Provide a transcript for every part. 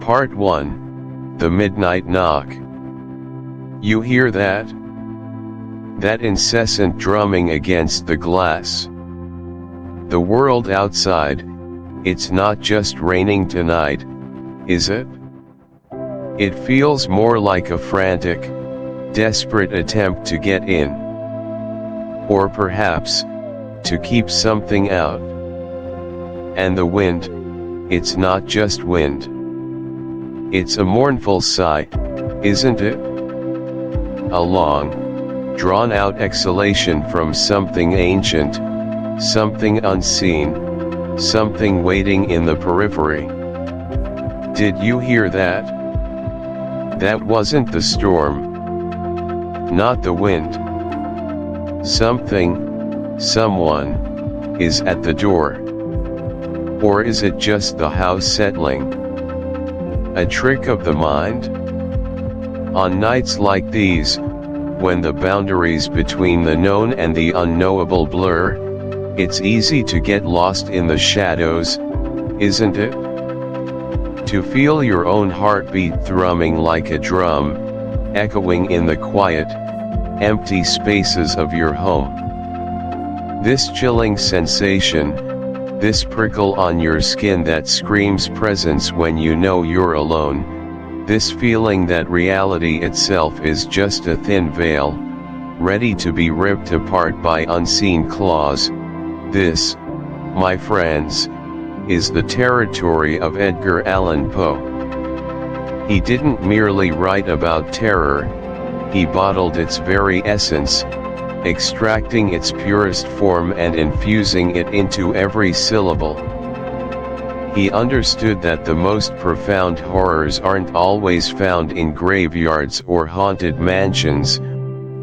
Part 1. The Midnight Knock. You hear that? That incessant drumming against the glass. The world outside, it's not just raining tonight, is it? It feels more like a frantic, desperate attempt to get in. Or perhaps, to keep something out. And the wind, it's not just wind. It's a mournful sigh, isn't it? A long, drawn-out exhalation from something ancient, something unseen, something waiting in the periphery. Did you hear that? That wasn't the storm. Not the wind. Something, someone, is at the door. Or is it just the house settling? A trick of the mind? On nights like these, when the boundaries between the known and the unknowable blur, it's easy to get lost in the shadows, isn't it? To feel your own heartbeat thrumming like a drum, echoing in the quiet, empty spaces of your home. This chilling sensation, this prickle on your skin that screams presence when you know you're alone, this feeling that reality itself is just a thin veil, ready to be ripped apart by unseen claws, this, my friends, is the territory of Edgar Allan Poe. He didn't merely write about terror, he bottled its very essence, extracting its purest form and infusing it into every syllable. He understood that the most profound horrors aren't always found in graveyards or haunted mansions,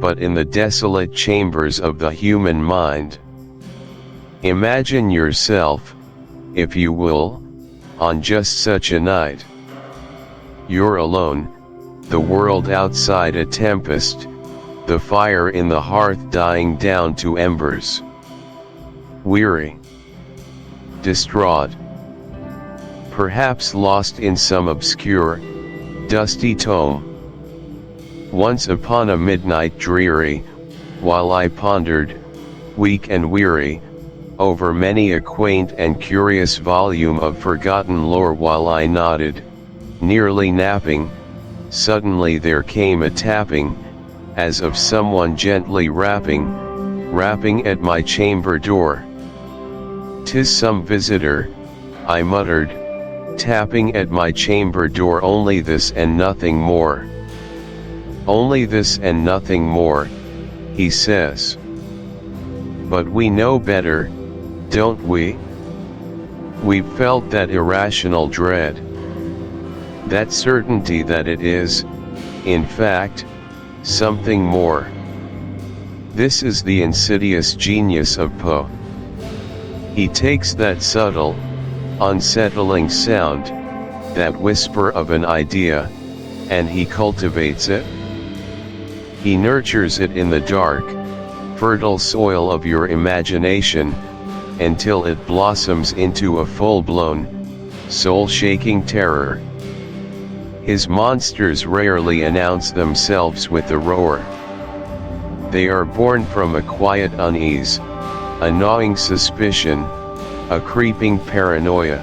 but in the desolate chambers of the human mind. Imagine yourself, if you will, on just such a night. You're alone, the world outside a tempest, the fire in the hearth dying down to embers. Weary. Distraught. Perhaps lost in some obscure, dusty tome. Once upon a midnight dreary, while I pondered, weak and weary, over many a quaint and curious volume of forgotten lore while I nodded, nearly napping, suddenly there came a tapping, as of someone gently rapping at my chamber door. "'Tis some visitor," I muttered, tapping at my chamber door. "Only this and nothing more." "Only this and nothing more," he says. But we know better, don't we? We've felt that irrational dread. That certainty that it is, in fact, something more. This is the insidious genius of Poe. He takes that subtle, unsettling sound, that whisper of an idea, and he cultivates it. He nurtures it in the dark, fertile soil of your imagination, until it blossoms into a full-blown, soul-shaking terror. His monsters rarely announce themselves with a roar. They are born from a quiet unease, a gnawing suspicion, a creeping paranoia.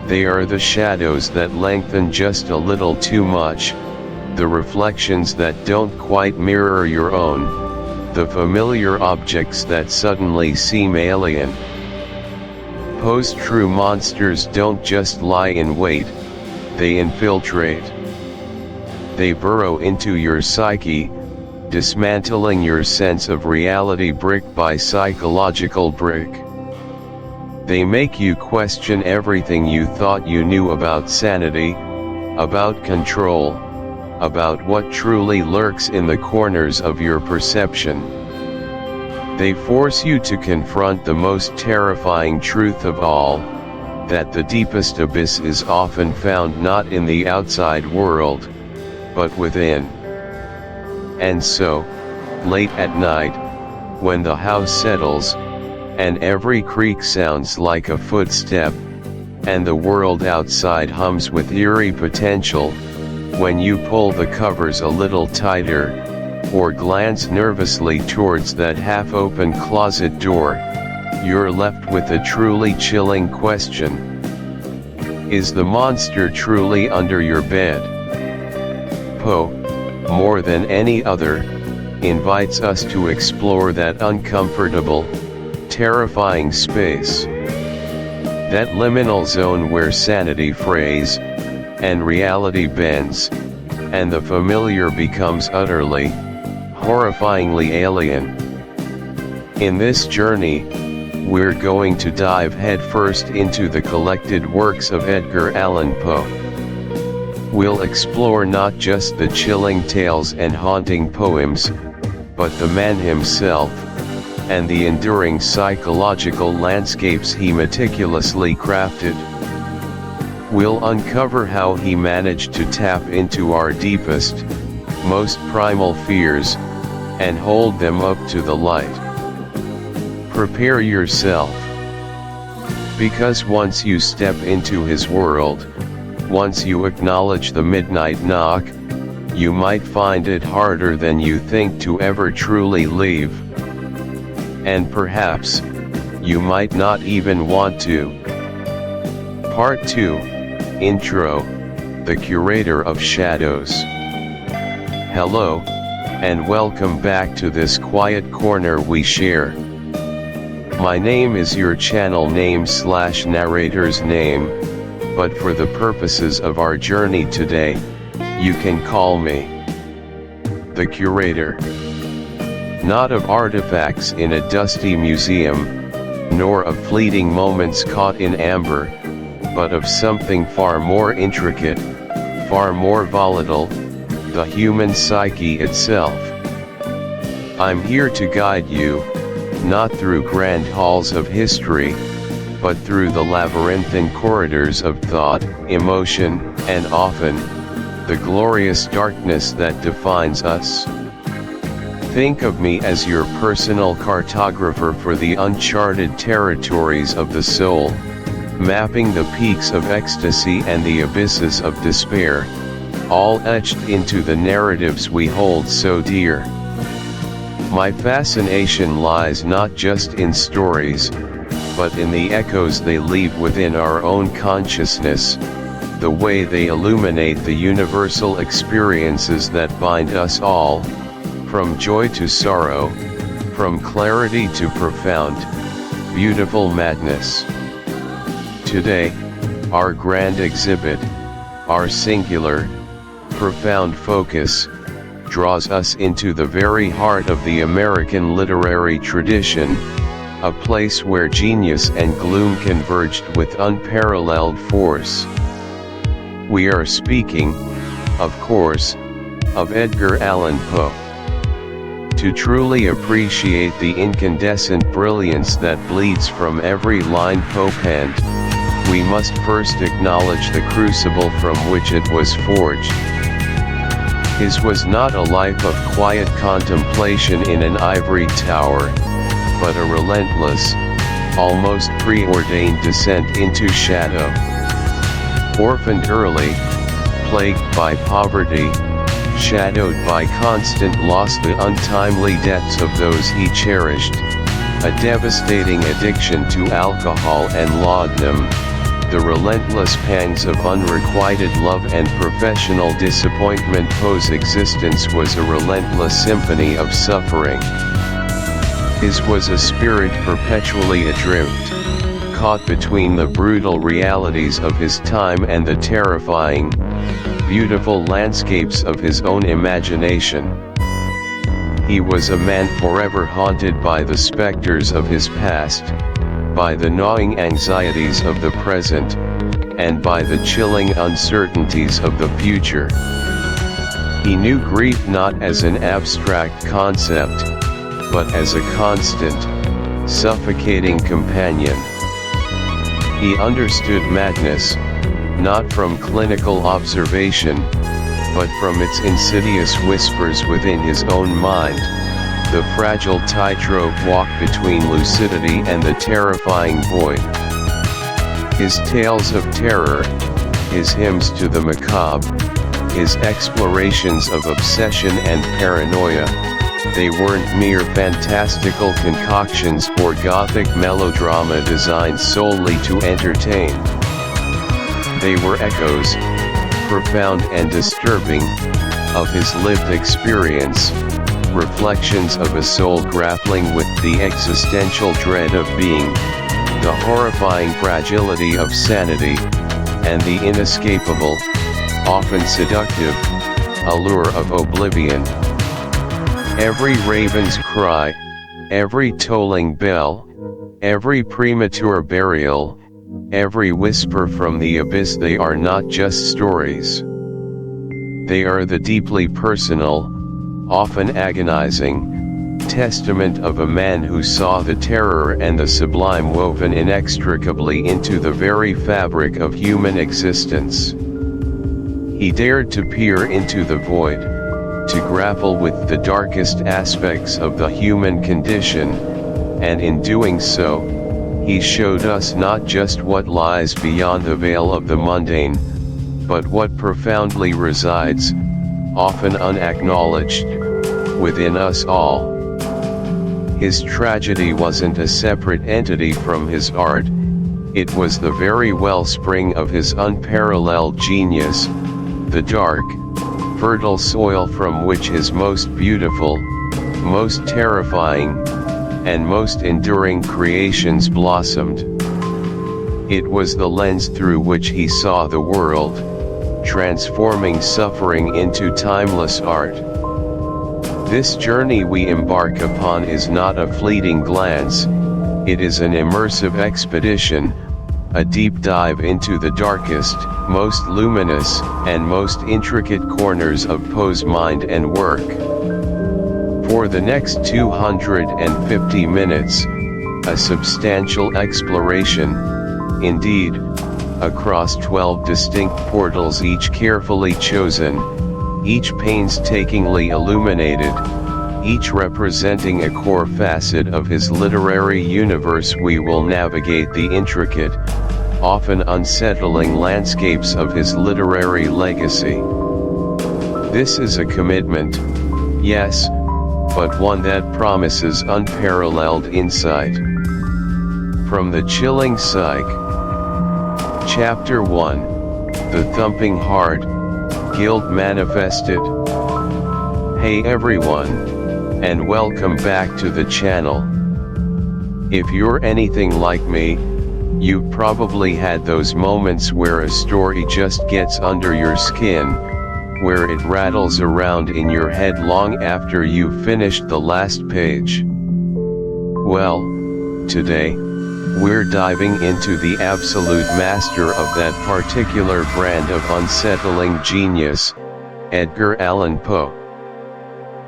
They are the shadows that lengthen just a little too much, the reflections that don't quite mirror your own, the familiar objects that suddenly seem alien. Poe's true monsters don't just lie in wait, they infiltrate. They burrow into your psyche, dismantling your sense of reality brick by psychological brick. They make you question everything you thought you knew about sanity, about control, about what truly lurks in the corners of your perception. They force you to confront the most terrifying truth of all, that the deepest abyss is often found not in the outside world, but within. And so, late at night, when the house settles, and every creak sounds like a footstep, and the world outside hums with eerie potential, when you pull the covers a little tighter, or glance nervously towards that half-open closet door, you're left with a truly chilling question. Is the monster truly under your bed? Poe, more than any other, invites us to explore that uncomfortable, terrifying space. That liminal zone where sanity frays, and reality bends, and the familiar becomes utterly, horrifyingly alien. In this journey, we're going to dive headfirst into the collected works of Edgar Allan Poe. We'll explore not just the chilling tales and haunting poems, but the man himself, and the enduring psychological landscapes he meticulously crafted. We'll uncover how he managed to tap into our deepest, most primal fears, and hold them up to the light. Prepare yourself. Because once you step into his world, once you acknowledge the midnight knock, you might find it harder than you think to ever truly leave. And perhaps, you might not even want to. Part 2, Intro, The Curator of Shadows. Hello, and welcome back to this quiet corner we share. My name is your channel name/narrator's name, but for the purposes of our journey today, you can call me the Curator. Not of artifacts in a dusty museum, nor of fleeting moments caught in amber, but of something far more intricate, far more volatile, the human psyche itself. I'm here to guide you, not through grand halls of history, but through the labyrinthine corridors of thought, emotion, and often, the glorious darkness that defines us. Think of me as your personal cartographer for the uncharted territories of the soul, mapping the peaks of ecstasy and the abysses of despair, all etched into the narratives we hold so dear. My fascination lies not just in stories, but in the echoes they leave within our own consciousness, the way they illuminate the universal experiences that bind us all, from joy to sorrow, from clarity to profound, beautiful madness. Today, our grand exhibit, our singular, profound focus, draws us into the very heart of the American literary tradition, a place where genius and gloom converged with unparalleled force. We are speaking, of course, of Edgar Allan Poe. To truly appreciate the incandescent brilliance that bleeds from every line Poe penned, we must first acknowledge the crucible from which it was forged. His was not a life of quiet contemplation in an ivory tower, but a relentless, almost preordained descent into shadow. Orphaned early, plagued by poverty, shadowed by constant loss, the untimely deaths of those he cherished, a devastating addiction to alcohol and laudanum, the relentless pangs of unrequited love and professional disappointment. Poe's existence was a relentless symphony of suffering. His was a spirit perpetually adrift, caught between the brutal realities of his time and the terrifying, beautiful landscapes of his own imagination. He was a man forever haunted by the specters of his past, by the gnawing anxieties of the present, and by the chilling uncertainties of the future. He knew grief not as an abstract concept, but as a constant, suffocating companion. He understood madness, not from clinical observation, but from its insidious whispers within his own mind, the fragile tightrope walk between lucidity and the terrifying void. His tales of terror, his hymns to the macabre, his explorations of obsession and paranoia, they weren't mere fantastical concoctions or Gothic melodrama designed solely to entertain. They were echoes, profound and disturbing, of his lived experience, reflections of a soul grappling with the existential dread of being, the horrifying fragility of sanity, and the inescapable, often seductive, allure of oblivion. Every raven's cry, every tolling bell, every premature burial, every whisper from the abyss, they are not just stories. They are the deeply personal, often agonizing, testament of a man who saw the terror and the sublime woven inextricably into the very fabric of human existence. He dared to peer into the void, to grapple with the darkest aspects of the human condition, and in doing so, he showed us not just what lies beyond the veil of the mundane, but what profoundly resides, often unacknowledged, within us all. His tragedy wasn't a separate entity from his art, it was the very wellspring of his unparalleled genius, the dark, fertile soil from which his most beautiful, most terrifying, and most enduring creations blossomed. It was the lens through which he saw the world, transforming suffering into timeless art. This journey we embark upon is not a fleeting glance, it is an immersive expedition, a deep dive into the darkest, most luminous, and most intricate corners of Poe's mind and work. For the next 250 minutes, a substantial exploration, indeed, across 12 distinct portals, each carefully chosen, each painstakingly illuminated, each representing a core facet of his literary universe, we will navigate the intricate, often unsettling landscapes of his literary legacy. This is a commitment, yes, but one that promises unparalleled insight. From the chilling psyche. Chapter 1, The Thumping Heart, Guilt Manifested. Hey everyone, and welcome back to the channel. If you're anything like me, you've probably had those moments where a story just gets under your skin, where it rattles around in your head long after you've finished the last page. Well, today, we're diving into the absolute master of that particular brand of unsettling genius, Edgar Allan Poe.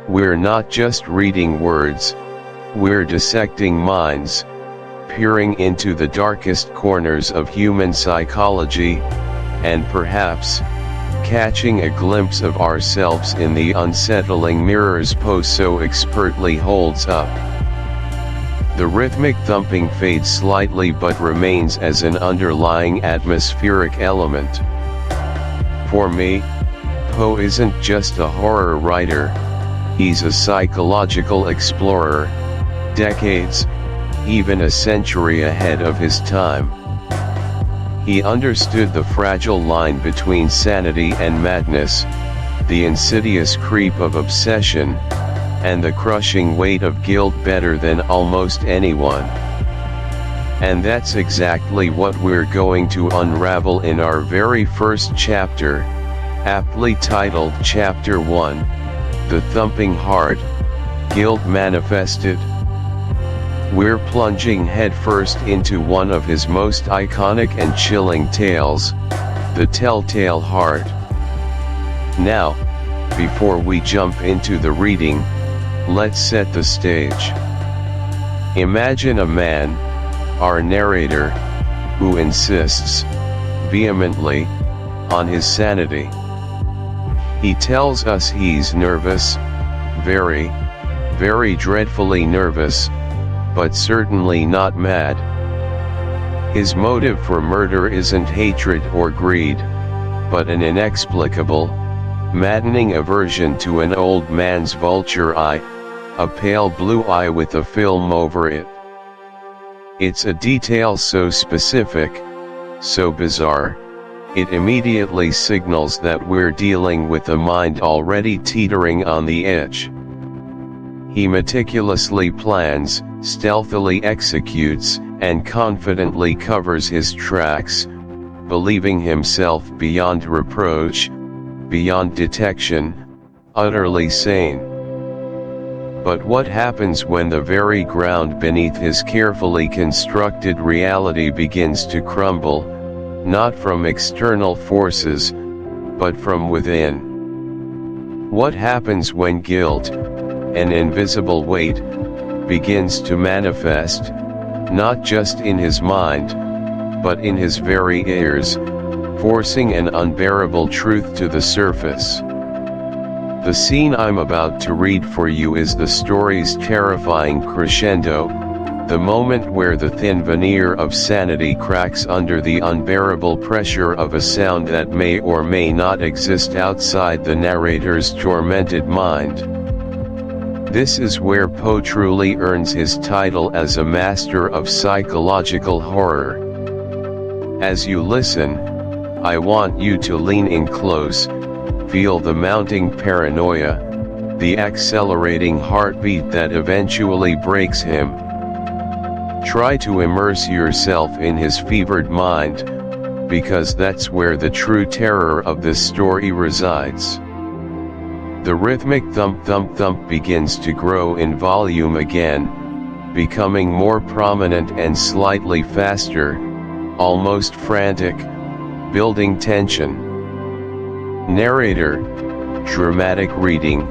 We're not just reading words, we're dissecting minds, peering into the darkest corners of human psychology, and perhaps, catching a glimpse of ourselves in the unsettling mirrors Poe so expertly holds up. The rhythmic thumping fades slightly but remains as an underlying atmospheric element. For me, Poe isn't just a horror writer, he's a psychological explorer, decades, even a century ahead of his time. He understood the fragile line between sanity and madness, the insidious creep of obsession, and the crushing weight of guilt better than almost anyone. And that's exactly what we're going to unravel in our very first chapter, aptly titled Chapter 1, The Thumping Heart, Guilt Manifested. We're plunging headfirst into one of his most iconic and chilling tales, The Telltale Heart. Now, before we jump into the reading, let's set the stage. Imagine a man, our narrator, who insists, vehemently, on his sanity. He tells us he's nervous, very, very dreadfully nervous, but certainly not mad. His motive for murder isn't hatred or greed, but an inexplicable, maddening aversion to an old man's vulture eye, a pale blue eye with a film over it. It's a detail so specific, so bizarre, it immediately signals that we're dealing with a mind already teetering on the edge. He meticulously plans, stealthily executes, and confidently covers his tracks, believing himself beyond reproach, beyond detection, utterly sane. But what happens when the very ground beneath his carefully constructed reality begins to crumble, not from external forces, but from within? What happens when guilt, an invisible weight, begins to manifest, not just in his mind, but in his very ears, forcing an unbearable truth to the surface? The scene I'm about to read for you is the story's terrifying crescendo, the moment where the thin veneer of sanity cracks under the unbearable pressure of a sound that may or may not exist outside the narrator's tormented mind. This is where Poe truly earns his title as a master of psychological horror. As you listen, I want you to lean in close, feel the mounting paranoia, the accelerating heartbeat that eventually breaks him. Try to immerse yourself in his fevered mind, because that's where the true terror of this story resides. The rhythmic thump-thump-thump begins to grow in volume again, becoming more prominent and slightly faster, almost frantic, building tension. Narrator, dramatic reading,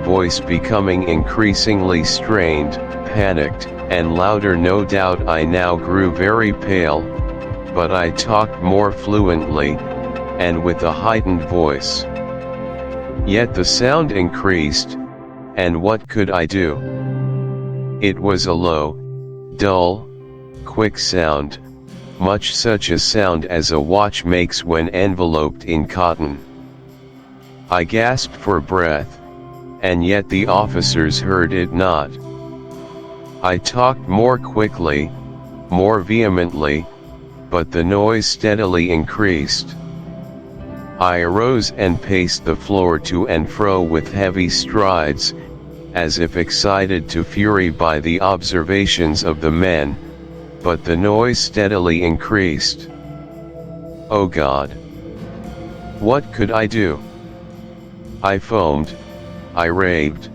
voice becoming increasingly strained, panicked, and louder. No doubt I now grew very pale, but I talked more fluently, and with a heightened voice. Yet the sound increased, and what could I do? It was a low, dull, quick sound, much such a sound as a watch makes when enveloped in cotton. I gasped for breath, and yet the officers heard it not. I talked more quickly, more vehemently, but the noise steadily increased. I arose and paced the floor to and fro with heavy strides, as if excited to fury by the observations of the men, but the noise steadily increased. Oh God! What could I do? I foamed, I raved,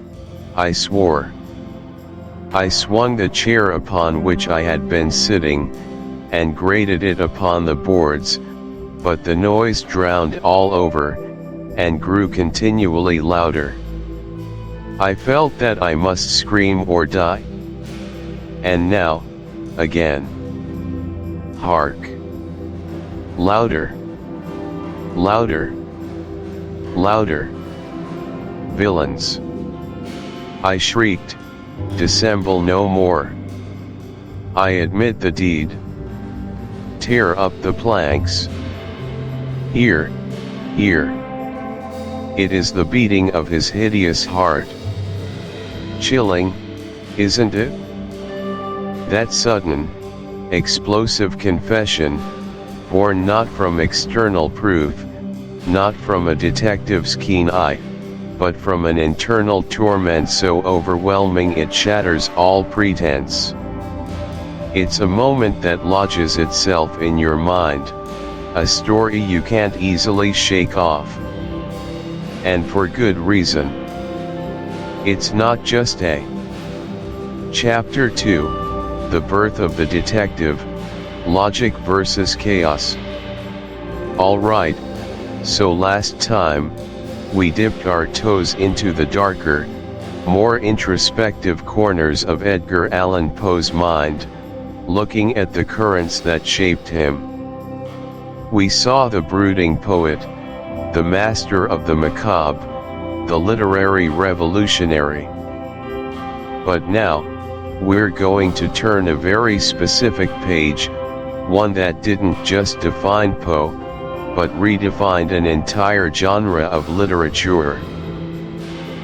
I swore. I swung the chair upon which I had been sitting, and grated it upon the boards, but the noise drowned all over, and grew continually louder. I felt that I must scream or die. And now, again. Hark! Louder! Louder! Louder! Villains! I shrieked, dissemble no more. I admit the deed. Tear up the planks. Here, here. It is the beating of his hideous heart. Chilling, isn't it? That sudden, explosive confession, born not from external proof, not from a detective's keen eye, but from an internal torment so overwhelming it shatters all pretense. It's a moment that lodges itself in your mind, a story you can't easily shake off. And for good reason. It's not just a Chapter 2, The Birth of the Detective, Logic versus Chaos. Alright, so last time, we dipped our toes into the darker, more introspective corners of Edgar Allan Poe's mind, looking at the currents that shaped him. We saw the brooding poet, the master of the macabre, the literary revolutionary. But now, we're going to turn a very specific page, one that didn't just define Poe, but redefined an entire genre of literature.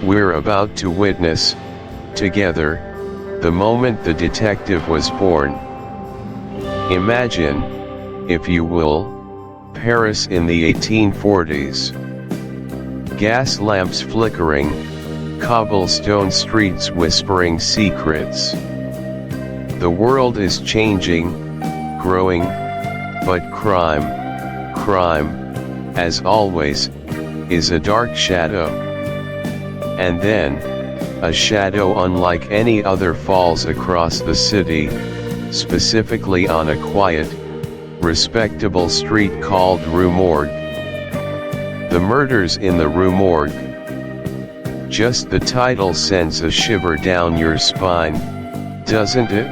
We're about to witness, together, the moment the detective was born. Imagine, if you will, Paris in the 1840s. Gas lamps flickering, cobblestone streets whispering secrets. The world is changing, growing, but crime, as always, is a dark shadow. And then, a shadow unlike any other falls across the city, specifically on a quiet, respectable street called Rue Morgue. The murders in the Rue Morgue. Just the title sends a shiver down your spine, doesn't it?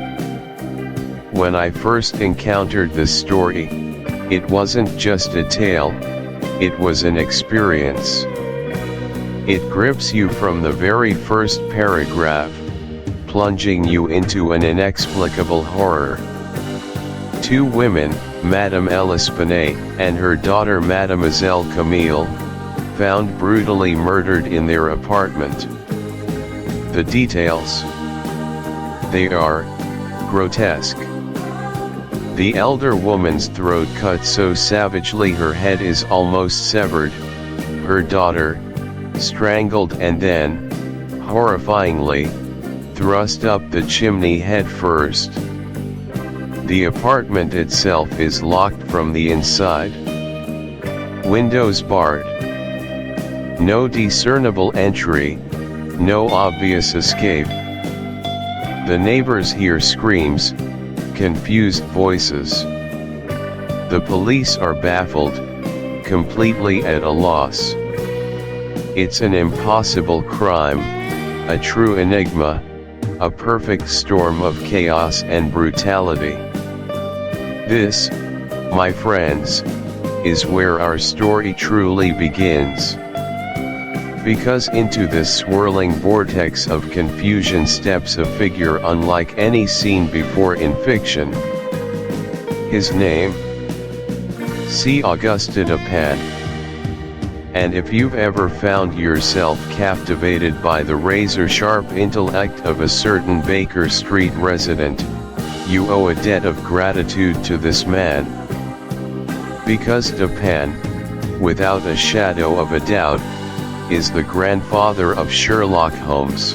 When I first encountered this story, it wasn't just a tale, it was an experience. It grips you from the very first paragraph, plunging you into an inexplicable horror. Two women, Madame L'Espanaye and her daughter Mademoiselle Camille, found brutally murdered in their apartment. The details. They are grotesque. The elder woman's throat cut so savagely her head is almost severed, her daughter, strangled and then, horrifyingly, thrust up the chimney head first. The apartment itself is locked from the inside. Windows barred. No discernible entry, no obvious escape. The neighbors hear screams, confused voices. The police are baffled, completely at a loss. It's an impossible crime, a true enigma, a perfect storm of chaos and brutality. This, my friends, is where our story truly begins. Because into this swirling vortex of confusion steps a figure unlike any seen before in fiction. His name? C. Auguste Dupin. And if you've ever found yourself captivated by the razor-sharp intellect of a certain Baker Street resident, you owe a debt of gratitude to this man. Because Dupin, without a shadow of a doubt, is the grandfather of Sherlock Holmes.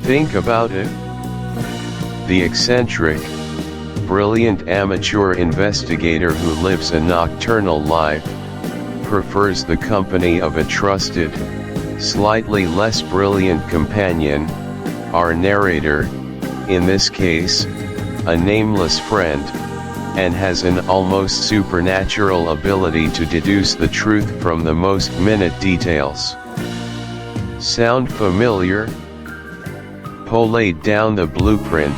Think about it. The eccentric, brilliant amateur investigator who lives a nocturnal life, prefers the company of a trusted, slightly less brilliant companion, our narrator, in this case, a nameless friend, and has an almost supernatural ability to deduce the truth from the most minute details. Sound familiar? Poe laid down the blueprint,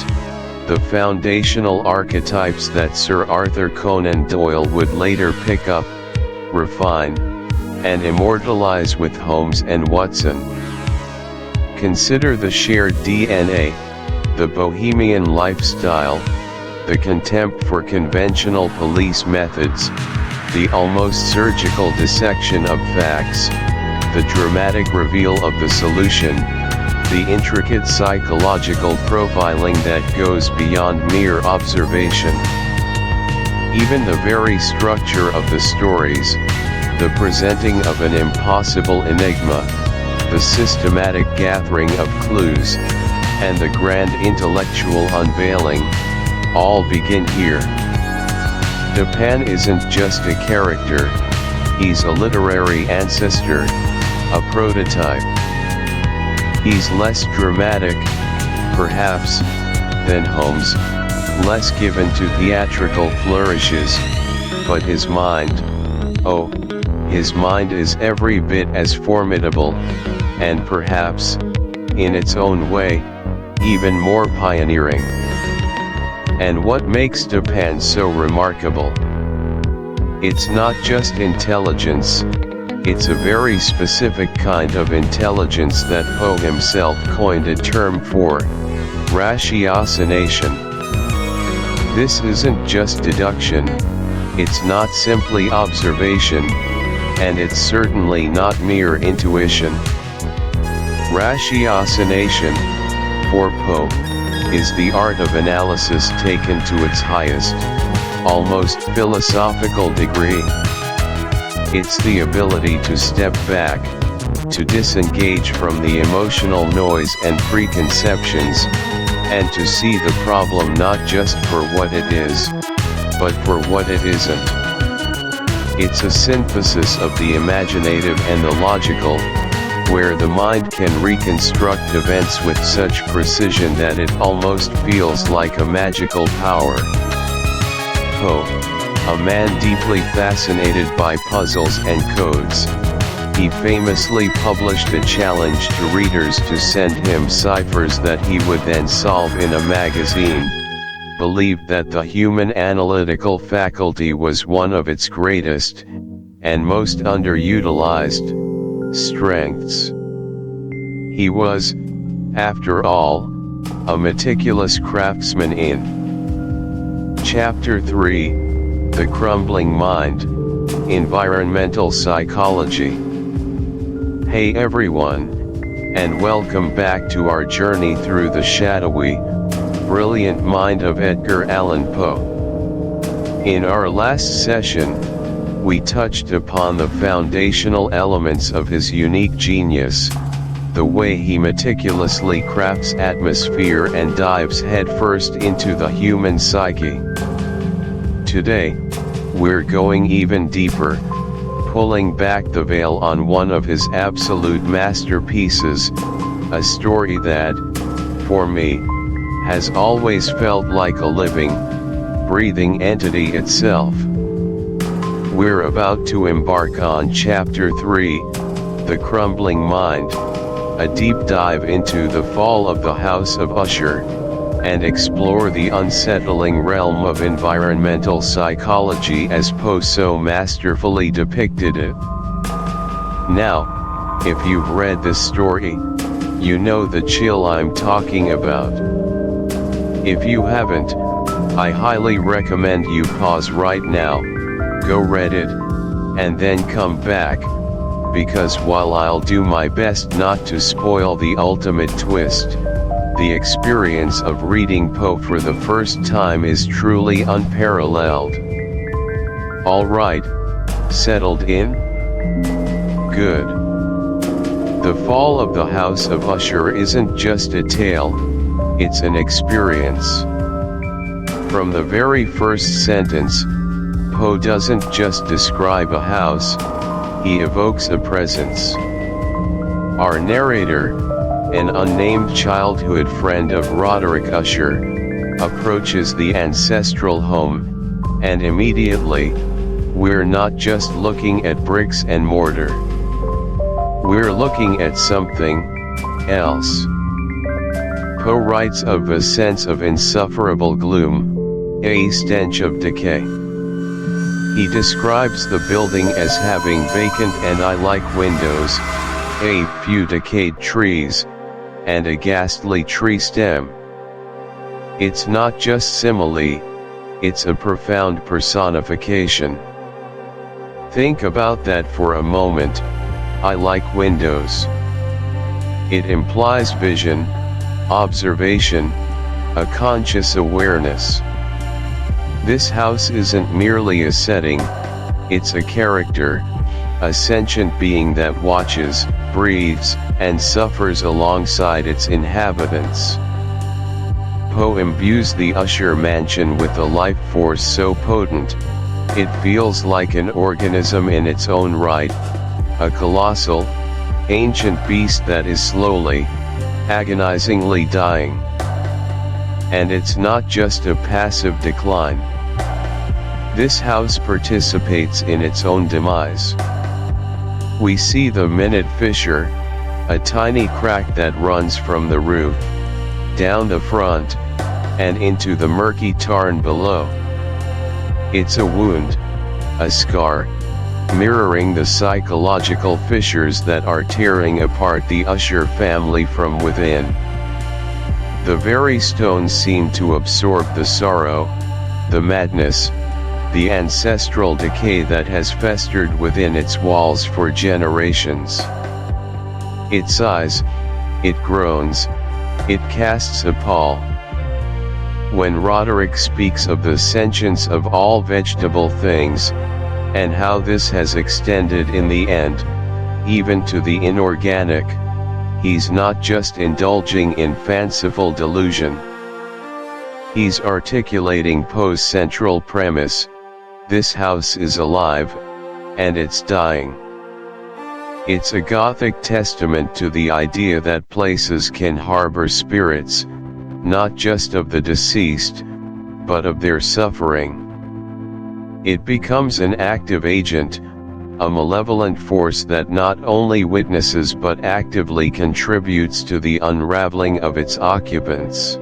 the foundational archetypes that Sir Arthur Conan Doyle would later pick up, refine, and immortalize with Holmes and Watson. Consider the shared DNA, the bohemian lifestyle, the contempt for conventional police methods, the almost surgical dissection of facts, the dramatic reveal of the solution, the intricate psychological profiling that goes beyond mere observation. Even the very structure of the stories, the presenting of an impossible enigma, the systematic gathering of clues, and the grand intellectual unveiling, all begin here. Dupin isn't just a character, he's a literary ancestor, a prototype. He's less dramatic, perhaps, than Holmes, less given to theatrical flourishes, but his mind, oh, his mind is every bit as formidable, and perhaps, in its own way, even more pioneering. And what makes Dupin so remarkable? It's not just intelligence, it's a very specific kind of intelligence that Poe himself coined a term for, ratiocination. This isn't just deduction, it's not simply observation, and it's certainly not mere intuition. Ratiocination, for Poe, is the art of analysis taken to its highest, almost philosophical degree. It's the ability to step back, to disengage from the emotional noise and preconceptions, and to see the problem not just for what it is, but for what it isn't. It's a synthesis of the imaginative and the logical, where the mind can reconstruct events with such precision that it almost feels like a magical power. Poe, a man deeply fascinated by puzzles and codes, he famously published a challenge to readers to send him ciphers that he would then solve in a magazine, believed that the human analytical faculty was one of its greatest, and most underutilized, strengths. He was, after all, a meticulous craftsman in Chapter 3, The Crumbling Mind, Environmental Psychology. Hey everyone, and welcome back to our journey through the shadowy, brilliant mind of Edgar Allan Poe. In our last session, we touched upon the foundational elements of his unique genius, the way he meticulously crafts atmosphere and dives headfirst into the human psyche. Today, we're going even deeper, pulling back the veil on one of his absolute masterpieces, a story that, for me, has always felt like a living, breathing entity itself. We're about to embark on Chapter 3, The Crumbling Mind, a deep dive into the fall of the House of Usher, and explore the unsettling realm of environmental psychology as Poe so masterfully depicted it. Now, if you've read this story, you know the chill I'm talking about. If you haven't, I highly recommend you pause right now, go read it, and then come back, because while I'll do my best not to spoil the ultimate twist, the experience of reading Poe for the first time is truly unparalleled. Alright, settled in? Good. The fall of the House of Usher isn't just a tale, it's an experience. From the very first sentence, Poe doesn't just describe a house, he evokes a presence. Our narrator, an unnamed childhood friend of Roderick Usher, approaches the ancestral home, and immediately, we're not just looking at bricks and mortar. We're looking at something else. Poe writes of a sense of insufferable gloom, a stench of decay. He describes the building as having vacant and eye-like windows, a few decayed trees, and a ghastly tree stem. It's not just simile, it's a profound personification. Think about that for a moment. I like windows. It implies vision, observation, a conscious awareness. This house isn't merely a setting, it's a character, a sentient being that watches, breathes, and suffers alongside its inhabitants. Poe imbues the Usher mansion with a life force so potent, it feels like an organism in its own right, a colossal, ancient beast that is slowly, agonizingly dying. And it's not just a passive decline. This house participates in its own demise. We see the minute fissure, a tiny crack that runs from the roof, down the front, and into the murky tarn below. It's a wound, a scar, mirroring the psychological fissures that are tearing apart the Usher family from within. The very stones seem to absorb the sorrow, the madness, the ancestral decay that has festered within its walls for generations. It sighs, it groans, it casts a pall. When Roderick speaks of the sentience of all vegetable things, and how this has extended in the end, even to the inorganic, he's not just indulging in fanciful delusion. He's articulating Poe's central premise: this house is alive, and it's dying. It's a Gothic testament to the idea that places can harbor spirits, not just of the deceased, but of their suffering. It becomes an active agent, a malevolent force that not only witnesses but actively contributes to the unraveling of its occupants.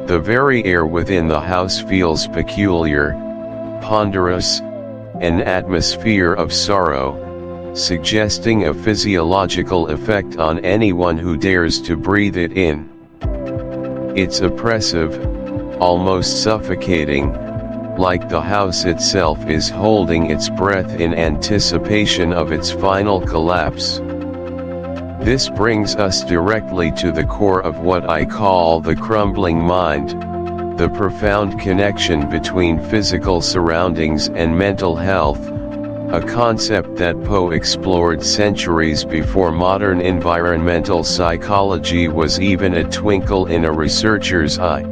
The very air within the house feels peculiar, ponderous, an atmosphere of sorrow, suggesting a physiological effect on anyone who dares to breathe it in. It's oppressive, almost suffocating, like the house itself is holding its breath in anticipation of its final collapse. This brings us directly to the core of what I call the crumbling mind, the profound connection between physical surroundings and mental health, a concept that Poe explored centuries before modern environmental psychology was even a twinkle in a researcher's eye.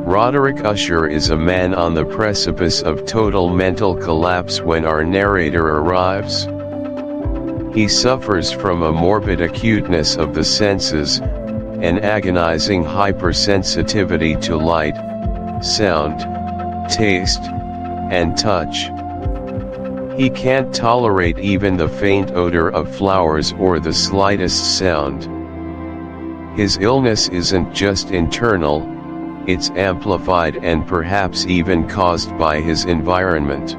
Roderick Usher is a man on the precipice of total mental collapse when our narrator arrives. He suffers from a morbid acuteness of the senses, an agonizing hypersensitivity to light, sound, taste, and touch. He can't tolerate even the faint odor of flowers or the slightest sound. His illness isn't just internal, it's amplified and perhaps even caused by his environment.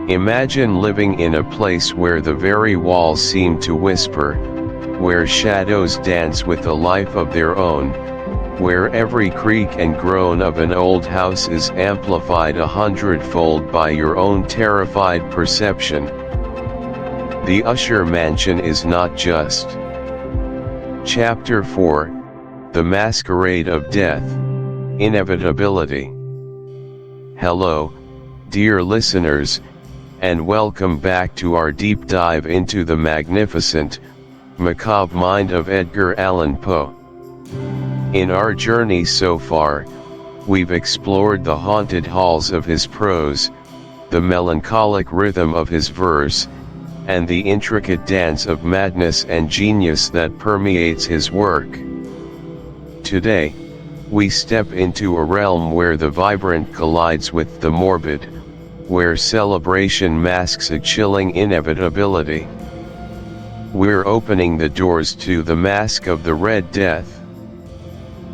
Imagine living in a place where the very walls seem to whisper, where shadows dance with a life of their own, where every creak and groan of an old house is amplified 100-fold by your own terrified perception. The Usher Mansion is not just. Chapter 4, The Masquerade of Death, Inevitability. Hello, dear listeners, and welcome back to our deep dive into the magnificent, macabre mind of Edgar Allan Poe. In our journey so far, we've explored the haunted halls of his prose, the melancholic rhythm of his verse, and the intricate dance of madness and genius that permeates his work. Today, we step into a realm where the vibrant collides with the morbid, where celebration masks a chilling inevitability. We're opening the doors to the Masque of the Red Death.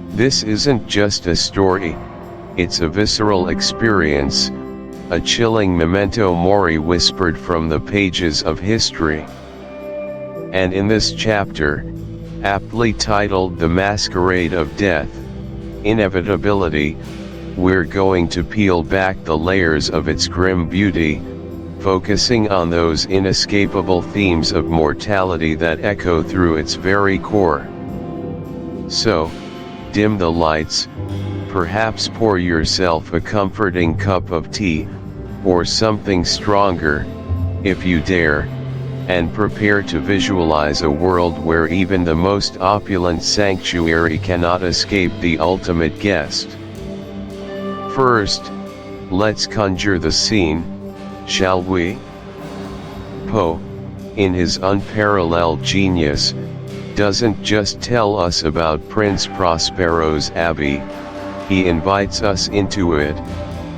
This isn't just a story, it's a visceral experience, a chilling memento mori whispered from the pages of history. And in this chapter, aptly titled The Masquerade of Death, Inevitability, we're going to peel back the layers of its grim beauty, focusing on those inescapable themes of mortality that echo through its very core. So, dim the lights, perhaps pour yourself a comforting cup of tea, or something stronger, if you dare, and prepare to visualize a world where even the most opulent sanctuary cannot escape the ultimate guest. First, let's conjure the scene, shall we? Poe, in his unparalleled genius, doesn't just tell us about Prince Prospero's abbey, he invites us into it,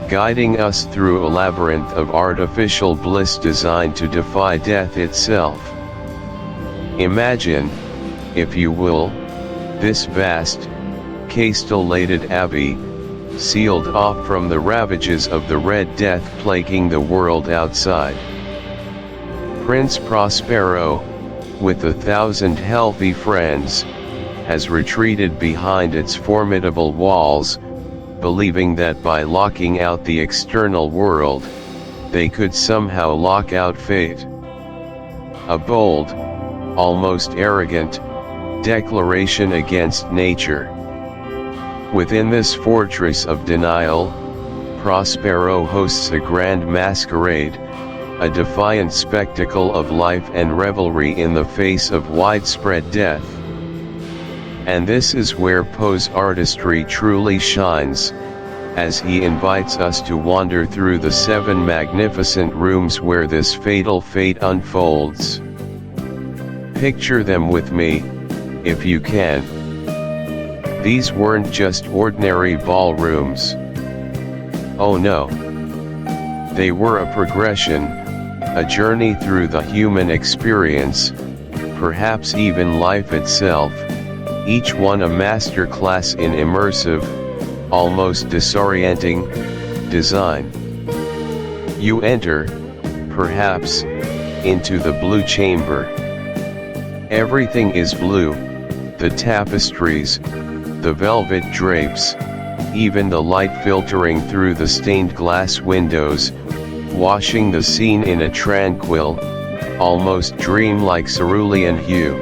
guiding us through a labyrinth of artificial bliss designed to defy death itself. Imagine, if you will, this vast, castellated abbey, sealed off from the ravages of the Red Death plaguing the world outside. Prince Prospero, with 1,000 healthy friends, has retreated behind its formidable walls, believing that by locking out the external world, they could somehow lock out fate. A bold, almost arrogant, declaration against nature. Within this fortress of denial, Prospero hosts a grand masquerade, a defiant spectacle of life and revelry in the face of widespread death. And this is where Poe's artistry truly shines, as he invites us to wander through the 7 magnificent rooms where this fatal fate unfolds. Picture them with me, if you can. These weren't just ordinary ballrooms. Oh no. They were a progression, a journey through the human experience, perhaps even life itself, each one a masterclass in immersive, almost disorienting, design. You enter, perhaps, into the blue chamber. Everything is blue, the tapestries, the velvet drapes, even the light filtering through the stained glass windows, washing the scene in a tranquil, almost dreamlike cerulean hue.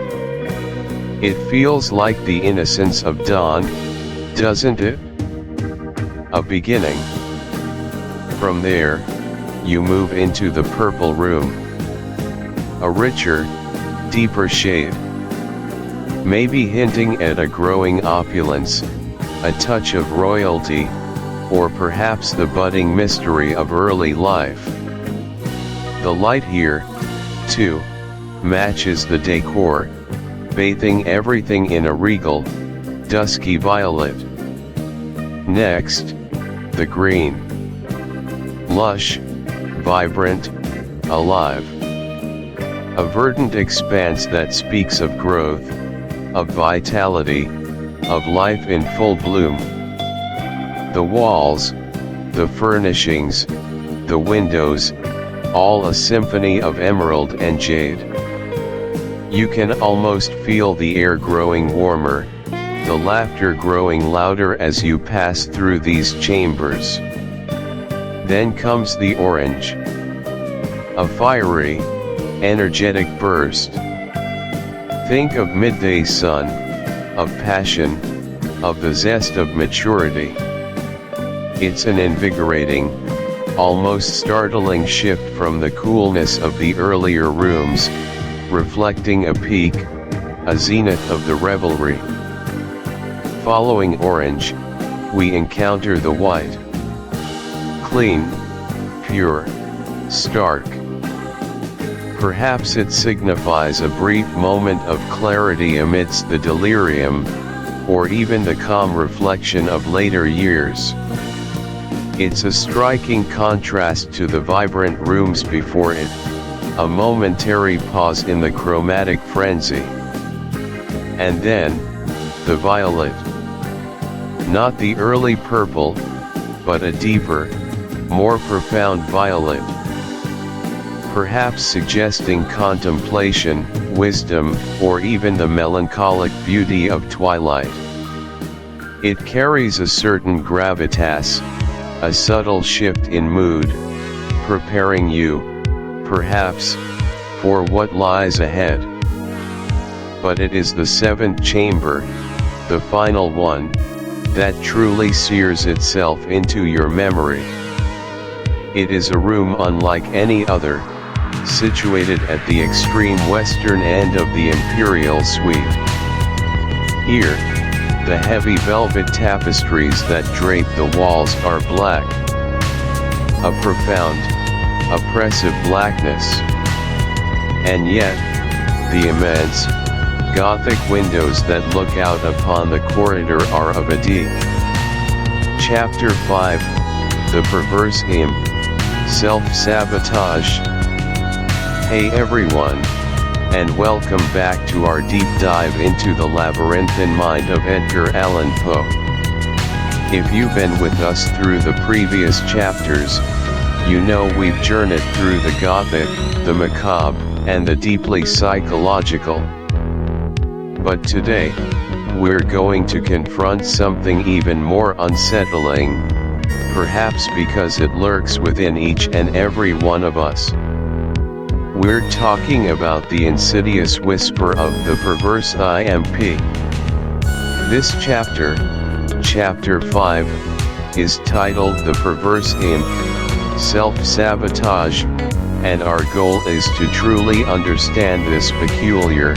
It feels like the innocence of dawn, doesn't it? A beginning. From there, you move into the purple room. A richer, deeper shade. Maybe hinting at a growing opulence, a touch of royalty, or perhaps the budding mystery of early life. The light here, too, matches the decor, bathing everything in a regal, dusky violet. Next, the green. Lush, vibrant, alive. A verdant expanse that speaks of growth, of vitality, of life in full bloom. The walls, the furnishings, the windows, all a symphony of emerald and jade. You can almost feel the air growing warmer, the laughter growing louder as you pass through these chambers. Then comes the orange. A fiery, energetic burst. Think of midday sun, of passion, of the zest of maturity. It's an invigorating, almost startling shift from the coolness of the earlier rooms, reflecting a peak, a zenith of the revelry. Following orange, we encounter the white. Clean, pure, stark. Perhaps it signifies a brief moment of clarity amidst the delirium, or even the calm reflection of later years. It's a striking contrast to the vibrant rooms before it, a momentary pause in the chromatic frenzy. And then, the violet. Not the early purple, but a deeper, more profound violet. Perhaps suggesting contemplation, wisdom, or even the melancholic beauty of twilight. It carries a certain gravitas, a subtle shift in mood, preparing you, perhaps, for what lies ahead. But it is the 7th chamber, the final one, that truly sears itself into your memory. It is a room unlike any other, situated at the extreme western end of the imperial suite. Here, the heavy velvet tapestries that drape the walls are black. A profound, oppressive blackness. And yet, the immense, Gothic windows that look out upon the corridor are of a deep. Chapter 5, The Perverse Imp, Self-Sabotage. Hey everyone, and welcome back to our deep dive into the labyrinthine mind of Edgar Allan Poe. If you've been with us through the previous chapters, you know we've journeyed through the Gothic, the Macabre, and the deeply psychological. But today, we're going to confront something even more unsettling, perhaps because it lurks within each and every one of us. We're talking about the insidious whisper of the perverse IMP. This chapter, Chapter 5, is titled The Perverse Imp, Self-Sabotage, and our goal is to truly understand this peculiar,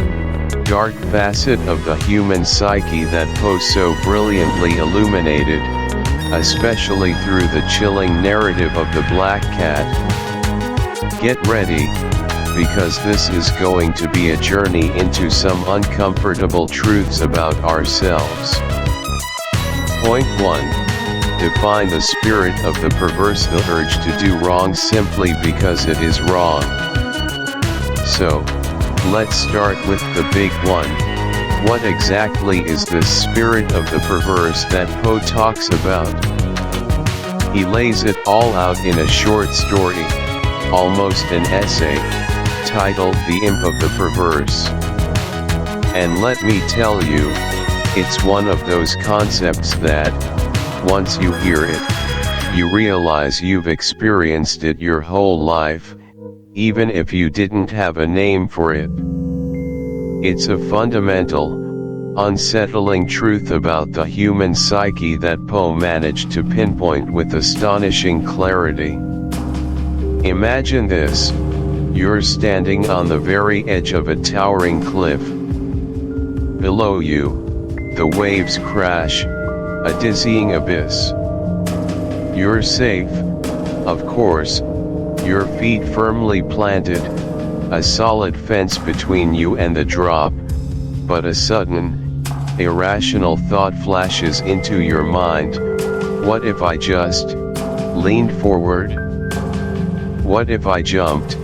dark facet of the human psyche that Poe so brilliantly illuminated, especially through the chilling narrative of the Black Cat. Get ready, because this is going to be a journey into some uncomfortable truths about ourselves. Point 1. Define the spirit of the perverse, the urge to do wrong simply because it is wrong. So, let's start with the big one. What exactly is this spirit of the perverse that Poe talks about? He lays it all out in a short story, almost an essay, titled The Imp of the Perverse. And let me tell you, it's one of those concepts that, once you hear it, you realize you've experienced it your whole life, even if you didn't have a name for it. It's a fundamental, unsettling truth about the human psyche that Poe managed to pinpoint with astonishing clarity. Imagine this: you're standing on the very edge of a towering cliff. Below you, the waves crash, a dizzying abyss. You're safe, of course, your feet firmly planted, a solid fence between you and the drop, but a sudden, irrational thought flashes into your mind. What if I just leaned forward? What if I jumped?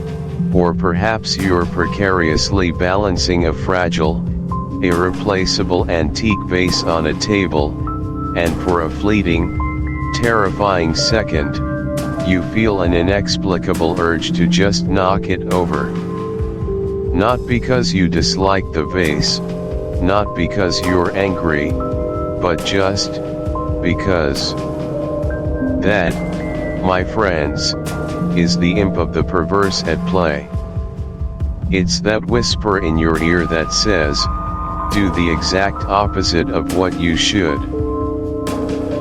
Or perhaps you're precariously balancing a fragile, irreplaceable antique vase on a table, and for a fleeting, terrifying second, you feel an inexplicable urge to just knock it over. Not because you dislike the vase, not because you're angry, but just because. That, my friends, is the imp of the perverse at play. It's that whisper in your ear that says, do the exact opposite of what you should.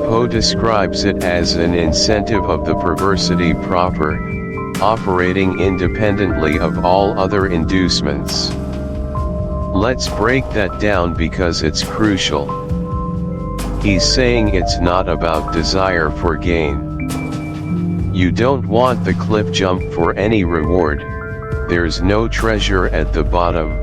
Poe describes it as an incentive of the perversity proper, operating independently of all other inducements. Let's break that down because it's crucial. He's saying it's not about desire for gain. You don't want the cliff jump for any reward. There's no treasure at the bottom.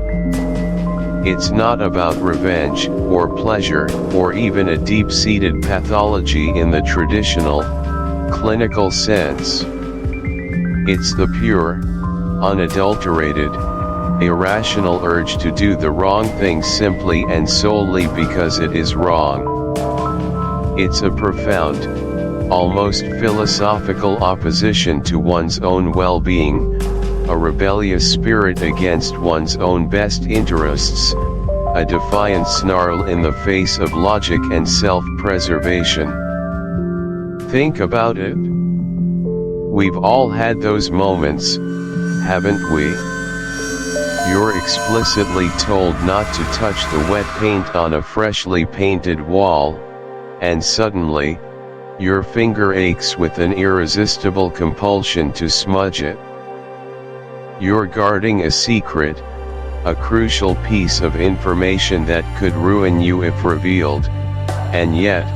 It's not about revenge, or pleasure, or even a deep-seated pathology in the traditional, clinical sense. It's the pure, unadulterated, irrational urge to do the wrong thing simply and solely because it is wrong. It's a profound, almost philosophical opposition to one's own well-being, a rebellious spirit against one's own best interests, a defiant snarl in the face of logic and self-preservation. Think about it. We've all had those moments, haven't we? You're explicitly told not to touch the wet paint on a freshly painted wall, and suddenly, your finger aches with an irresistible compulsion to smudge it. You're guarding a secret, a crucial piece of information that could ruin you if revealed, and yet,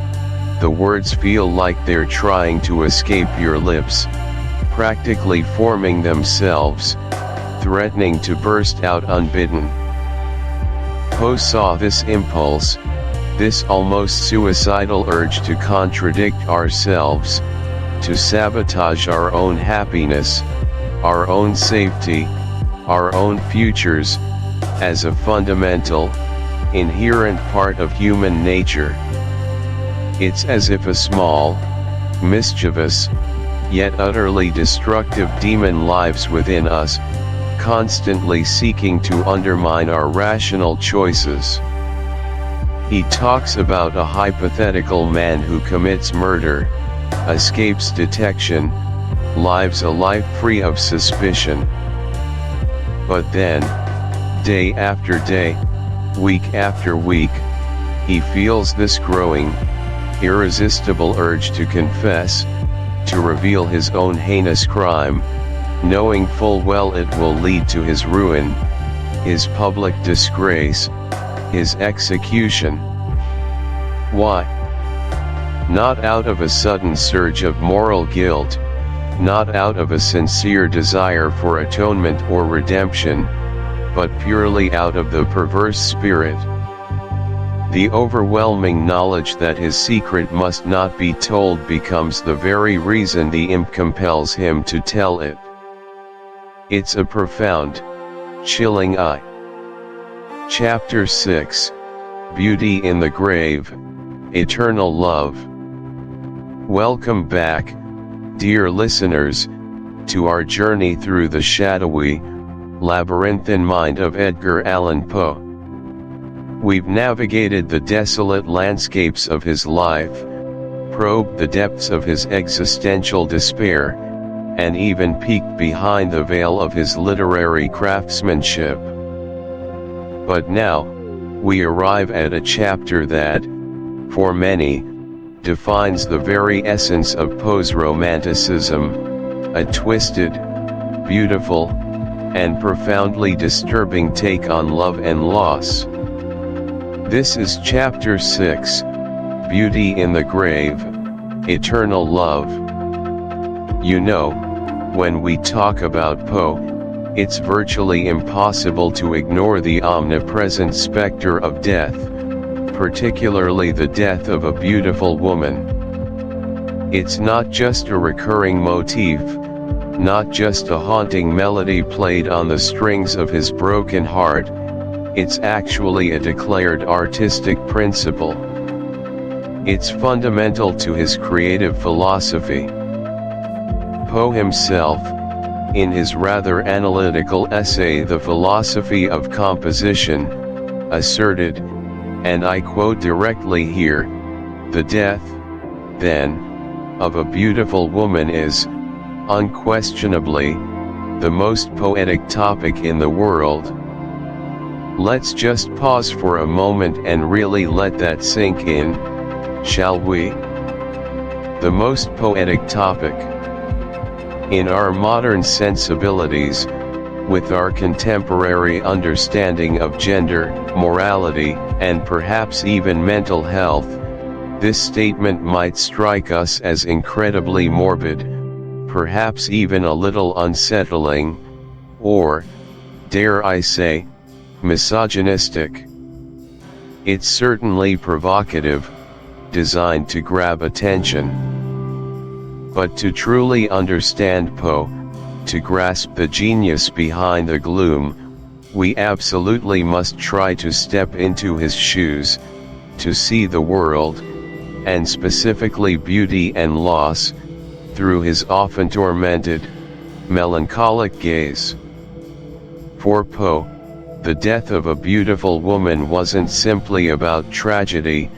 the words feel like they're trying to escape your lips, practically forming themselves, threatening to burst out unbidden. Poe saw this impulse, this almost suicidal urge to contradict ourselves, to sabotage our own happiness, our own safety, our own futures, as a fundamental, inherent part of human nature. It's as if a small, mischievous, yet utterly destructive demon lives within us, constantly seeking to undermine our rational choices. He talks about a hypothetical man who commits murder, escapes detection, lives a life free of suspicion. But then, day after day, week after week, he feels this growing, irresistible urge to confess, to reveal his own heinous crime, knowing full well it will lead to his ruin, his public disgrace, his execution. Why? Not out of a sudden surge of moral guilt, not out of a sincere desire for atonement or redemption, but purely out of the perverse spirit. The overwhelming knowledge that his secret must not be told becomes the very reason the imp compels him to tell it. It's a profound, chilling eye. Chapter 6, Beauty in the Grave, Eternal Love. Welcome back, dear listeners, to our journey through the shadowy, labyrinthine mind of Edgar Allan Poe. We've navigated the desolate landscapes of his life, probed the depths of his existential despair, and even peeked behind the veil of his literary craftsmanship. But now, we arrive at a chapter that, for many, defines the very essence of Poe's romanticism, a twisted, beautiful, and profoundly disturbing take on love and loss. This is Chapter 6, Beauty in the Grave, Eternal Love. You know, when we talk about Poe, it's virtually impossible to ignore the omnipresent specter of death, particularly the death of a beautiful woman. It's not just a recurring motif, not just a haunting melody played on the strings of his broken heart, it's actually a declared artistic principle. It's fundamental to his creative philosophy. Poe himself, in his rather analytical essay The Philosophy of Composition, asserted, and I quote directly here, "The death, then, of a beautiful woman is, unquestionably, the most poetic topic in the world." Let's just pause for a moment and really let that sink in, shall we? The most poetic topic. In our modern sensibilities, with our contemporary understanding of gender, morality, and perhaps even mental health, this statement might strike us as incredibly morbid, perhaps even a little unsettling, or, dare I say, misogynistic. It's certainly provocative, designed to grab attention. But to truly understand Poe, to grasp the genius behind the gloom, we absolutely must try to step into his shoes, to see the world, and specifically beauty and loss, through his often tormented, melancholic gaze. For Poe, the death of a beautiful woman wasn't simply about tragedy,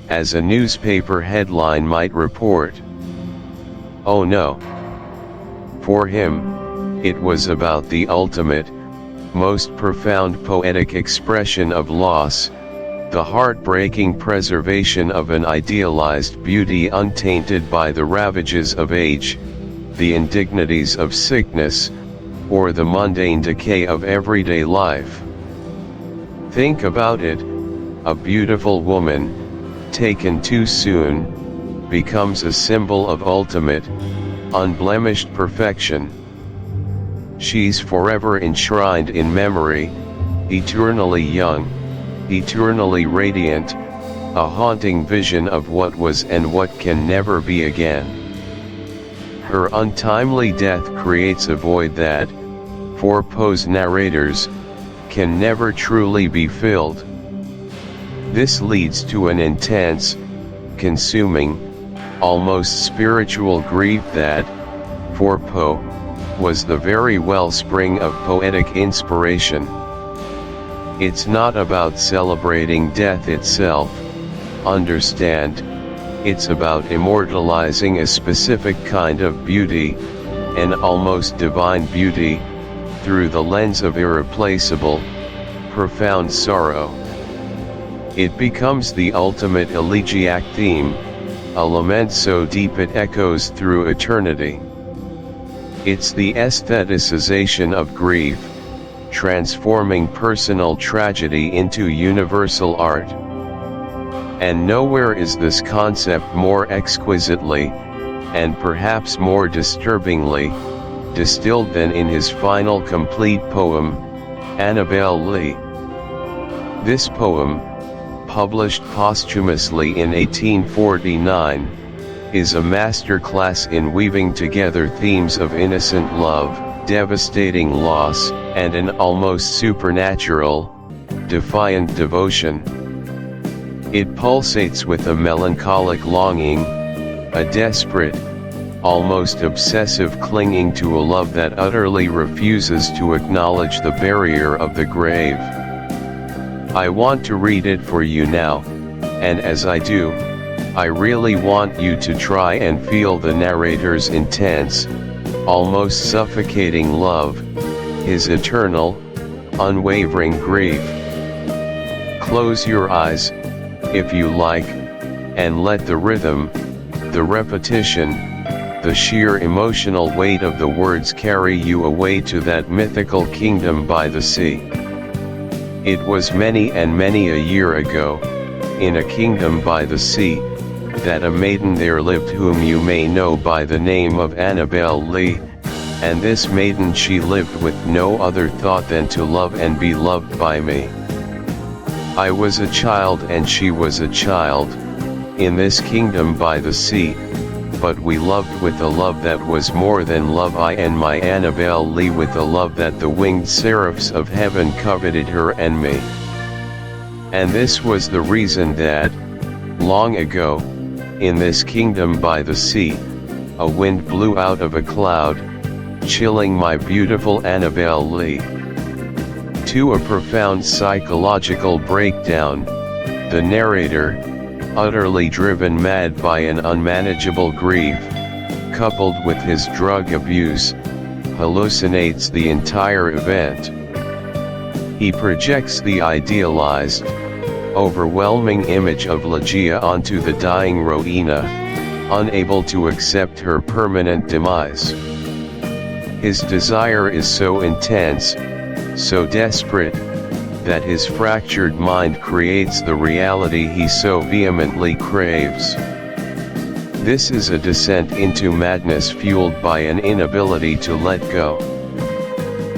as a newspaper headline might report. Oh no. For him, it was about the ultimate, most profound poetic expression of loss, the heartbreaking preservation of an idealized beauty untainted by the ravages of age, the indignities of sickness, or the mundane decay of everyday life. Think about it, a beautiful woman, taken too soon, becomes a symbol of ultimate, unblemished perfection. She's forever enshrined in memory, eternally young, eternally radiant, a haunting vision of what was and what can never be again. Her untimely death creates a void that, for Poe's narrators, can never truly be filled. This leads to an intense, consuming, almost spiritual grief that, for Poe, was the very wellspring of poetic inspiration. It's not about celebrating death itself, understand, it's about immortalizing a specific kind of beauty, an almost divine beauty, through the lens of irreplaceable, profound sorrow. It becomes the ultimate elegiac theme, a lament so deep it echoes through eternity. It's the aestheticization of grief, transforming personal tragedy into universal art. And nowhere is this concept more exquisitely, and perhaps more disturbingly, distilled than in his final complete poem, Annabel Lee. This poem, published posthumously in 1849, is a masterclass in weaving together themes of innocent love, devastating loss, and an almost supernatural, defiant devotion. It pulsates with a melancholic longing, a desperate, almost obsessive clinging to a love that utterly refuses to acknowledge the barrier of the grave. I want to read it for you now, and as I do, I really want you to try and feel the narrator's intense, almost suffocating love, his eternal, unwavering grief. Close your eyes, if you like, and let the rhythm, the repetition, the sheer emotional weight of the words carry you away to that mythical kingdom by the sea. It was many and many a year ago, in a kingdom by the sea, that a maiden there lived whom you may know by the name of Annabel Lee, and this maiden she lived with no other thought than to love and be loved by me. I was a child and she was a child, in this kingdom by the sea, but we loved with a love that was more than love, I and my Annabel Lee, with a love that the winged seraphs of heaven coveted her and me. And this was the reason that, long ago, in this kingdom by the sea, a wind blew out of a cloud, chilling my beautiful Annabel Lee. To a profound psychological breakdown, the narrator, utterly driven mad by an unmanageable grief, coupled with his drug abuse, hallucinates the entire event. He projects the idealized, overwhelming image of Ligeia onto the dying Rowena, unable to accept her permanent demise. His desire is so intense, so desperate, that his fractured mind creates the reality he so vehemently craves. This is a descent into madness fueled by an inability to let go.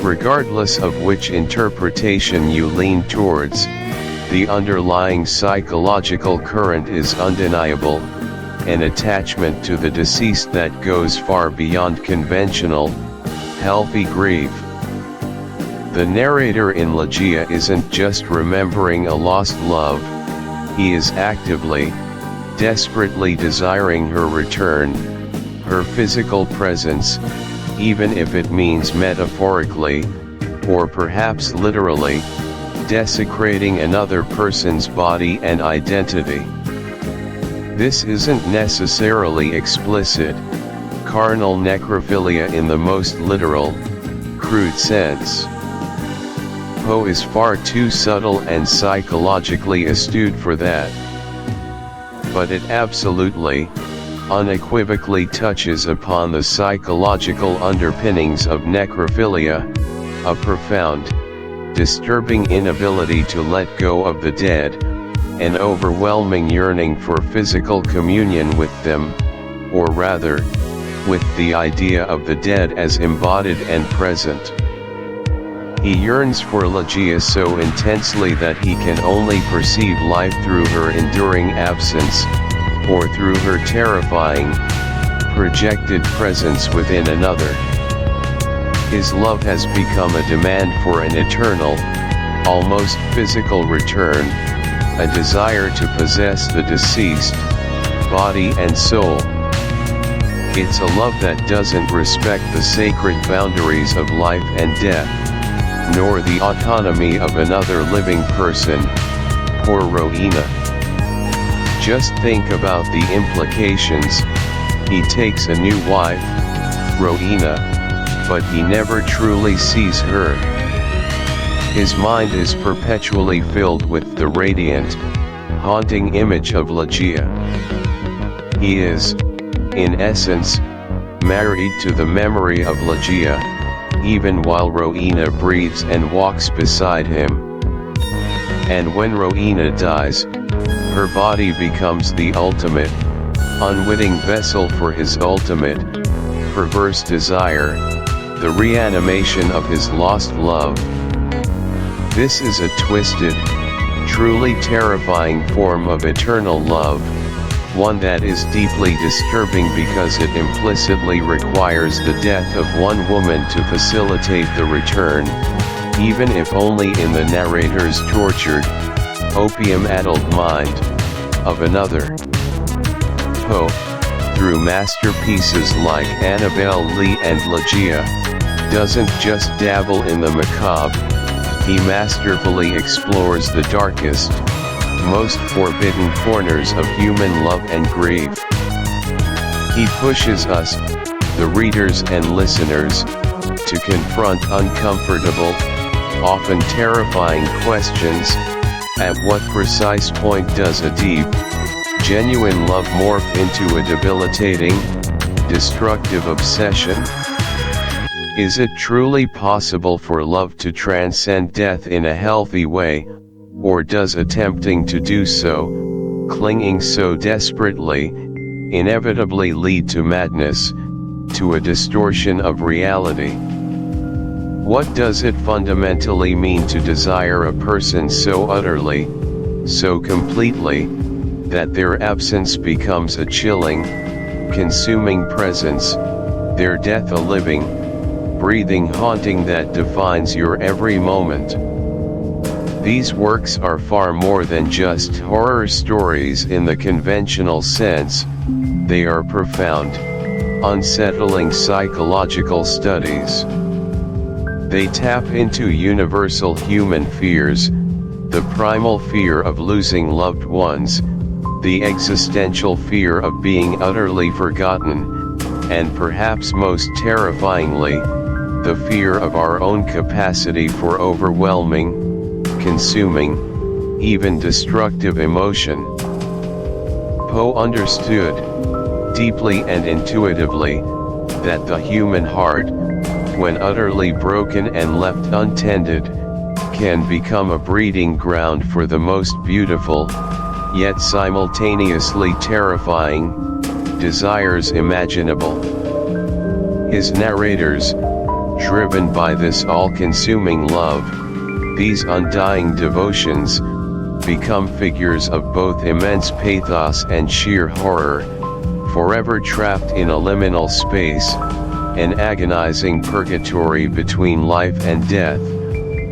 Regardless of which interpretation you lean towards, the underlying psychological current is undeniable, an attachment to the deceased that goes far beyond conventional, healthy grief. The narrator in Ligeia isn't just remembering a lost love, he is actively, desperately desiring her return, her physical presence, even if it means metaphorically, or perhaps literally, desecrating another person's body and identity. This isn't necessarily explicit, carnal necrophilia in the most literal, crude sense. Poe is far too subtle and psychologically astute for that. But it absolutely, unequivocally touches upon the psychological underpinnings of necrophilia, a profound, disturbing inability to let go of the dead, an overwhelming yearning for physical communion with them, or rather, with the idea of the dead as embodied and present. He yearns for Ligeia so intensely that he can only perceive life through her enduring absence, or through her terrifying, projected presence within another. His love has become a demand for an eternal, almost physical return, a desire to possess the deceased, body and soul. It's a love that doesn't respect the sacred boundaries of life and death. nor the autonomy of another living person. Poor Rowena. Just think about the implications. He takes a new wife, Rowena, but he never truly sees her. His mind is perpetually filled with the radiant, haunting image of Ligeia. He is, in essence, married to the memory of Ligeia, even while Rowena breathes and walks beside him. And when Rowena dies, her body becomes the ultimate, unwitting vessel for his ultimate, perverse desire, the reanimation of his lost love. This is a twisted, truly terrifying form of eternal love, one that is deeply disturbing because it implicitly requires the death of one woman to facilitate the return, even if only in the narrator's tortured, opium-addled mind, of another. Poe, through masterpieces like Annabel Lee and Ligeia, doesn't just dabble in the macabre, he masterfully explores the darkest, most forbidden corners of human love and grief. He pushes us, the readers and listeners, to confront uncomfortable, often terrifying questions. At what precise point does a deep, genuine love morph into a debilitating, destructive obsession? Is it truly possible for love to transcend death in a healthy way, or does attempting to do so, clinging so desperately, inevitably lead to madness, to a distortion of reality? What does it fundamentally mean to desire a person so utterly, so completely, that their absence becomes a chilling, consuming presence, their death a living, breathing haunting that defines your every moment? These works are far more than just horror stories in the conventional sense. They are profound, unsettling psychological studies. They tap into universal human fears, the primal fear of losing loved ones, the existential fear of being utterly forgotten, and perhaps most terrifyingly, the fear of our own capacity for overwhelming, consuming, even destructive emotion. Poe understood, deeply and intuitively, that the human heart, when utterly broken and left untended, can become a breeding ground for the most beautiful, yet simultaneously terrifying, desires imaginable. His narrators, driven by this all-consuming love, these undying devotions, become figures of both immense pathos and sheer horror, forever trapped in a liminal space, an agonizing purgatory between life and death,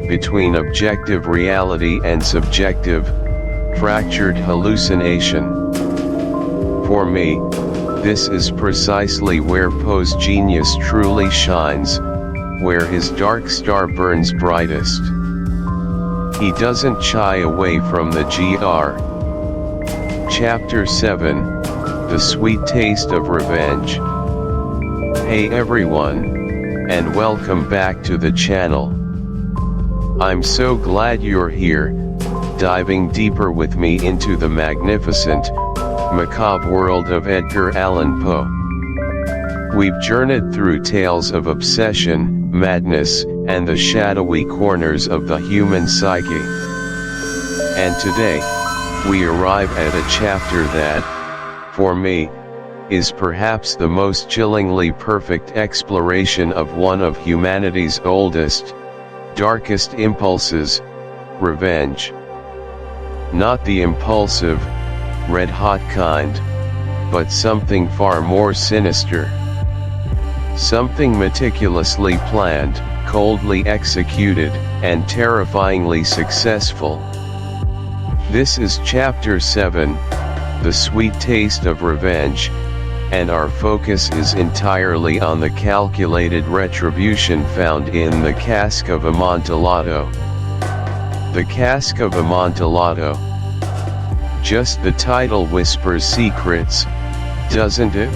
between objective reality and subjective, fractured hallucination. For me, this is precisely where Poe's genius truly shines, where his dark star burns brightest. He doesn't shy away from the GR. Chapter 7, The Sweet Taste of Revenge. Hey everyone, and welcome back to the channel. I'm so glad you're here, diving deeper with me into the magnificent, macabre world of Edgar Allan Poe. We've journeyed through tales of obsession, madness, and the shadowy corners of the human psyche. And today, we arrive at a chapter that, for me, is perhaps the most chillingly perfect exploration of one of humanity's oldest, darkest impulses, revenge. Not the impulsive, red-hot kind, but something far more sinister. Something meticulously planned, coldly executed, and terrifyingly successful. This is Chapter 7, The Sweet Taste of Revenge, and our focus is entirely on the calculated retribution found in the Cask of Amontillado. The Cask of Amontillado. Just the title whispers secrets, doesn't it?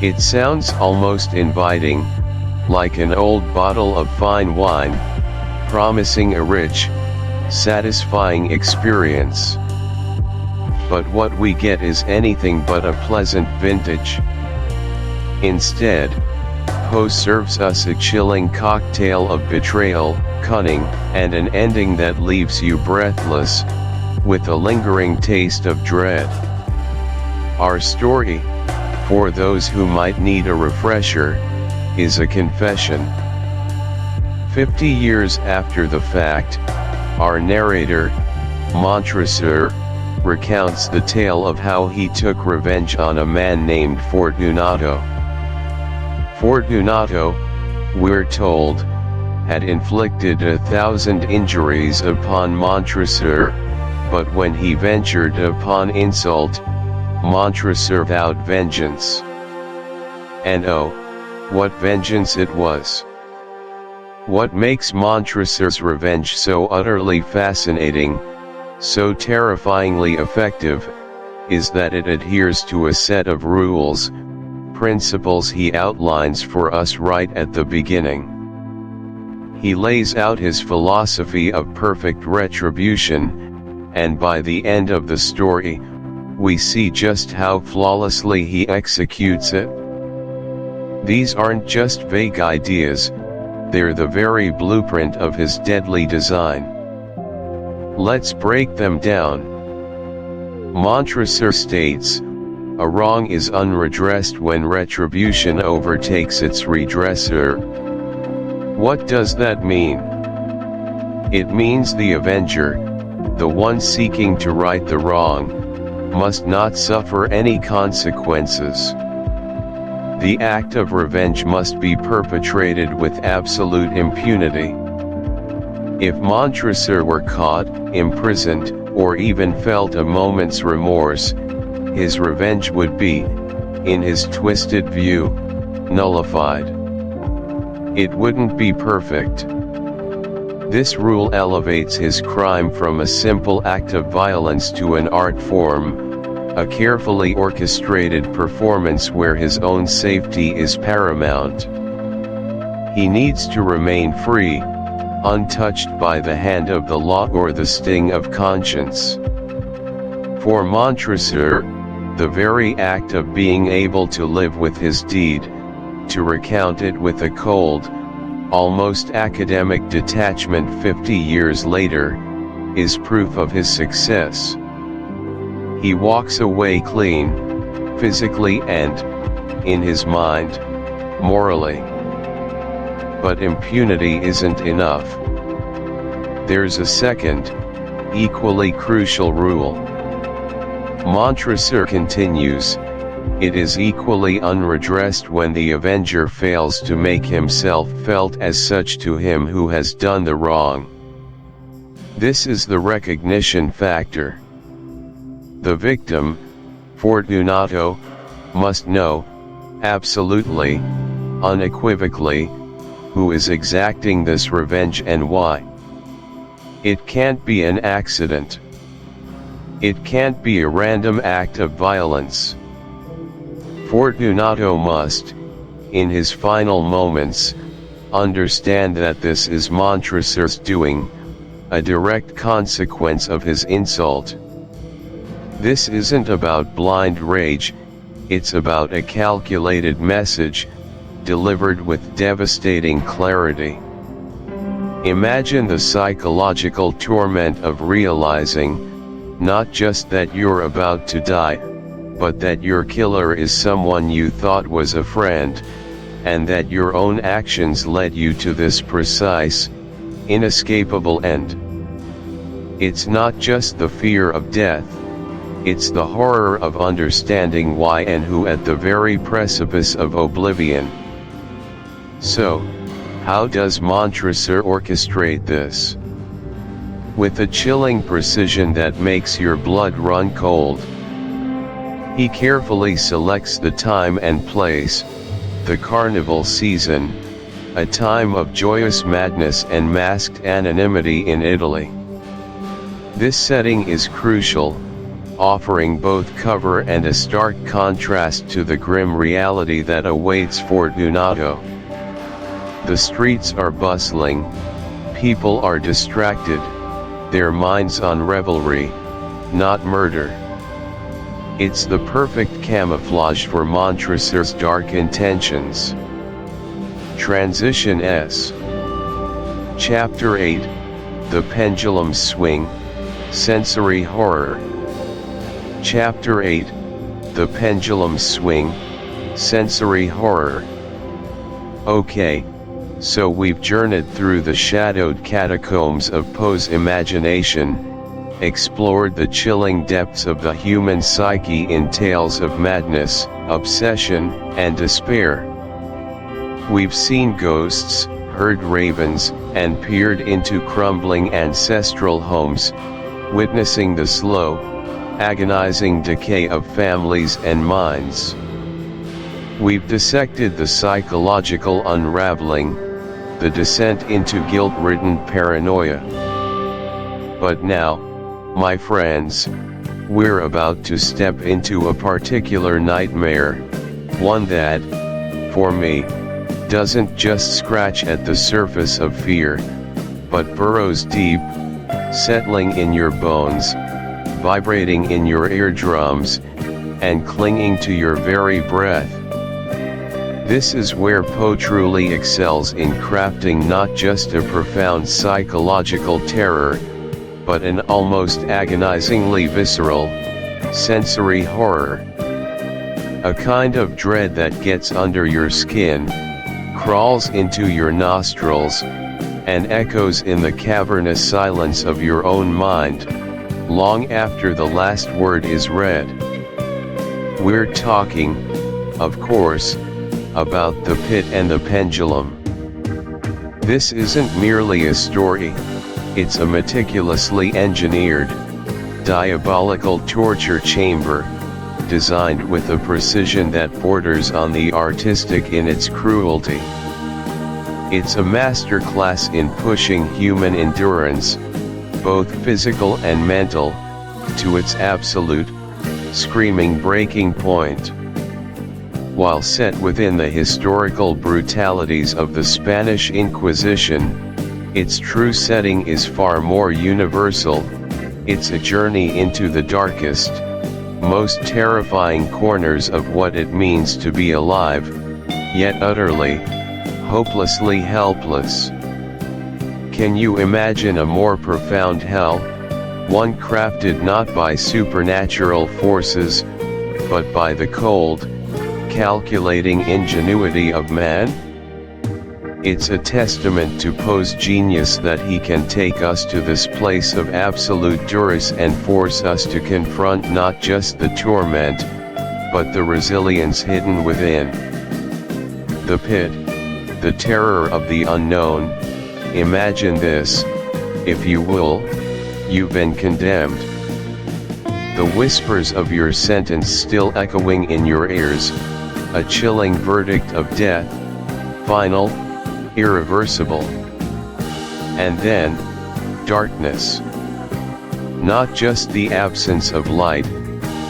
It sounds almost inviting, like an old bottle of fine wine, promising a rich, satisfying experience. But what we get is anything but a pleasant vintage. Instead, Poe serves us a chilling cocktail of betrayal, cunning, and an ending that leaves you breathless, with a lingering taste of dread. Our story, for those who might need a refresher, is a confession. 50 years after the fact, our narrator, Montresor, recounts the tale of how he took revenge on a man named Fortunato. Fortunato, we're told, had inflicted 1,000 injuries upon Montresor, but when he ventured upon insult, Montresor vowed vengeance. And oh, what vengeance it was! What makes Montresor's revenge so utterly fascinating, so terrifyingly effective, is that it adheres to a set of rules, principles he outlines for us right at the beginning. He lays out his philosophy of perfect retribution, and by the end of the story, we see just how flawlessly he executes it. These aren't just vague ideas, they're the very blueprint of his deadly design. Let's break them down. Montresor states, a wrong is unredressed when retribution overtakes its redresser. What does that mean? It means the avenger, the one seeking to right the wrong, must not suffer any consequences. The act of revenge must be perpetrated with absolute impunity. If Montresor were caught, imprisoned, or even felt a moment's remorse, his revenge would be, in his twisted view, nullified. It wouldn't be perfect. This rule elevates his crime from a simple act of violence to an art form, a carefully orchestrated performance where his own safety is paramount. He needs to remain free, untouched by the hand of the law or the sting of conscience. For Montresor, the very act of being able to live with his deed, to recount it with a cold, almost academic detachment 50 years later, is proof of his success. He walks away clean, physically and, in his mind, morally. But impunity isn't enough. There's a second, equally crucial rule. Montresor continues, it is equally unredressed when the avenger fails to make himself felt as such to him who has done the wrong. This is the recognition factor. The victim, Fortunato, must know, absolutely, unequivocally, who is exacting this revenge and why. It can't be an accident. It can't be a random act of violence. Fortunato must, in his final moments, understand that this is Montresor's doing, a direct consequence of his insult. This isn't about blind rage, it's about a calculated message, delivered with devastating clarity. Imagine the psychological torment of realizing, not just that you're about to die, but that your killer is someone you thought was a friend, and that your own actions led you to this precise, inescapable end. It's not just the fear of death, it's the horror of understanding why and who at the very precipice of oblivion. So, how does Montresor orchestrate this? With a chilling precision that makes your blood run cold. He carefully selects the time and place, the carnival season, a time of joyous madness and masked anonymity in Italy. This setting is crucial, offering both cover and a stark contrast to the grim reality that awaits Fortunato. The streets are bustling, people are distracted, their minds on revelry, not murder. It's the perfect camouflage for Montresor's dark intentions. Transition S. Chapter 8, The Pendulum Swing, Sensory Horror. Chapter 8, The Pendulum Swing, Sensory Horror. Okay, so we've journeyed through the shadowed catacombs of Poe's imagination, explored the chilling depths of the human psyche in tales of madness, obsession, and despair. We've seen ghosts, heard ravens, and peered into crumbling ancestral homes, witnessing the slow, agonizing decay of families and minds. We've dissected the psychological unraveling, the descent into guilt-ridden paranoia. But now, my friends, we're about to step into a particular nightmare, one that, for me, doesn't just scratch at the surface of fear, but burrows deep, settling in your bones, vibrating in your eardrums, and clinging to your very breath. This is where Poe truly excels in crafting not just a profound psychological terror, but an almost agonizingly visceral, sensory horror. A kind of dread that gets under your skin, crawls into your nostrils, and echoes in the cavernous silence of your own mind, long after the last word is read. We're talking, of course, about the pit and the pendulum. This isn't merely a story, it's a meticulously engineered, diabolical torture chamber, designed with a precision that borders on the artistic in its cruelty. It's a masterclass in pushing human endurance, both physical and mental, to its absolute, screaming breaking point. While set within the historical brutalities of the Spanish Inquisition, its true setting is far more universal. It's a journey into the darkest, most terrifying corners of what it means to be alive, yet utterly, hopelessly helpless. Can you imagine a more profound hell, one crafted not by supernatural forces, but by the cold, calculating ingenuity of man? It's a testament to Poe's genius that he can take us to this place of absolute duress and force us to confront not just the torment, but the resilience hidden within. The pit, the terror of the unknown. Imagine this, if you will, you've been condemned. The whispers of your sentence still echoing in your ears, a chilling verdict of death, final, irreversible. And then, darkness. Not just the absence of light,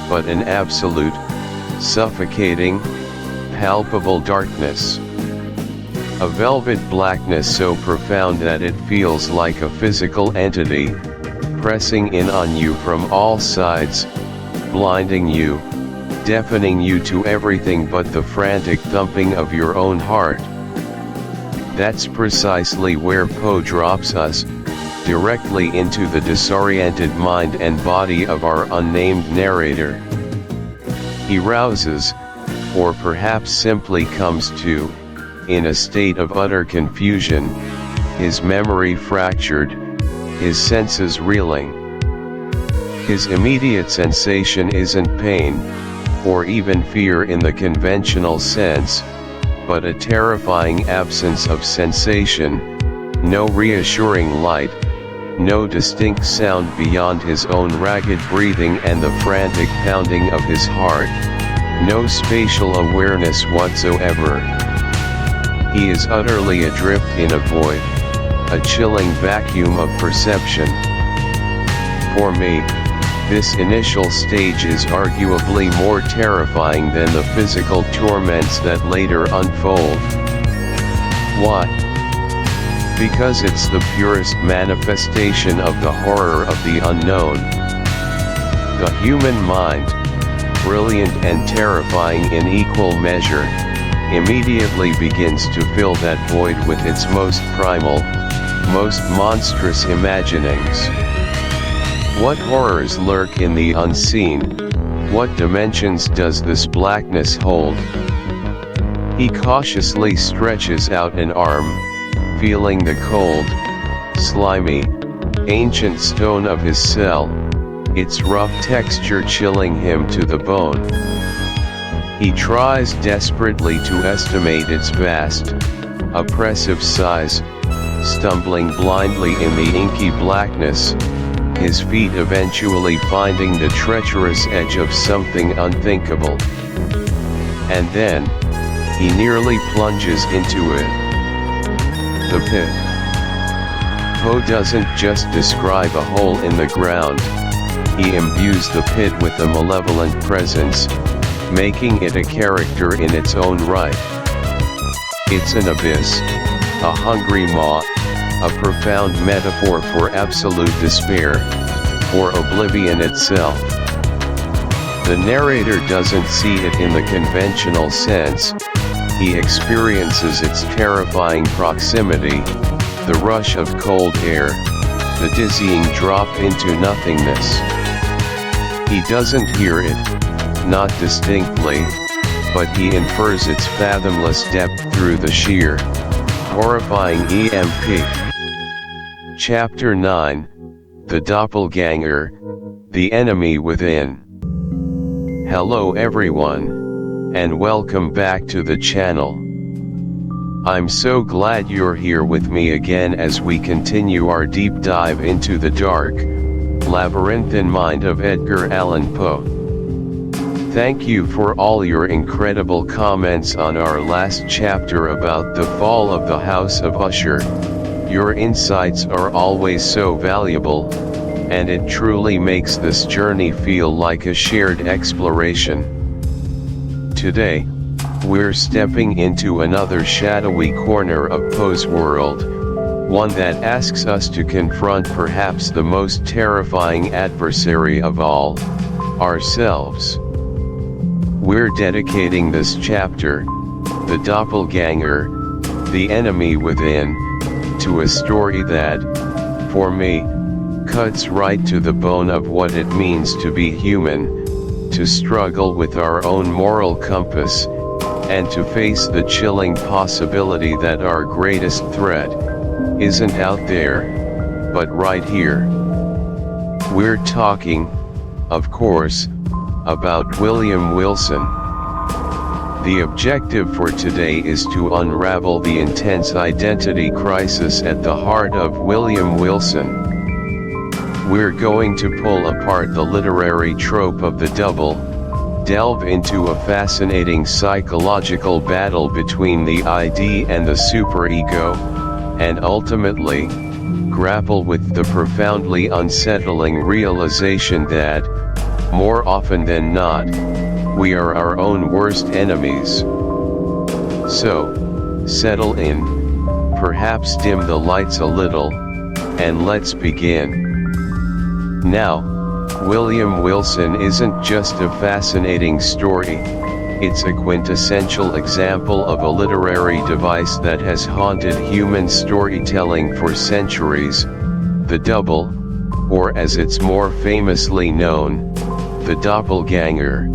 but an absolute, suffocating, palpable darkness. A velvet blackness so profound that it feels like a physical entity, pressing in on you from all sides, blinding you, deafening you to everything but the frantic thumping of your own heart. That's precisely where Poe drops us, directly into the disoriented mind and body of our unnamed narrator. He rouses, or perhaps simply comes to, in a state of utter confusion, his memory fractured, his senses reeling. His immediate sensation isn't pain, or even fear in the conventional sense, but a terrifying absence of sensation, no reassuring light, no distinct sound beyond his own ragged breathing and the frantic pounding of his heart, no spatial awareness whatsoever. He is utterly adrift in a void, a chilling vacuum of perception. For me, this initial stage is arguably more terrifying than the physical torments that later unfold. Why? Because it's the purest manifestation of the horror of the unknown. The human mind, brilliant and terrifying in equal measure, immediately begins to fill that void with its most primal, most monstrous imaginings. What horrors lurk in the unseen? What dimensions does this blackness hold? He cautiously stretches out an arm, feeling the cold, slimy, ancient stone of his cell, its rough texture chilling him to the bone. He tries desperately to estimate its vast, oppressive size, stumbling blindly in the inky blackness, his feet eventually finding the treacherous edge of something unthinkable. And then, he nearly plunges into it. The pit. Poe doesn't just describe a hole in the ground, he imbues the pit with a malevolent presence, making it a character in its own right. It's an abyss, a hungry maw, a profound metaphor for absolute despair, for oblivion itself. The narrator doesn't see it in the conventional sense, he experiences its terrifying proximity, the rush of cold air, the dizzying drop into nothingness. He doesn't hear it, not distinctly, but he infers its fathomless depth through the sheer, horrifying EMP. Chapter 9, The Doppelganger, The Enemy Within. Hello everyone, and welcome back to the channel. I'm so glad you're here with me again as we continue our deep dive into the dark, labyrinthine mind of Edgar Allan Poe. Thank you for all your incredible comments on our last chapter about the fall of the House of Usher. Your insights are always so valuable, and it truly makes this journey feel like a shared exploration. Today, we're stepping into another shadowy corner of Poe's world, one that asks us to confront perhaps the most terrifying adversary of all, ourselves. We're dedicating this chapter, The Doppelganger, The Enemy Within, to a story that, for me, cuts right to the bone of what it means to be human, to struggle with our own moral compass, and to face the chilling possibility that our greatest threat isn't out there, but right here. We're talking, of course, about William Wilson. The objective for today is to unravel the intense identity crisis at the heart of William Wilson. We're going to pull apart the literary trope of the double, delve into a fascinating psychological battle between the ID and the superego, and ultimately, grapple with the profoundly unsettling realization that, more often than not, we are our own worst enemies. So, settle in, perhaps dim the lights a little, and let's begin. Now, William Wilson isn't just a fascinating story, it's a quintessential example of a literary device that has haunted human storytelling for centuries, the double, or as it's more famously known, the doppelganger.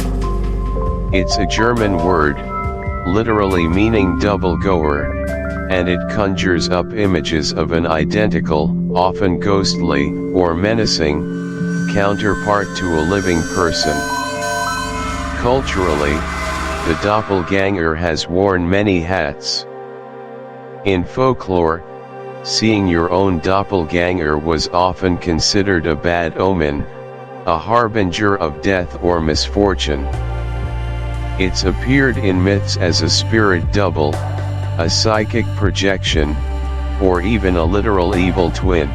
It's a German word, literally meaning double goer, and it conjures up images of an identical, often ghostly, or menacing, counterpart to a living person. Culturally, the doppelganger has worn many hats. In folklore, seeing your own doppelganger was often considered a bad omen, a harbinger of death or misfortune. It's appeared in myths as a spirit double, a psychic projection, or even a literal evil twin.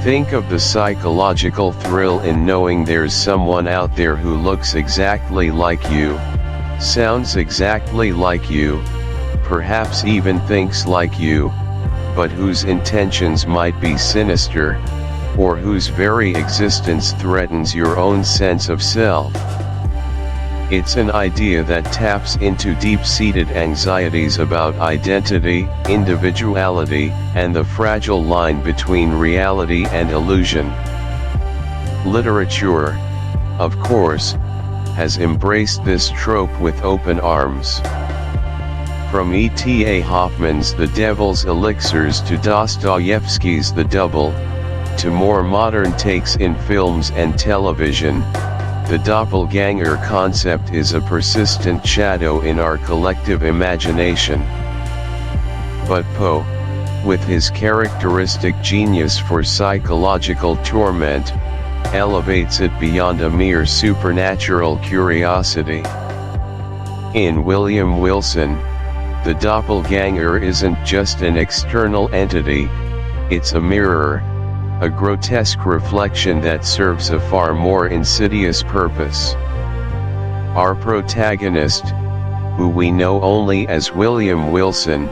Think of the psychological thrill in knowing there's someone out there who looks exactly like you, sounds exactly like you, perhaps even thinks like you, but whose intentions might be sinister, or whose very existence threatens your own sense of self. It's an idea that taps into deep-seated anxieties about identity, individuality, and the fragile line between reality and illusion. Literature, of course, has embraced this trope with open arms. From E.T.A. Hoffman's The Devil's Elixirs to Dostoevsky's The Double, to more modern takes in films and television, the doppelganger concept is a persistent shadow in our collective imagination. But Poe, with his characteristic genius for psychological torment, elevates it beyond a mere supernatural curiosity. In William Wilson, the doppelganger isn't just an external entity, it's a mirror, a grotesque reflection that serves a far more insidious purpose. Our protagonist, who we know only as William Wilson,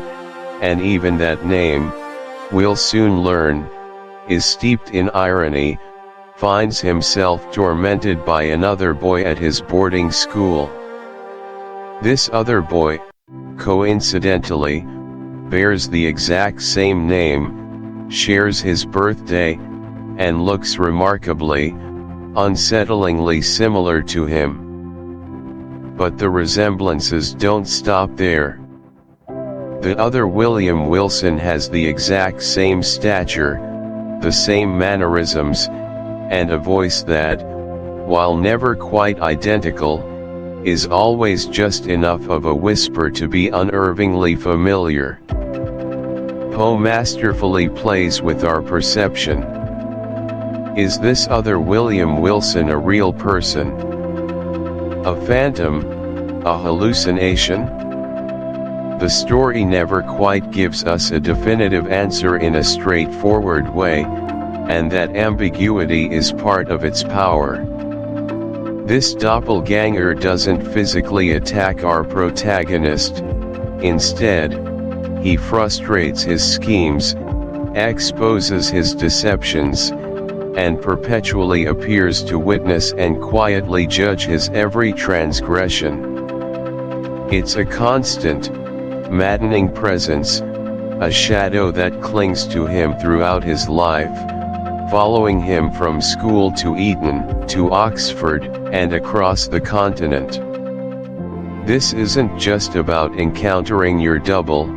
and even that name, we'll soon learn, is steeped in irony, finds himself tormented by another boy at his boarding school. This other boy, coincidentally, bears the exact same name, shares his birthday, and looks remarkably, unsettlingly similar to him. But the resemblances don't stop there. The other William Wilson has the exact same stature, the same mannerisms, and a voice that, while never quite identical, is always just enough of a whisper to be unnervingly familiar. Poe masterfully plays with our perception. Is this other William Wilson a real person? A phantom? A hallucination? The story never quite gives us a definitive answer in a straightforward way, and that ambiguity is part of its power. This doppelganger doesn't physically attack our protagonist. Instead, he frustrates his schemes, exposes his deceptions, and perpetually appears to witness and quietly judge his every transgression. It's a constant, maddening presence, a shadow that clings to him throughout his life, following him from school to Eton, to Oxford, and across the continent. This isn't just about encountering your double,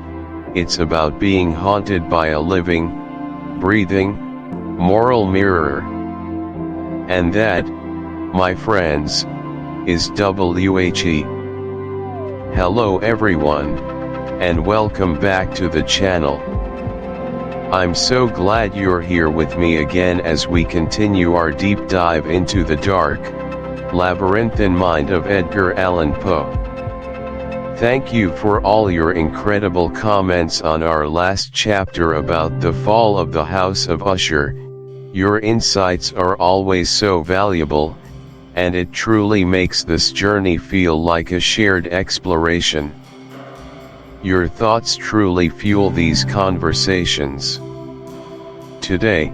it's about being haunted by a living, breathing, moral mirror. And that, my friends, is WHE. Hello everyone, and welcome back to the channel. I'm so glad you're here with me again as we continue our deep dive into the dark, labyrinthine mind of Edgar Allan Poe. Thank you for all your incredible comments on our last chapter about the fall of the House of Usher. Your insights are always so valuable, and it truly makes this journey feel like a shared exploration. Your thoughts truly fuel these conversations. Today,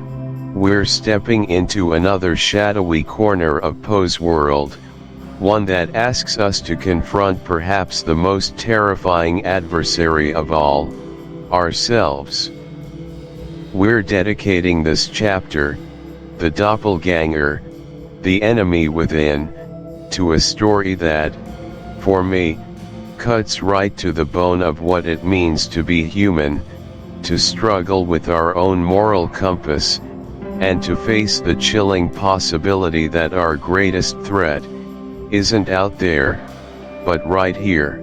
we're stepping into another shadowy corner of Poe's world, one that asks us to confront perhaps the most terrifying adversary of all, ourselves. We're dedicating this chapter, the doppelganger, the enemy within, to a story that, for me, cuts right to the bone of what it means to be human, to struggle with our own moral compass, and to face the chilling possibility that our greatest threat isn't out there, but right here.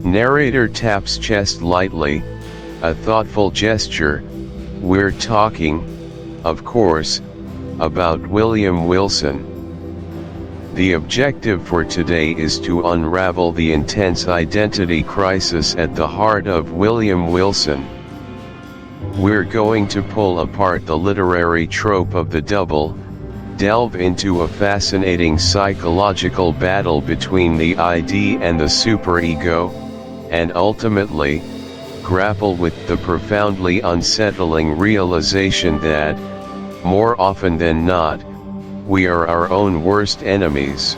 Narrator taps chest lightly, a thoughtful gesture. We're talking, of course, about William Wilson. The objective for today is to unravel the intense identity crisis at the heart of William Wilson. We're going to pull apart the literary trope of the double, delve into a fascinating psychological battle between the ID and the superego, and ultimately, grapple with the profoundly unsettling realization that, more often than not, we are our own worst enemies.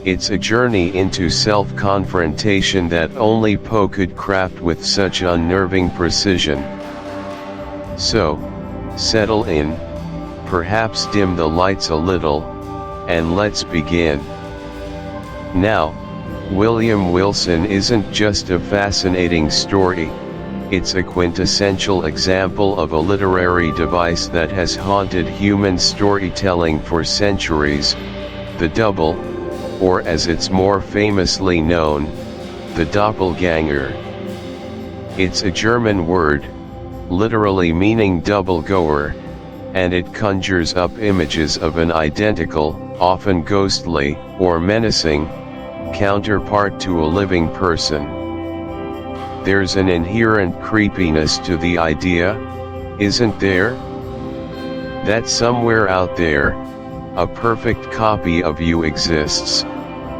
It's a journey into self-confrontation that only Poe could craft with such unnerving precision. So, settle in, perhaps dim the lights a little, and let's begin. Now, William Wilson isn't just a fascinating story, it's a quintessential example of a literary device that has haunted human storytelling for centuries, the double, or as it's more famously known, the doppelganger. It's a German word, literally meaning double goer, and it conjures up images of an identical, often ghostly, or menacing, counterpart to a living person. There's an inherent creepiness to the idea, isn't there? That somewhere out there, a perfect copy of you exists,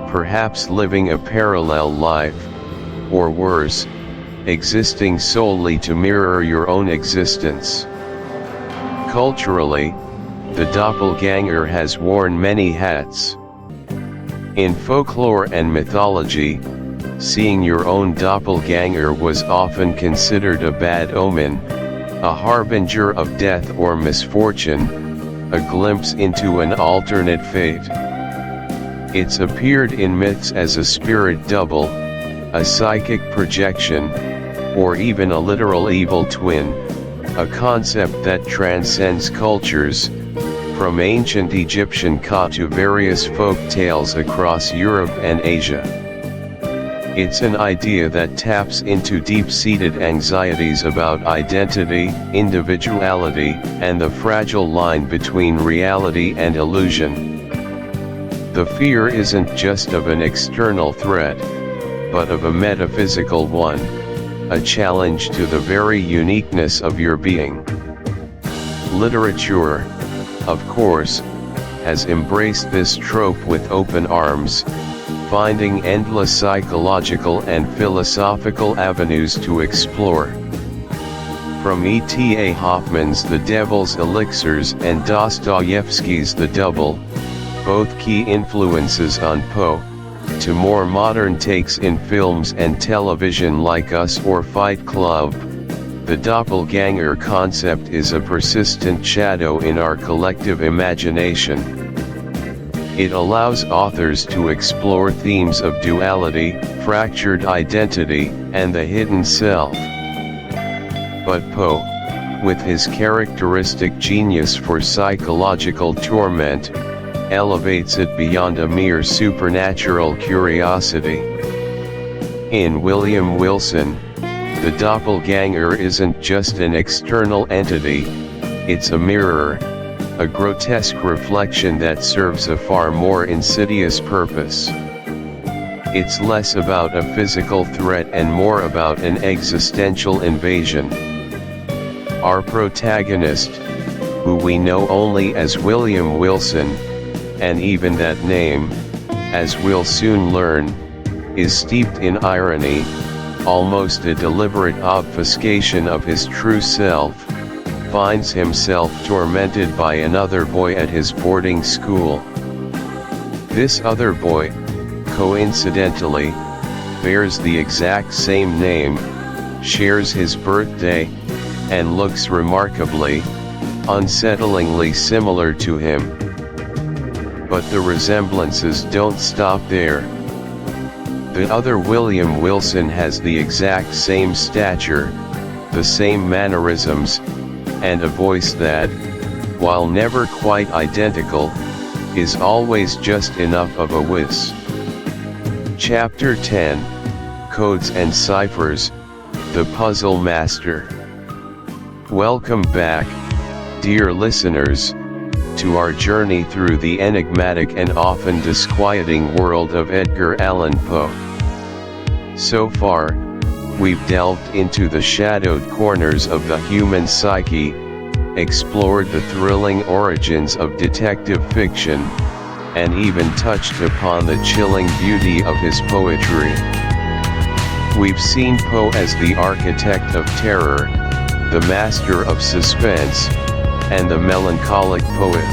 perhaps living a parallel life, or worse, existing solely to mirror your own existence. Culturally, the doppelganger has worn many hats. In folklore and mythology, seeing your own doppelganger was often considered a bad omen, a harbinger of death or misfortune, a glimpse into an alternate fate. It's appeared in myths as a spirit double, a psychic projection, or even a literal evil twin, a concept that transcends cultures, from ancient Egyptian Ka to various folk tales across Europe and Asia. It's an idea that taps into deep-seated anxieties about identity, individuality, and the fragile line between reality and illusion. The fear isn't just of an external threat, but of a metaphysical one, a challenge to the very uniqueness of your being. Literature, of course, has embraced this trope with open arms, finding endless psychological and philosophical avenues to explore. From E.T.A. Hoffman's The Devil's Elixirs and Dostoevsky's The Double, both key influences on Poe, to more modern takes in films and television like Us or Fight Club, the doppelganger concept is a persistent shadow in our collective imagination. It allows authors to explore themes of duality, fractured identity, and the hidden self. But Poe, with his characteristic genius for psychological torment, elevates it beyond a mere supernatural curiosity. In William Wilson, the doppelganger isn't just an external entity, it's a mirror, a grotesque reflection that serves a far more insidious purpose. It's less about a physical threat and more about an existential invasion. Our protagonist, who we know only as William Wilson, and even that name, as we'll soon learn, is steeped in irony, almost a deliberate obfuscation of his true self, finds himself tormented by another boy at his boarding school. This other boy, coincidentally, bears the exact same name, shares his birthday, and looks remarkably, unsettlingly similar to him. But the resemblances don't stop there. The other William Wilson has the exact same stature, the same mannerisms, and a voice that, while never quite identical, is always just enough of a whiz. Chapter 10, Codes and Ciphers, The Puzzle Master. Welcome back, dear listeners, to our journey through the enigmatic and often disquieting world of Edgar Allan Poe. So far, we've delved into the shadowed corners of the human psyche, explored the thrilling origins of detective fiction, and even touched upon the chilling beauty of his poetry. We've seen Poe as the architect of terror, the master of suspense, and the melancholic poet.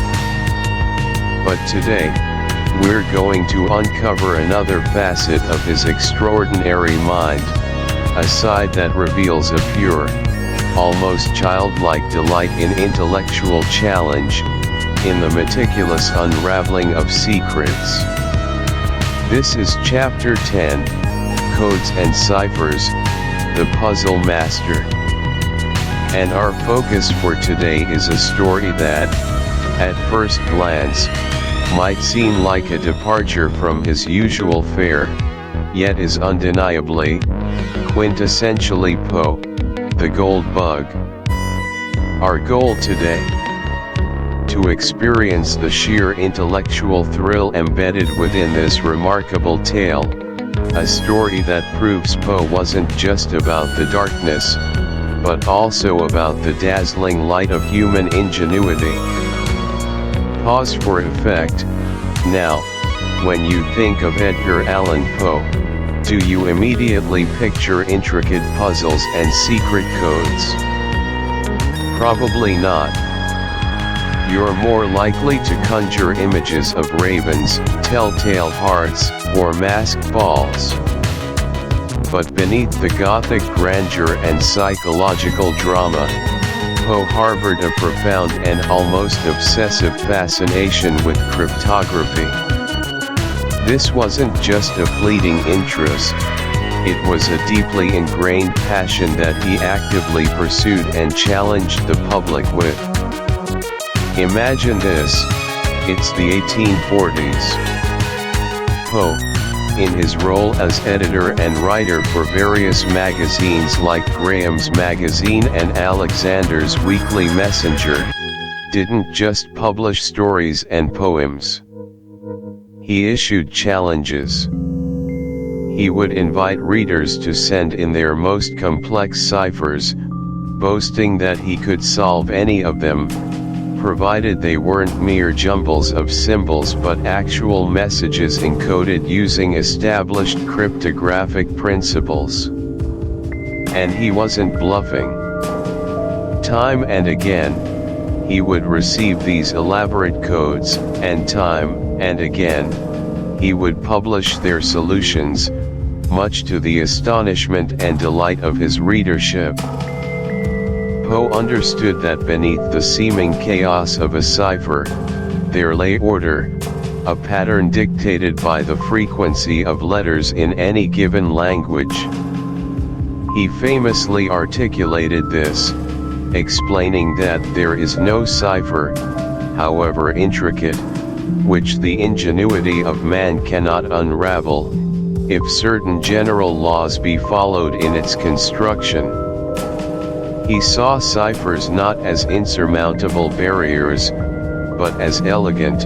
But today, we're going to uncover another facet of his extraordinary mind, a side that reveals a pure, almost childlike delight in intellectual challenge, in the meticulous unraveling of secrets. This is Chapter 10, Codes and Ciphers, The Puzzle Master. And our focus for today is a story that, at first glance, might seem like a departure from his usual fare, yet is undeniably, quintessentially Poe, the Gold Bug. Our goal today? To experience the sheer intellectual thrill embedded within this remarkable tale, a story that proves Poe wasn't just about the darkness, but also about the dazzling light of human ingenuity. Pause for effect. Now, when you think of Edgar Allan Poe, do you immediately picture intricate puzzles and secret codes? Probably not. You're more likely to conjure images of ravens, telltale hearts, or masked balls. But beneath the Gothic grandeur and psychological drama, Poe harbored a profound and almost obsessive fascination with cryptography. This wasn't just a fleeting interest, it was a deeply ingrained passion that he actively pursued and challenged the public with. Imagine this, it's the 1840s. Poe, in his role as editor and writer for various magazines like Graham's Magazine and Alexander's Weekly Messenger, didn't just publish stories and poems. He issued challenges. He would invite readers to send in their most complex ciphers, boasting that he could solve any of them, provided they weren't mere jumbles of symbols but actual messages encoded using established cryptographic principles. And he wasn't bluffing. Time and again, he would receive these elaborate codes, and time and again, he would publish their solutions, much to the astonishment and delight of his readership. Poe understood that beneath the seeming chaos of a cipher, there lay order, a pattern dictated by the frequency of letters in any given language. He famously articulated this, explaining that there is no cipher, however intricate, which the ingenuity of man cannot unravel, if certain general laws be followed in its construction. He saw ciphers not as insurmountable barriers, but as elegant,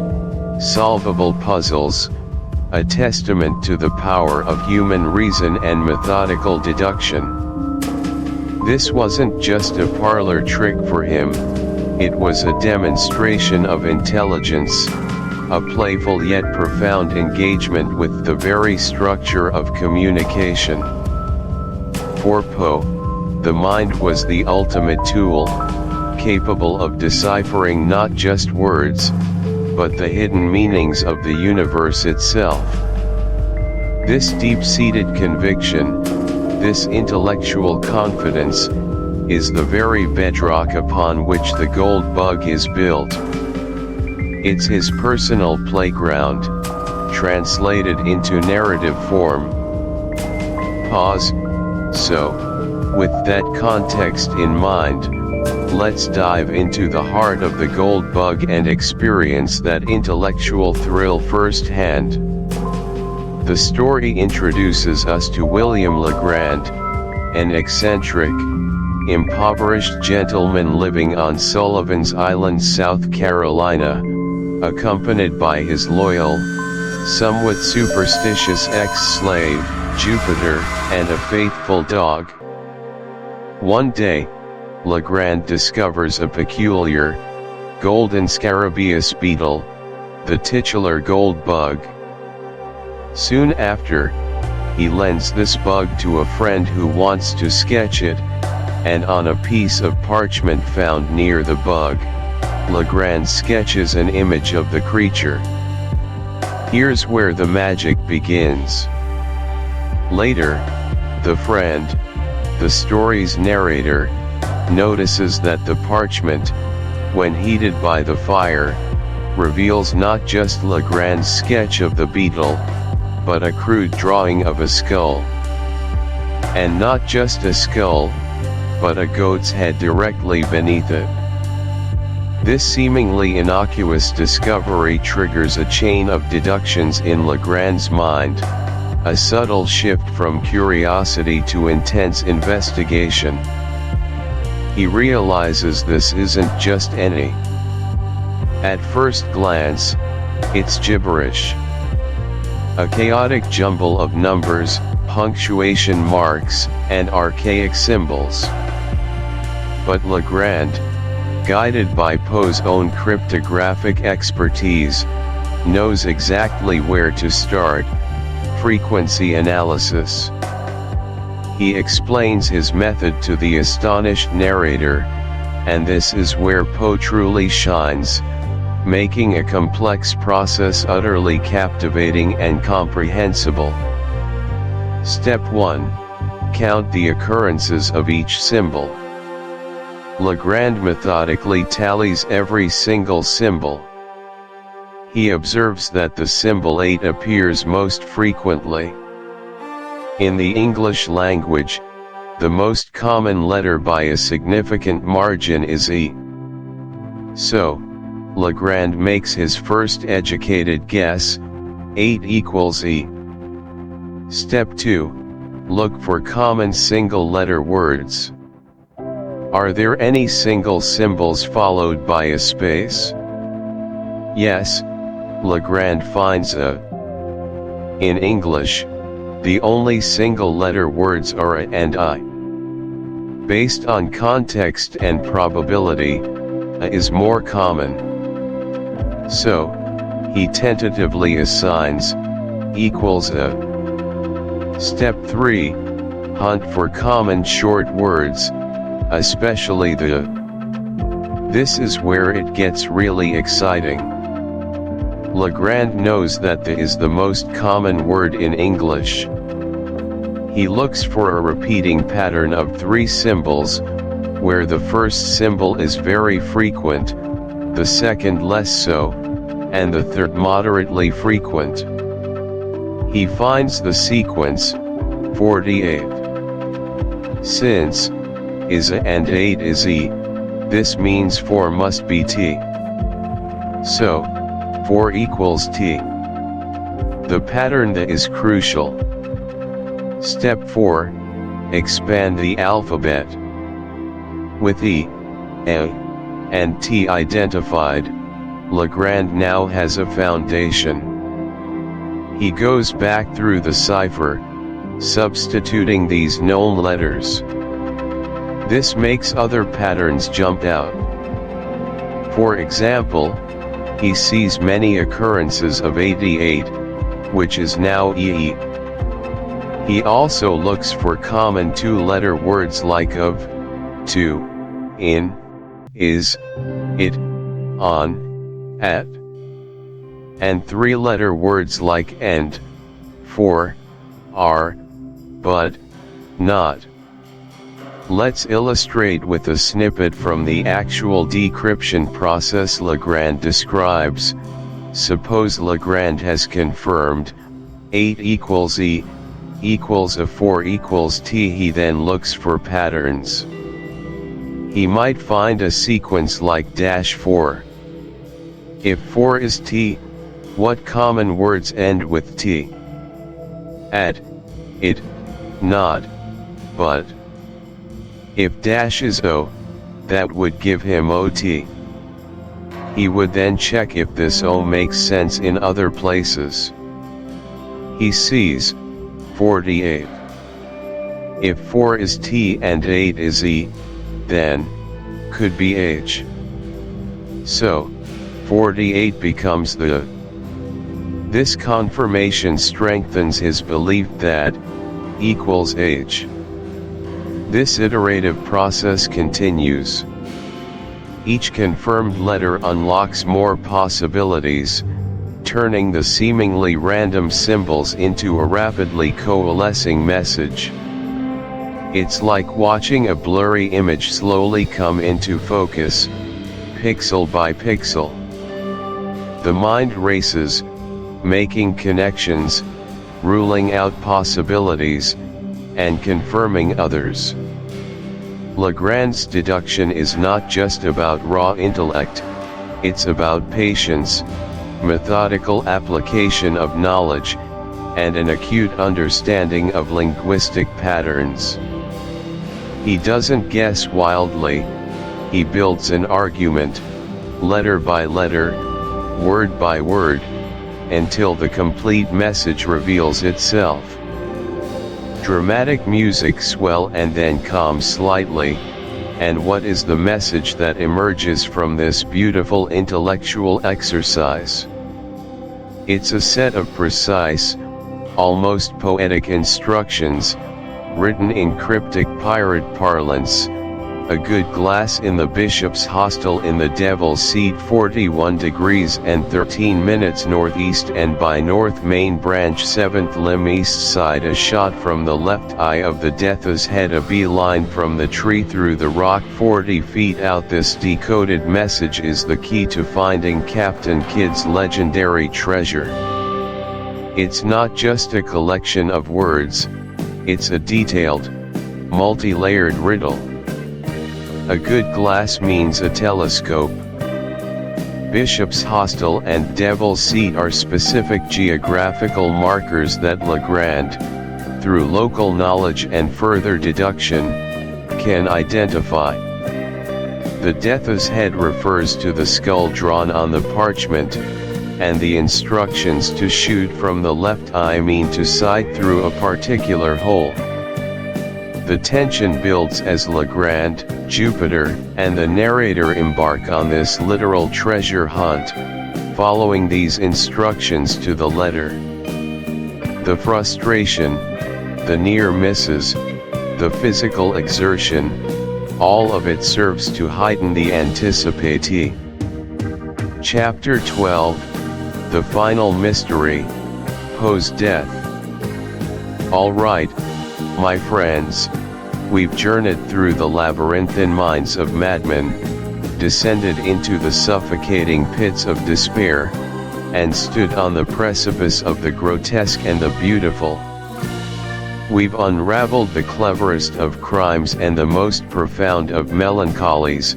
solvable puzzles, a testament to the power of human reason and methodical deduction. This wasn't just a parlor trick for him, it was a demonstration of intelligence, a playful yet profound engagement with the very structure of communication. For Poe, the mind was the ultimate tool, capable of deciphering not just words, but the hidden meanings of the universe itself. This deep-seated conviction, this intellectual confidence, is the very bedrock upon which the Gold Bug is built. It's his personal playground, translated into narrative form. Pause. So, with that context in mind, let's dive into the heart of the Gold Bug and experience that intellectual thrill firsthand. The story introduces us to William Legrand, an eccentric, impoverished gentleman living on Sullivan's Island, South Carolina, accompanied by his loyal, somewhat superstitious ex-slave, Jupiter, and a faithful dog. One day, Legrand discovers a peculiar, golden scarabaeus beetle, the titular gold bug. Soon after, he lends this bug to a friend who wants to sketch it, and on a piece of parchment found near the bug, Legrand sketches an image of the creature. Here's where the magic begins. Later, the friend, the story's narrator, notices that the parchment, when heated by the fire, reveals not just Legrand's sketch of the beetle, but a crude drawing of a skull. And not just a skull, but a goat's head directly beneath it. This seemingly innocuous discovery triggers a chain of deductions in Legrand's mind, a subtle shift from curiosity to intense investigation. He realizes this isn't just any. At first glance, it's gibberish. A chaotic jumble of numbers, punctuation marks, and archaic symbols. But Legrand, guided by Poe's own cryptographic expertise, knows exactly where to start: frequency analysis. He explains his method to the astonished narrator, and this is where Poe truly shines, making a complex process utterly captivating and comprehensible. Step 1. Count the occurrences of each symbol. Legrand methodically tallies every single symbol. He observes that the symbol 8 appears most frequently. In the English language, the most common letter by a significant margin is E. So, Legrand makes his first educated guess: 8 equals E. Step 2. Look for common single-letter words. Are there any single symbols followed by a space? Yes, Legrand finds a. In English, the only single-letter words are a and I. Based on context and probability, a is more common. So, he tentatively assigns equals a. Step 3. Hunt for common short words, especially the a. This is where it gets really exciting. Legrand knows that the is the most common word in English. He looks for a repeating pattern of 3 symbols, where the first symbol is very frequent, the second less so, and the third moderately frequent. He finds the sequence, 48. Since is a and 8 is E, this means 4 must be T. So, 4 equals T. The pattern that is crucial. Step 4. Expand the alphabet. With E, A, and T identified, Legrand now has a foundation. He goes back through the cipher, substituting these known letters. This makes other patterns jump out. For example, he sees many occurrences of 88, which is now EE. He also looks for common 2-letter words like of, to, in, is, it, on, at, and 3-letter words like and, for, are, but, not. Let's illustrate with a snippet from the actual decryption process Legrand describes. Suppose Legrand has confirmed 8 equals E, equals a 4 equals T. He then looks for patterns. He might find a sequence like -4. If 4 is T, what common words end with T? At, it, not, but, If dash is O, that would give him OT. He would then check if this O makes sense in other places. He sees 48. If 4 is T and 8 is E, then could be H. So 48 becomes the. This confirmation strengthens his belief that equals H. This iterative process continues. Each confirmed letter unlocks more possibilities, turning the seemingly random symbols into a rapidly coalescing message. It's like watching a blurry image slowly come into focus, pixel by pixel. The mind races, making connections, ruling out possibilities, and confirming others. Legrand's deduction is not just about raw intellect, it's about patience, methodical application of knowledge, and an acute understanding of linguistic patterns. He doesn't guess wildly, he builds an argument, letter by letter, word by word, until the complete message reveals itself. Dramatic music swells and then calms slightly, and what is the message that emerges from this beautiful intellectual exercise? It's a set of precise, almost poetic instructions, written in cryptic pirate parlance. A good glass in the bishop's hostel in the Devil's Seat 41 degrees and 13 minutes northeast and by North Main Branch 7th limb east side. A shot from the left eye of the Death's Head, a beeline from the tree through the rock 40 feet out. This decoded message is the key to finding Captain Kidd's legendary treasure. It's not just a collection of words, it's a detailed, multi-layered riddle. A good glass means a telescope. Bishop's Hostel and Devil's Seat are specific geographical markers that Legrand, through local knowledge and further deduction, can identify. The Death's Head refers to the skull drawn on the parchment, and the instructions to shoot from the left eye mean to sight through a particular hole. The tension builds as Legrand, Jupiter, and the narrator embark on this literal treasure hunt, following these instructions to the letter. The frustration, the near misses, the physical exertion, all of it serves to heighten the anticipation. Chapter 12, The Final Mystery, Poe's Death. All right, my friends, we've journeyed through the labyrinthine minds of madmen, descended into the suffocating pits of despair, and stood on the precipice of the grotesque and the beautiful. We've unraveled the cleverest of crimes and the most profound of melancholies,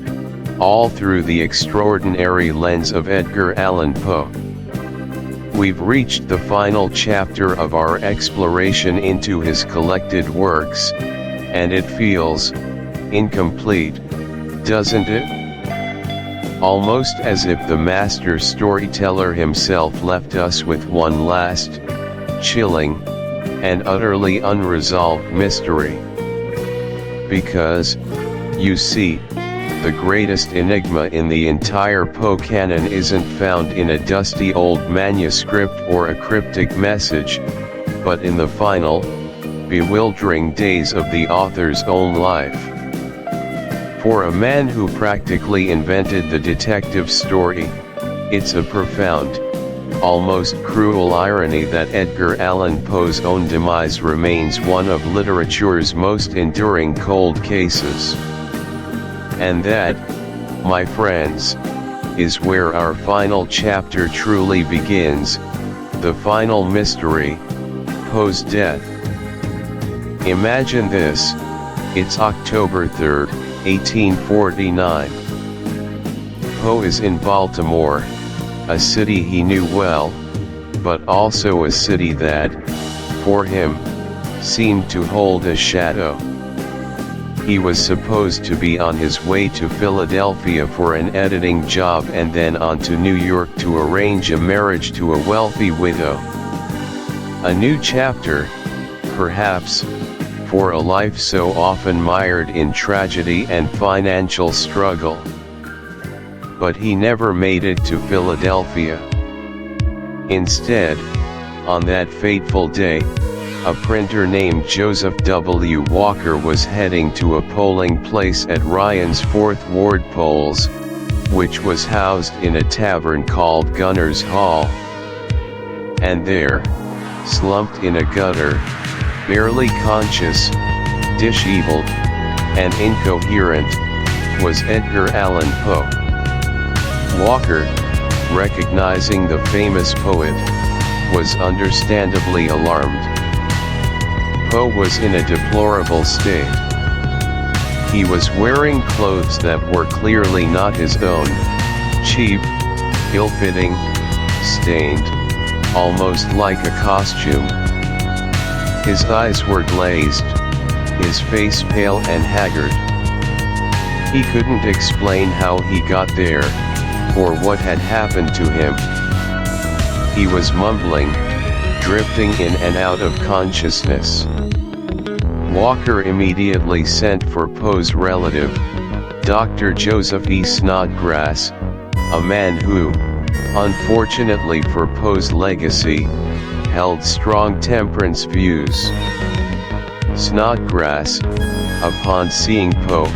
all through the extraordinary lens of Edgar Allan Poe. We've reached the final chapter of our exploration into his collected works, and it feels incomplete, doesn't it? Almost as if the master storyteller himself left us with one last, chilling, and utterly unresolved mystery. Because, you see, the greatest enigma in the entire Poe canon isn't found in a dusty old manuscript or a cryptic message, but in the final, bewildering days of the author's own life. For a man who practically invented the detective story, it's a profound, almost cruel irony that Edgar Allan Poe's own demise remains one of literature's most enduring cold cases. And that, my friends, is where our final chapter truly begins, the final mystery, Poe's death. Imagine this, it's October 3, 1849. Poe is in Baltimore, a city he knew well, but also a city that, for him, seemed to hold a shadow. He was supposed to be on his way to Philadelphia for an editing job and then on to New York to arrange a marriage to a wealthy widow. A new chapter, perhaps, for a life so often mired in tragedy and financial struggle. But he never made it to Philadelphia. Instead, on that fateful day, a printer named Joseph W. Walker was heading to a polling place at Ryan's Fourth Ward polls, which was housed in a tavern called Gunner's Hall. And there, slumped in a gutter, barely conscious, disheveled, and incoherent, was Edgar Allan Poe. Walker, recognizing the famous poet, was understandably alarmed. Poe was in a deplorable state. He was wearing clothes that were clearly not his own, cheap, ill-fitting, stained, almost like a costume. His eyes were glazed, his face pale and haggard. He couldn't explain how he got there, or what had happened to him. He was mumbling, drifting in and out of consciousness. Walker immediately sent for Poe's relative, Dr. Joseph E. Snodgrass, a man who, unfortunately for Poe's legacy, held strong temperance views. Snodgrass, upon seeing Poe,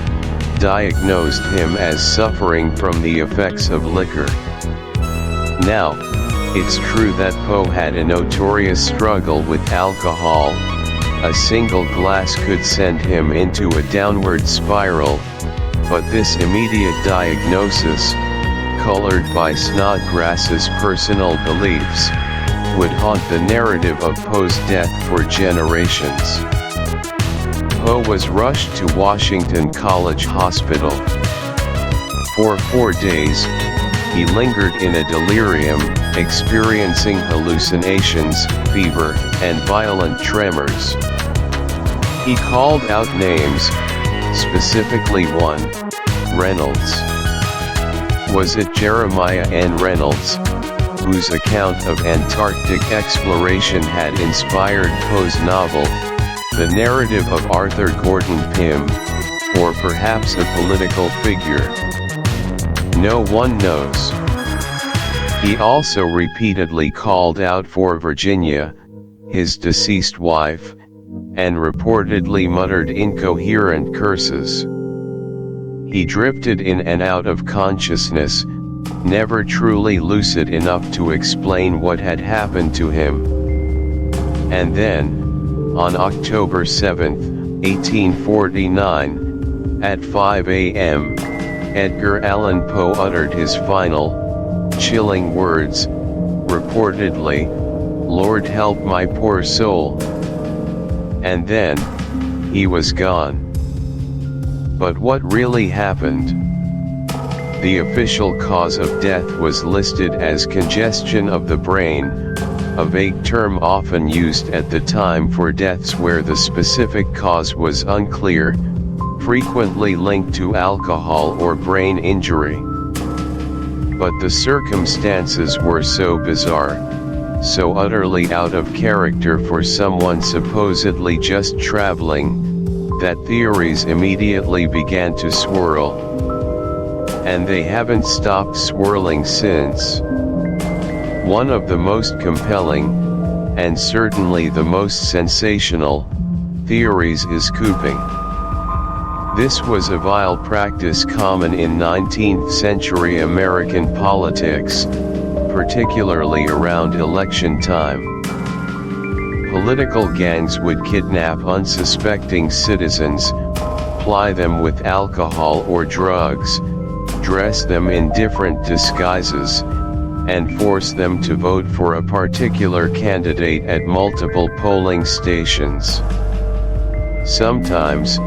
diagnosed him as suffering from the effects of liquor. Now, it's true that Poe had a notorious struggle with alcohol. A single glass could send him into a downward spiral, but this immediate diagnosis, colored by Snodgrass's personal beliefs, would haunt the narrative of Poe's death for generations. Poe was rushed to Washington College Hospital. For 4 days, he lingered in a delirium, experiencing hallucinations, fever, and violent tremors. He called out names, specifically one, Reynolds. Was it Jeremiah N. Reynolds, whose account of Antarctic exploration had inspired Poe's novel, The Narrative of Arthur Gordon Pym, or perhaps a political figure? No one knows. He also repeatedly called out for Virginia, his deceased wife, and reportedly muttered incoherent curses. He drifted in and out of consciousness, never truly lucid enough to explain what had happened to him. And then, on October 7, 1849, at 5 a.m., Edgar Allan Poe uttered his final, chilling words, reportedly, "Lord help my poor soul." And then, he was gone. But what really happened? The official cause of death was listed as congestion of the brain, a vague term often used at the time for deaths where the specific cause was unclear, frequently linked to alcohol or brain injury. But the circumstances were so bizarre, so utterly out of character for someone supposedly just traveling, that theories immediately began to swirl. And they haven't stopped swirling since. One of the most compelling, and certainly the most sensational, theories is cooping. This was a vile practice common in 19th century American politics, particularly around election time. Political gangs would kidnap unsuspecting citizens, ply them with alcohol or drugs, dress them in different disguises, and force them to vote for a particular candidate at multiple polling stations. Sometimes,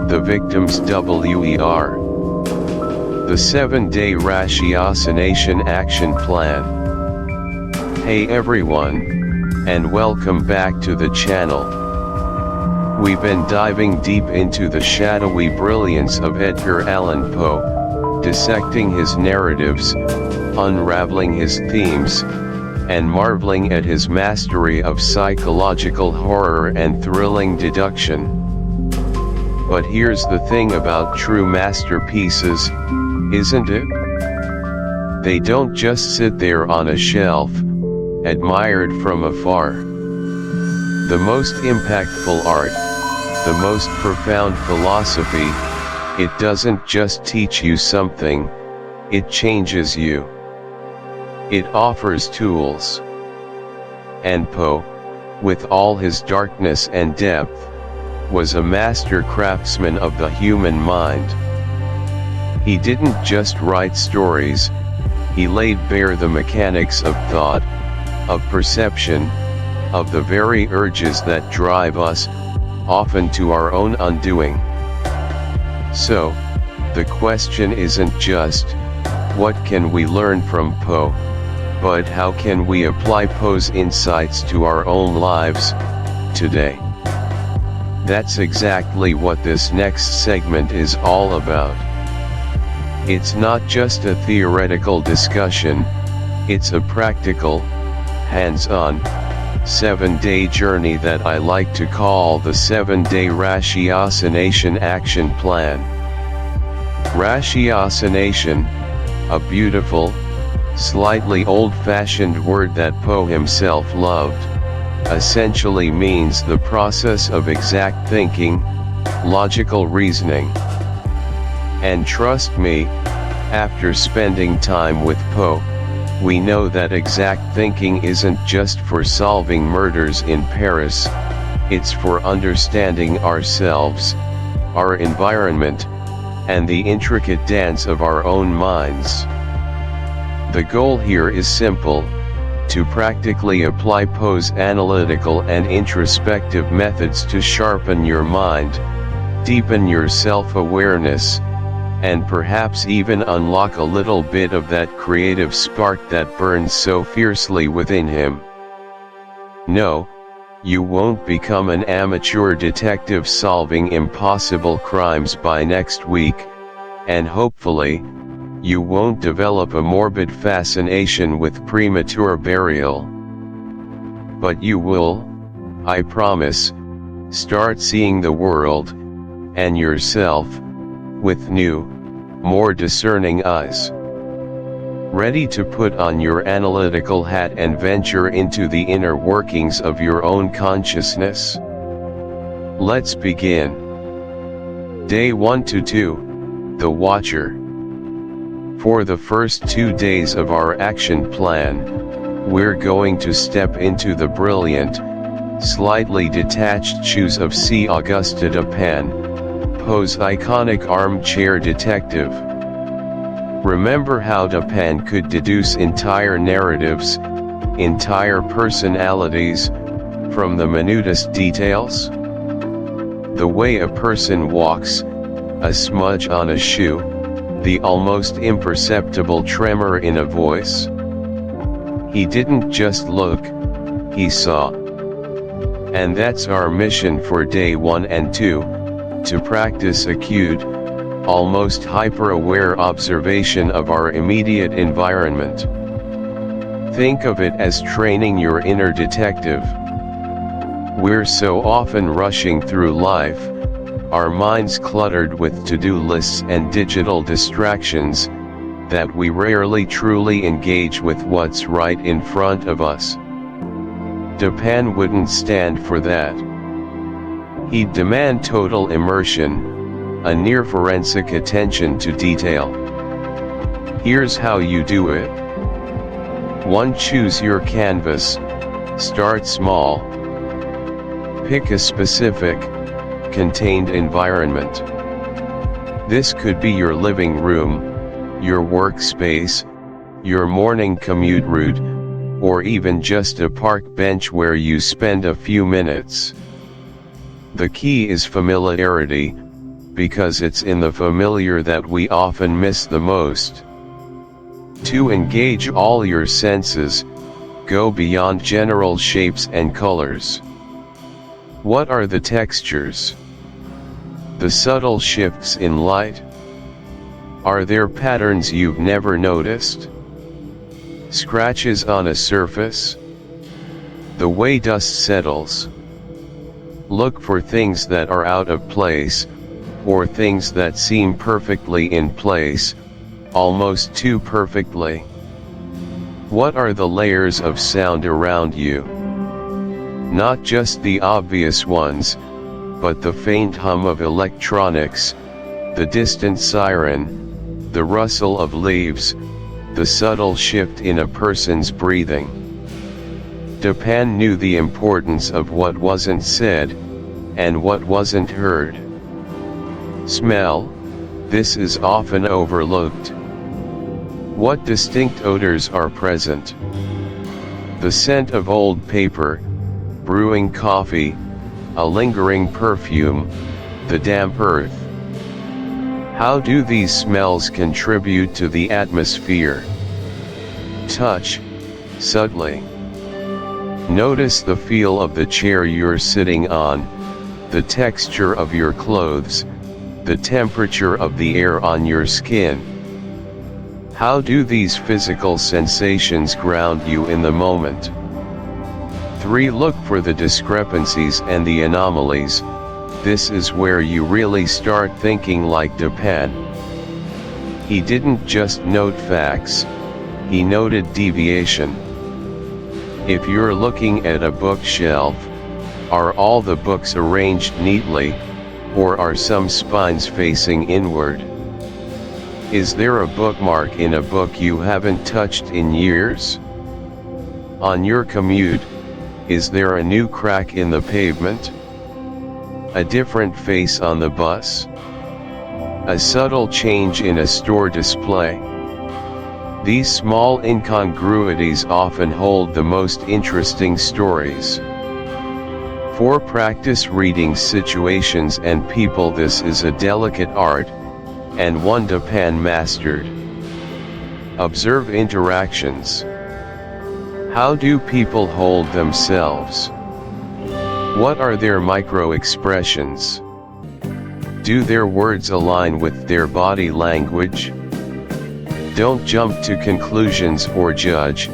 the victims WER. The 7-day ratiocination action plan. Hey everyone, and welcome back to the channel. We've been diving deep into the shadowy brilliance of Edgar Allan Poe, dissecting his narratives, unraveling his themes, and marveling at his mastery of psychological horror and thrilling deduction. But here's the thing about true masterpieces, isn't it? They don't just sit there on a shelf, admired from afar. The most impactful art, the most profound philosophy, it doesn't just teach you something, it changes you. It offers tools. And Poe, with all his darkness and depth, was a master craftsman of the human mind. He didn't just write stories, he laid bare the mechanics of thought, of perception, of the very urges that drive us, often to our own undoing. So, the question isn't just, what can we learn from Poe, but how can we apply Poe's insights to our own lives, today? That's exactly what this next segment is all about. It's not just a theoretical discussion, it's a practical, hands-on, 7-day journey that I like to call the 7-day ratiocination action plan. Ratiocination, a beautiful, slightly old-fashioned word that Poe himself loved, essentially means the process of exact thinking, logical reasoning. And trust me, after spending time with Poe, we know that exact thinking isn't just for solving murders in Paris, it's for understanding ourselves, our environment, and the intricate dance of our own minds. The goal here is simple, to practically apply Poe's analytical and introspective methods to sharpen your mind, deepen your self-awareness, and perhaps even unlock a little bit of that creative spark that burns so fiercely within him. No, you won't become an amateur detective solving impossible crimes by next week, and hopefully, you won't develop a morbid fascination with premature burial. But you will, I promise, start seeing the world, and yourself, with new, more discerning eyes. Ready to put on your analytical hat and venture into the inner workings of your own consciousness? Let's begin. Day 1 to 2, The Watcher. For the first 2 days of our action plan, we're going to step into the brilliant, slightly detached shoes of C. Auguste Dupin, Poe's iconic armchair detective. Remember how Dupin could deduce entire narratives, entire personalities, from the minutest details? The way a person walks, a smudge on a shoe, the almost imperceptible tremor in a voice. He didn't just look, he saw. And that's our mission for day 1 and 2. To practice acute, almost hyper-aware observation of our immediate environment. Think of it as training your inner detective. We're so often rushing through life, our minds cluttered with to-do lists and digital distractions, that we rarely truly engage with what's right in front of us. Dupin wouldn't stand for that. He'd demand total immersion, a near forensic attention to detail. Here's how you do it. 1. Choose your canvas, start small. Pick a specific, contained environment. This could be your living room, your workspace, your morning commute route, or even just a park bench where you spend a few minutes. The key is familiarity, because it's in the familiar that we often miss the most. To engage all your senses, go beyond general shapes and colors. What are the textures? The subtle shifts in light? Are there patterns you've never noticed? Scratches on a surface? The way dust settles? Look for things that are out of place, or things that seem perfectly in place, almost too perfectly. What are the layers of sound around you? Not just the obvious ones, but the faint hum of electronics, the distant siren, the rustle of leaves, the subtle shift in a person's breathing. Dupin knew the importance of what wasn't said, and what wasn't heard. Smell, this is often overlooked. What distinct odors are present? The scent of old paper, brewing coffee, a lingering perfume, the damp earth. How do these smells contribute to the atmosphere? Touch, subtly. Notice the feel of the chair you're sitting on, the texture of your clothes, the temperature of the air on your skin. How do these physical sensations ground you in the moment? 3. Look for the discrepancies and the anomalies. This is where you really start thinking like Dupin. He didn't just note facts, he noted deviation. If you're looking at a bookshelf, are all the books arranged neatly, or are some spines facing inward? Is there a bookmark in a book you haven't touched in years? On your commute, is there a new crack in the pavement? A different face on the bus? A subtle change in a store display? These small incongruities often hold the most interesting stories. 4. Practice reading situations and people. This is a delicate art, and one Dupin mastered. Observe interactions. How do people hold themselves? What are their micro-expressions? Do their words align with their body language? Don't jump to conclusions or judge,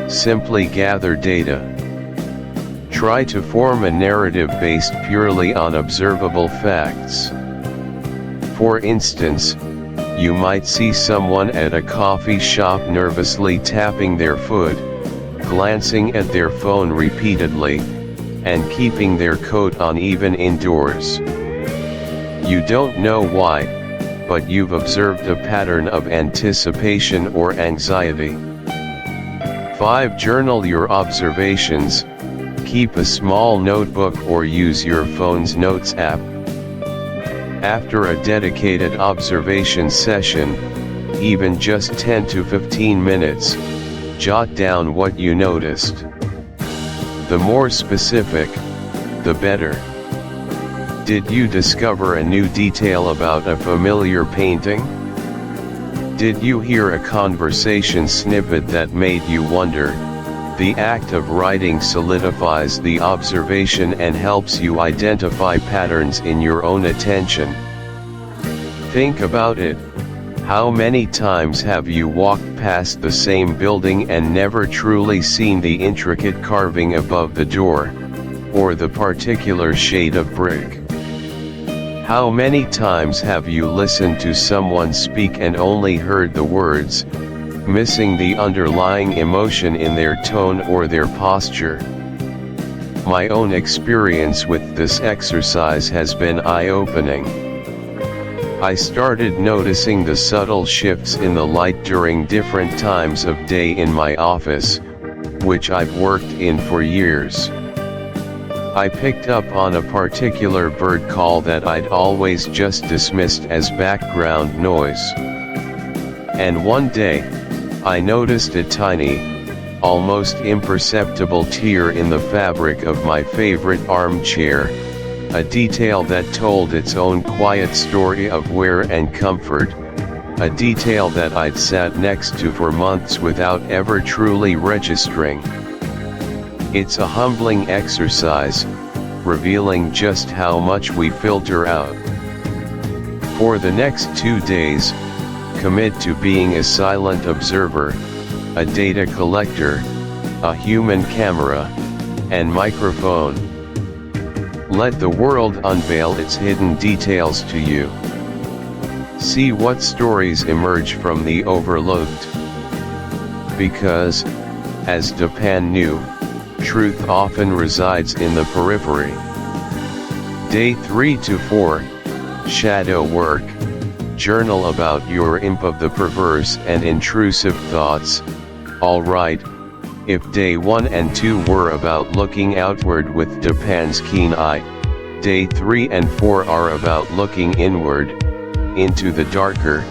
simply gather data. Try to form a narrative based purely on observable facts. For instance, you might see someone at a coffee shop nervously tapping their foot, glancing at their phone repeatedly, and keeping their coat on even indoors. You don't know why, but you've observed a pattern of anticipation or anxiety. 5. Journal your observations. Keep a small notebook or use your phone's notes app. After a dedicated observation session, even just 10 to 15 minutes, jot down what you noticed. The more specific, the better. Did you discover a new detail about a familiar painting? Did you hear a conversation snippet that made you wonder? The act of writing solidifies the observation and helps you identify patterns in your own attention. Think about it. How many times have you walked past the same building and never truly seen the intricate carving above the door, or the particular shade of brick? How many times have you listened to someone speak and only heard the words, missing the underlying emotion in their tone or their posture? My own experience with this exercise has been eye-opening. I started noticing the subtle shifts in the light during different times of day in my office, which I've worked in for years. I picked up on a particular bird call that I'd always just dismissed as background noise. And one day, I noticed a tiny, almost imperceptible tear in the fabric of my favorite armchair, a detail that told its own quiet story of wear and comfort, a detail that I'd sat next to for months without ever truly registering. It's a humbling exercise, revealing just how much we filter out. For the next 2 days, commit to being a silent observer, a data collector, a human camera, and microphone. Let the world unveil its hidden details to you. See what stories emerge from the overlooked. Because, as Dupin knew, truth often resides in the periphery. Day 3 to 4, Shadow Work. Journal about your imp of the perverse and intrusive thoughts. Alright, if day 1 and 2 were about looking outward with Dupin's keen eye, day 3 and 4 are about looking inward, into the darker,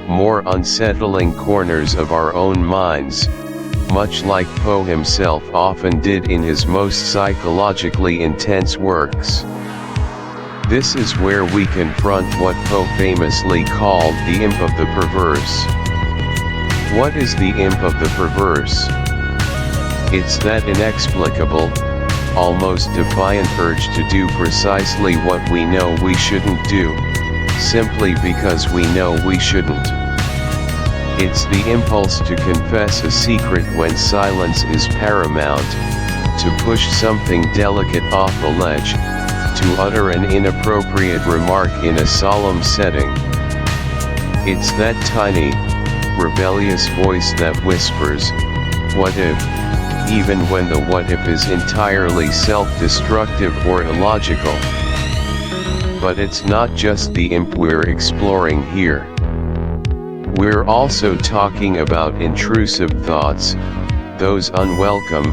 more unsettling corners of our own minds, much like Poe himself often did in his most psychologically intense works. This is where we confront what Poe famously called the imp of the perverse. What is the imp of the perverse? It's that inexplicable, almost defiant urge to do precisely what we know we shouldn't do, simply because we know we shouldn't. It's the impulse to confess a secret when silence is paramount, to push something delicate off a ledge, to utter an inappropriate remark in a solemn setting. It's that tiny, rebellious voice that whispers, "What if?" even when the what if is entirely self-destructive or illogical. But it's not just the imp we're exploring here. We're also talking about intrusive thoughts, those unwelcome,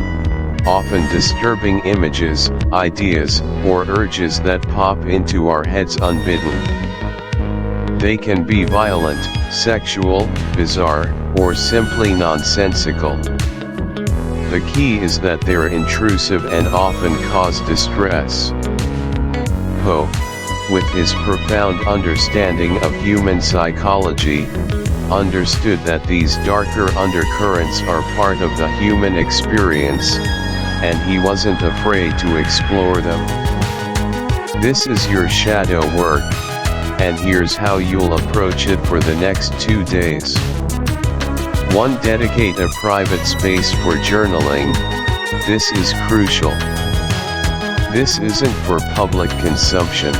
often disturbing images, ideas, or urges that pop into our heads unbidden. They can be violent, sexual, bizarre, or simply nonsensical. The key is that they're intrusive and often cause distress. Poe, with his profound understanding of human psychology, understood that these darker undercurrents are part of the human experience, and he wasn't afraid to explore them. This is your shadow work, and here's how you'll approach it for the next 2 days. 1. Dedicate a private space for journaling. This is crucial. This isn't for public consumption.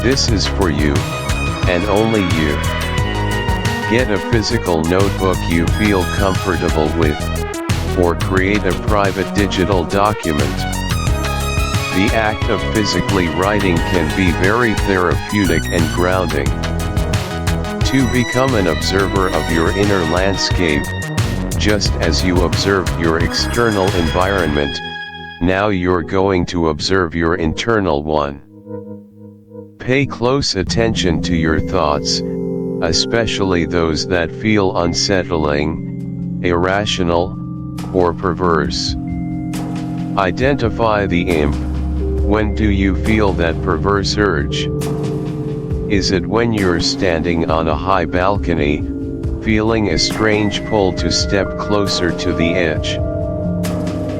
This is for you, and only you. Get a physical notebook you feel comfortable with, or create a private digital document. The act of physically writing can be very therapeutic and grounding. 2. Become an observer of your inner landscape. Just as you observe your external environment, now you're going to observe your internal one. Pay close attention to your thoughts, especially those that feel unsettling, irrational, or perverse. Identify the imp. When do you feel that perverse urge? Is it when you're standing on a high balcony, feeling a strange pull to step closer to the edge?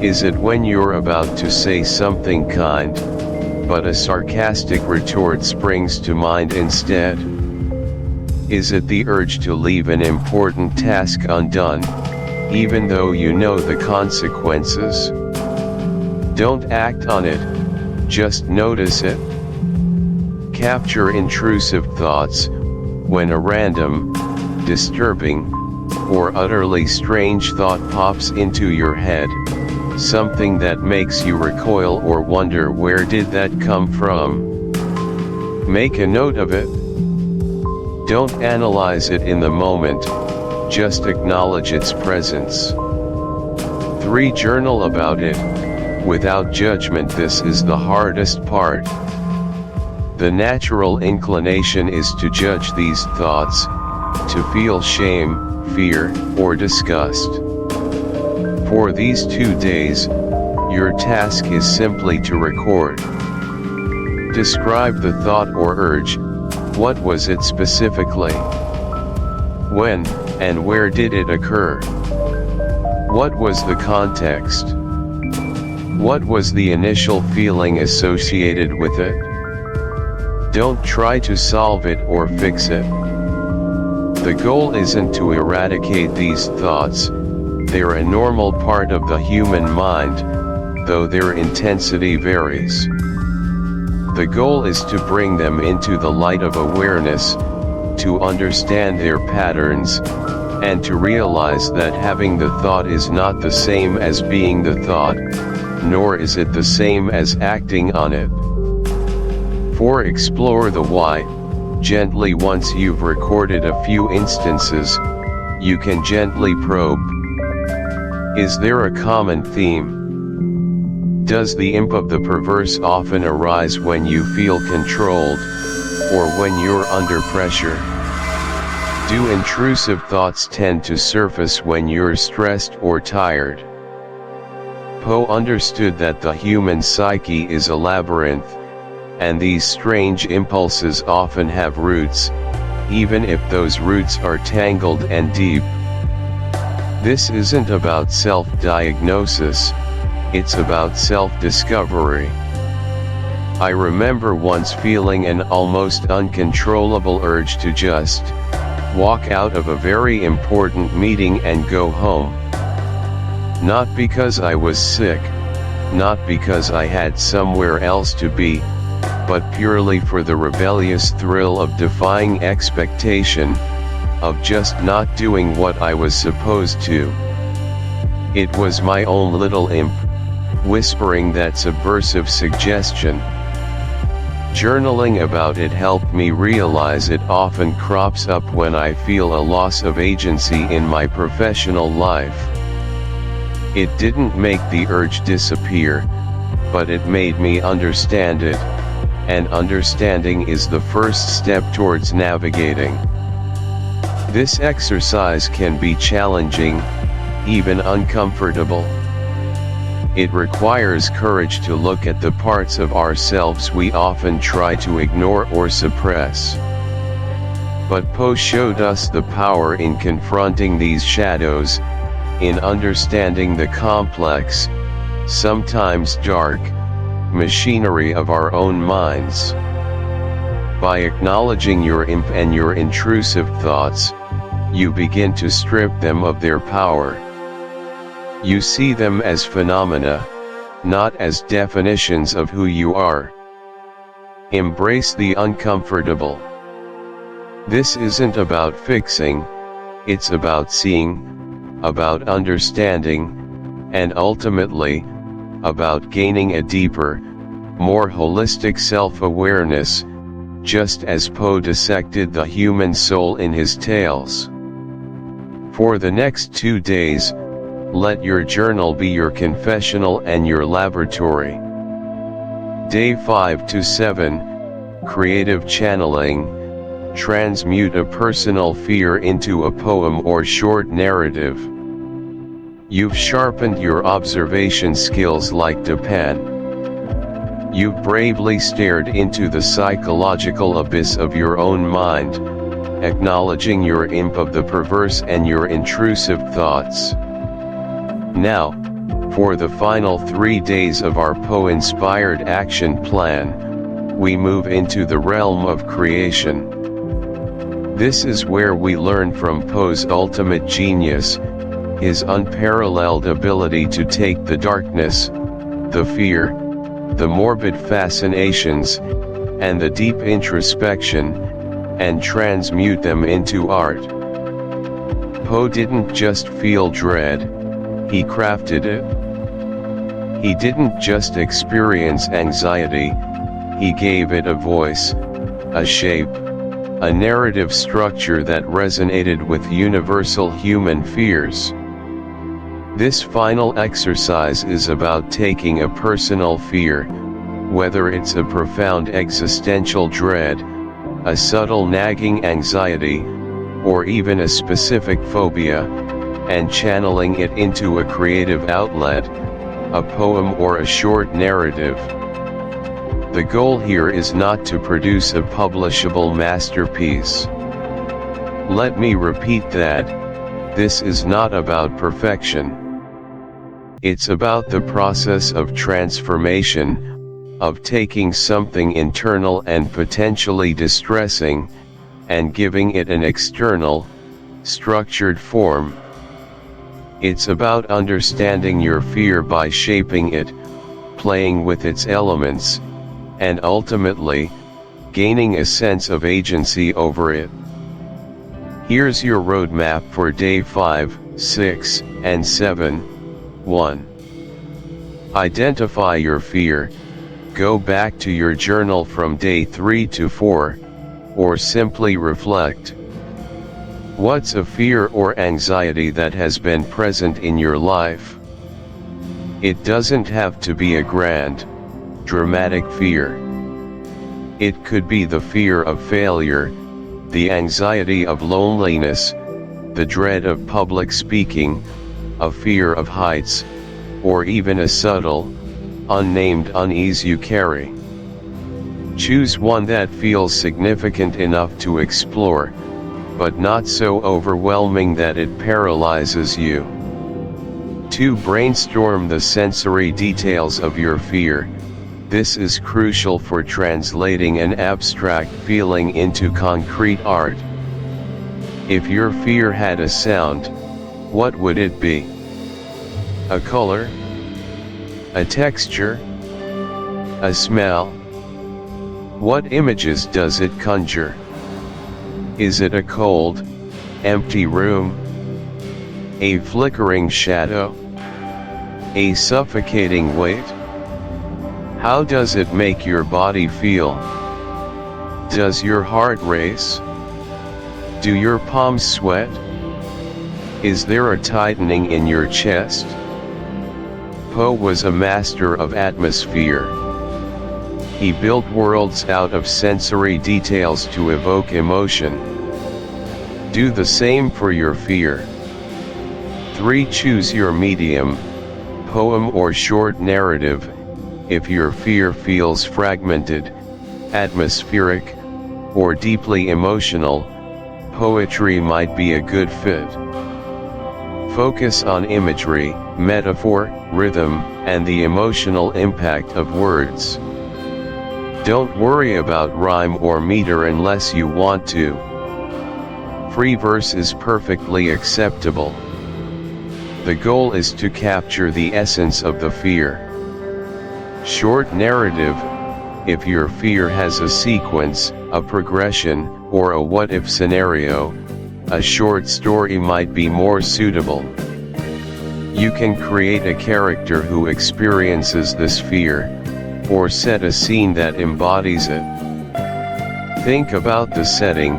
Is it when you're about to say something kind, but a sarcastic retort springs to mind instead? Is it the urge to leave an important task undone, even though you know the consequences? Don't act on it, just notice it. Capture intrusive thoughts. When a random, disturbing, or utterly strange thought pops into your head, something that makes you recoil or wonder where did that come from, make a note of it. Don't analyze it in the moment, just acknowledge its presence. 3. Journal about it, without judgment. This is the hardest part. The natural inclination is to judge these thoughts, to feel shame, fear, or disgust. For these 2 days, your task is simply to record. Describe the thought or urge. What was it specifically? When and where did it occur? What was the context? What was the initial feeling associated with it? Don't try to solve it or fix it. The goal isn't to eradicate these thoughts. They're a normal part of the human mind, though their intensity varies. The goal is to bring them into the light of awareness, to understand their patterns, and to realize that having the thought is not the same as being the thought, nor is it the same as acting on it. For explore the why, gently. Once you've recorded a few instances, you can gently probe. Is there a common theme? Does the imp of the perverse often arise when you feel controlled, or when you're under pressure? Do intrusive thoughts tend to surface when you're stressed or tired? Poe understood that the human psyche is a labyrinth, and these strange impulses often have roots, even if those roots are tangled and deep. This isn't about self-diagnosis, it's about self-discovery. I remember once feeling an almost uncontrollable urge to just walk out of a very important meeting and go home. Not because I was sick, not because I had somewhere else to be, but purely for the rebellious thrill of defying expectation, of just not doing what I was supposed to. It was my own little imp, whispering that subversive suggestion. Journaling about it helped me realize it often crops up when I feel a loss of agency in my professional life. It didn't make the urge disappear, but it made me understand it, and understanding is the first step towards navigating. This exercise can be challenging, even uncomfortable. It requires courage to look at the parts of ourselves we often try to ignore or suppress. But Poe showed us the power in confronting these shadows, in understanding the complex, sometimes dark, machinery of our own minds. By acknowledging your imp and your intrusive thoughts, you begin to strip them of their power. You see them as phenomena, not as definitions of who you are. Embrace the uncomfortable. This isn't about fixing, it's about seeing, about understanding, and ultimately, about gaining a deeper, more holistic self-awareness, just as Poe dissected the human soul in his tales. For the next 2 days, let your journal be your confessional and your laboratory. Day 5 to 7, Creative Channeling. Transmute a personal fear into a poem or short narrative. You've sharpened your observation skills like Dupin. You've bravely stared into the psychological abyss of your own mind, acknowledging your imp of the perverse and your intrusive thoughts. Now, for the final 3 days of our Poe-inspired action plan, we move into the realm of creation. This is where we learn from Poe's ultimate genius, his unparalleled ability to take the darkness, the fear, the morbid fascinations, and the deep introspection, and transmute them into art. Poe didn't just feel dread, he crafted it. He didn't just experience anxiety, he gave it a voice, a shape, a narrative structure that resonated with universal human fears. This final exercise is about taking a personal fear, whether it's a profound existential dread, a subtle nagging anxiety, or even a specific phobia, and channeling it into a creative outlet, a poem or a short narrative. The goal here is not to produce a publishable masterpiece. Let me repeat that, this is not about perfection. It's about the process of transformation, of taking something internal and potentially distressing, and giving it an external, structured form. It's about understanding your fear by shaping it, playing with its elements, and ultimately, gaining a sense of agency over it. Here's your roadmap for day 5, 6, and 7. 1. Identify your fear. Go back to your journal from day 3 to 4, or simply reflect. What's a fear or anxiety that has been present in your life? It doesn't have to be a grand, dramatic fear. It could be the fear of failure, the anxiety of loneliness, the dread of public speaking, a fear of heights, or even a subtle, unnamed unease you carry. Choose one that feels significant enough to explore, but not so overwhelming that it paralyzes you. 2. Brainstorm the sensory details of your fear. This is crucial for translating an abstract feeling into concrete art. If your fear had a sound, what would it be? A color? A texture? A smell? What images does it conjure? Is it a cold, empty room? A flickering shadow? A suffocating weight? How does it make your body feel? Does your heart race? Do your palms sweat? Is there a tightening in your chest? Poe was a master of atmosphere. He built worlds out of sensory details to evoke emotion. Do the same for your fear. 3. Choose your medium, poem or short narrative. If your fear feels fragmented, atmospheric, or deeply emotional, poetry might be a good fit. Focus on imagery, metaphor, rhythm, and the emotional impact of words. Don't worry about rhyme or meter unless you want to. Free verse is perfectly acceptable. The goal is to capture the essence of the fear. Short narrative. If your fear has a sequence, a progression, or a what-if scenario, a short story might be more suitable. You can create a character who experiences this fear, or set a scene that embodies it. Think about the setting,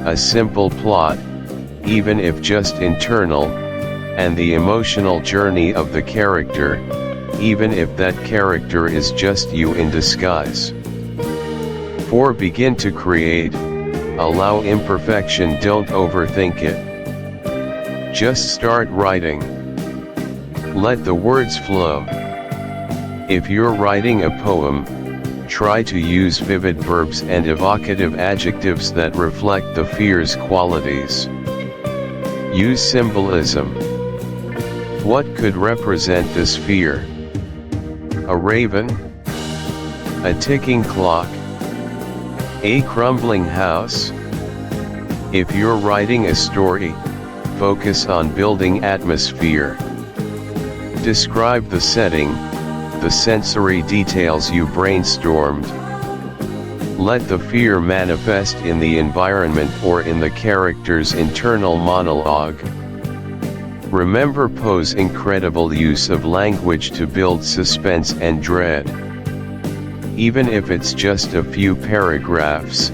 a simple plot, even if just internal, and the emotional journey of the character, even if that character is just you in disguise. 4. Begin to create. Allow imperfection, don't overthink it. Just start writing. Let the words flow. If you're writing a poem, try to use vivid verbs and evocative adjectives that reflect the fear's qualities. Use symbolism. What could represent this fear? A raven? A ticking clock? A crumbling house? If you're writing a story, focus on building atmosphere. Describe the setting, the sensory details you brainstormed. Let the fear manifest in the environment or in the character's internal monologue. Remember Poe's incredible use of language to build suspense and dread. Even if it's just a few paragraphs,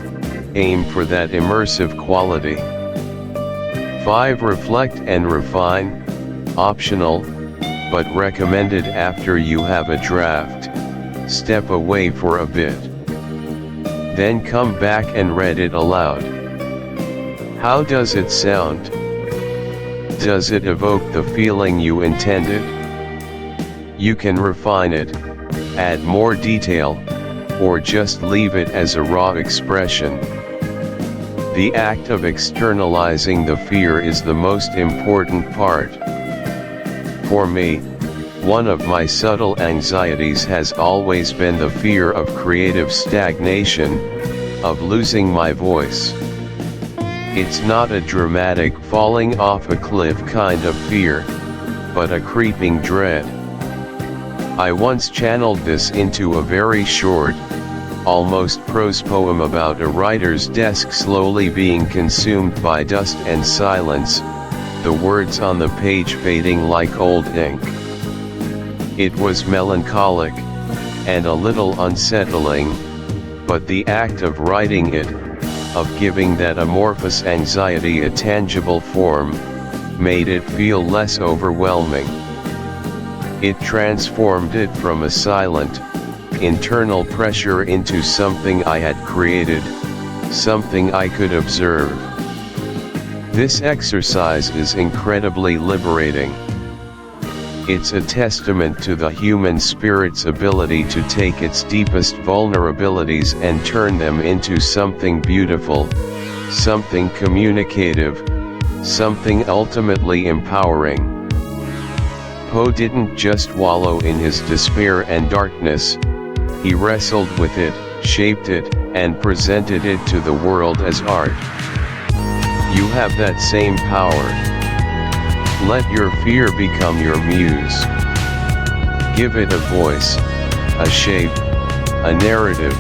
aim for that immersive quality. 5. Reflect and refine. Optional, but recommended after you have a draft. Step away for a bit. Then come back and read it aloud. How does it sound? Does it evoke the feeling you intended? You can refine it, add more detail, or just leave it as a raw expression. The act of externalizing the fear is the most important part. For me, One of my subtle anxieties has always been the fear of creative stagnation, of losing my voice. It's not a dramatic falling off a cliff kind of fear, but a creeping dread. I once channeled this into a very short, almost prose poem about a writer's desk slowly being consumed by dust and silence, the words on the page fading like old ink. It was melancholic, and a little unsettling, but the act of writing it, of giving that amorphous anxiety a tangible form, made it feel less overwhelming. It transformed it from a silent, internal pressure into something I had created, something I could observe. This exercise is incredibly liberating. It's a testament to the human spirit's ability to take its deepest vulnerabilities and turn them into something beautiful, something communicative, something ultimately empowering. Poe didn't just wallow in his despair and darkness, he wrestled with it, shaped it, and presented it to the world as art. You have that same power. Let your fear become your muse. Give it a voice, a shape, a narrative.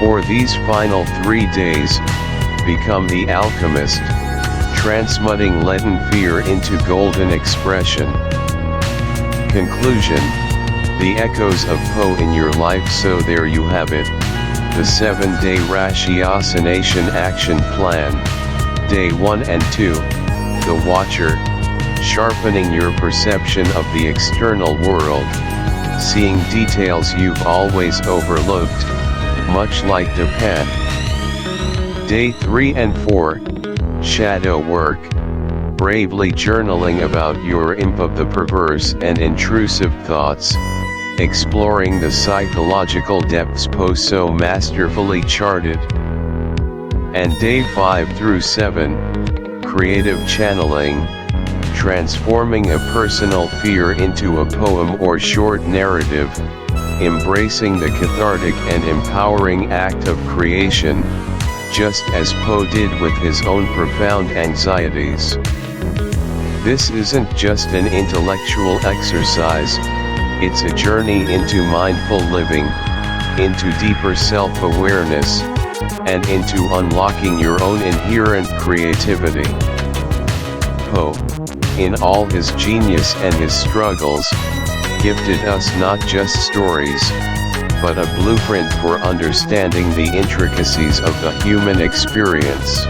For these final 3 days, become the alchemist, transmuting leaden fear into golden expression. Conclusion: the echoes of Poe in your life. So there you have it, the 7-day ratiocination action plan. Day 1 and 2. The Watcher, sharpening your perception of the external world, seeing details you've always overlooked, much like Dupin. Day 3 and 4, Shadow Work, bravely journaling about your imp of the perverse and intrusive thoughts, exploring the psychological depths Poe so masterfully charted. And Day 5 through 7, Creative Channeling, transforming a personal fear into a poem or short narrative, embracing the cathartic and empowering act of creation, just as Poe did with his own profound anxieties. This isn't just an intellectual exercise, it's a journey into mindful living, into deeper self-awareness, and into unlocking your own inherent creativity. Poe, in all his genius and his struggles, gifted us not just stories, but a blueprint for understanding the intricacies of the human experience.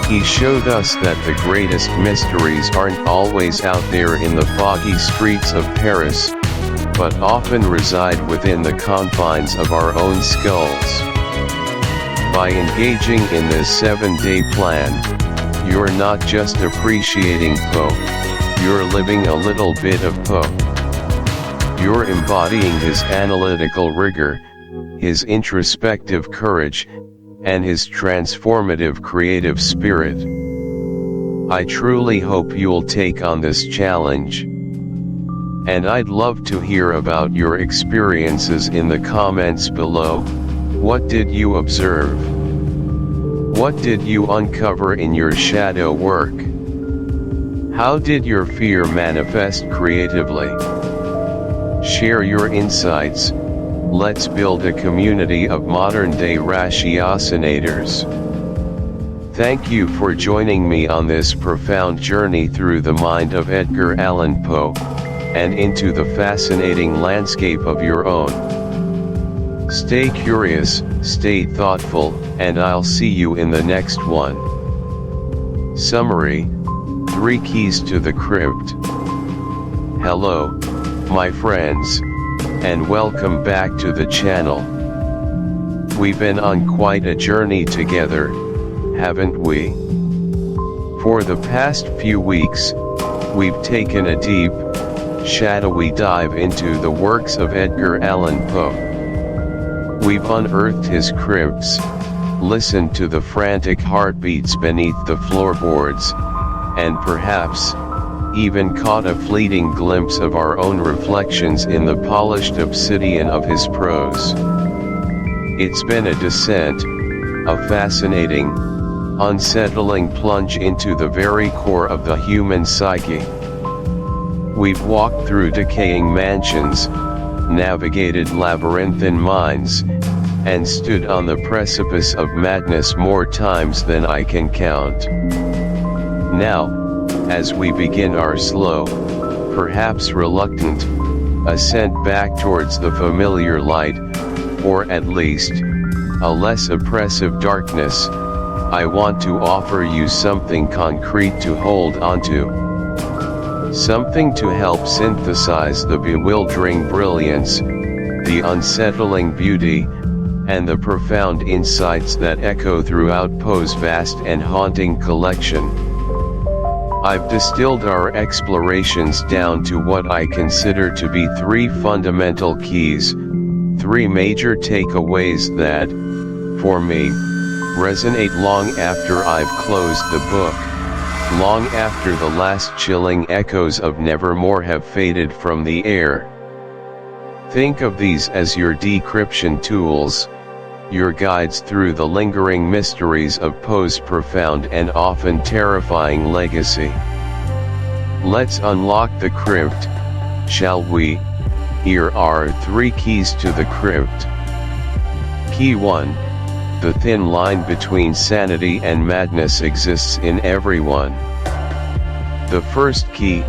He showed us that the greatest mysteries aren't always out there in the foggy streets of Paris, but often reside within the confines of our own skulls. By engaging in this 7-day plan, you're not just appreciating Poe, you're living a little bit of Poe. You're embodying his analytical rigor, his introspective courage, and his transformative creative spirit. I truly hope you'll take on this challenge. And I'd love to hear about your experiences in the comments below. What did you observe? What did you uncover in your shadow work? How did your fear manifest creatively? Share your insights. Let's build a community of modern-day ratiocinators. Thank you for joining me on this profound journey through the mind of Edgar Allan Poe, and into the fascinating landscape of your own. Stay curious, stay thoughtful, and I'll see you in the next one. Summary: 3 keys to the crypt. Hello, my friends, and welcome back to the channel. We've been on quite a journey together, haven't we? For the past few weeks, we've taken a deep, shadowy dive into the works of Edgar Allan Poe. We've unearthed his crypts, listened to the frantic heartbeats beneath the floorboards, and perhaps, even caught a fleeting glimpse of our own reflections in the polished obsidian of his prose. It's been a descent, a fascinating, unsettling plunge into the very core of the human psyche. We've walked through decaying mansions, navigated labyrinthine minds, and stood on the precipice of madness more times than I can count. Now, as we begin our slow, perhaps reluctant, ascent back towards the familiar light, or at least, a less oppressive darkness, I want to offer you something concrete to hold onto. Something to help synthesize the bewildering brilliance, the unsettling beauty, and the profound insights that echo throughout Poe's vast and haunting collection. I've distilled our explorations down to what I consider to be three fundamental keys, three major takeaways that, for me, resonate long after I've closed the book, long after the last chilling echoes of Nevermore have faded from the air. Think of these as your decryption tools, your guides through the lingering mysteries of Poe's profound and often terrifying legacy. Let's unlock the crypt, shall we? Here are three keys to the crypt. Key 1. The thin line between sanity and madness exists in everyone. The first key,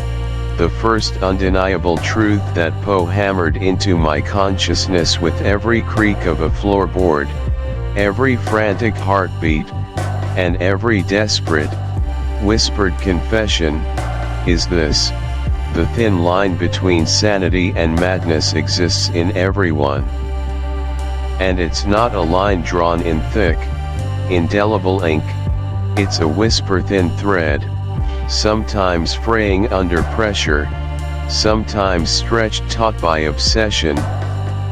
the first undeniable truth that Poe hammered into my consciousness with every creak of a floorboard, every frantic heartbeat, and every desperate, whispered confession, is this: the thin line between sanity and madness exists in everyone. And it's not a line drawn in thick, indelible ink, it's a whisper-thin thread, sometimes fraying under pressure, sometimes stretched taut by obsession,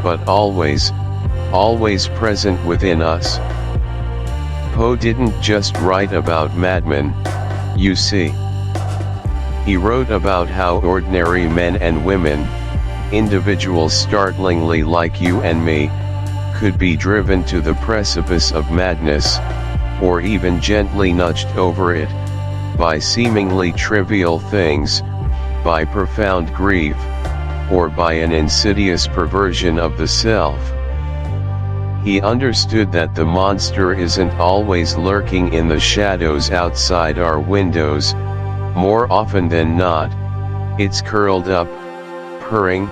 but always present within us. Poe didn't just write about madmen, you see. He wrote about how ordinary men and women, individuals startlingly like you and me, could be driven to the precipice of madness, or even gently nudged over it, by seemingly trivial things, by profound grief, or by an insidious perversion of the self. He understood that the monster isn't always lurking in the shadows outside our windows. More often than not, it's curled up, purring,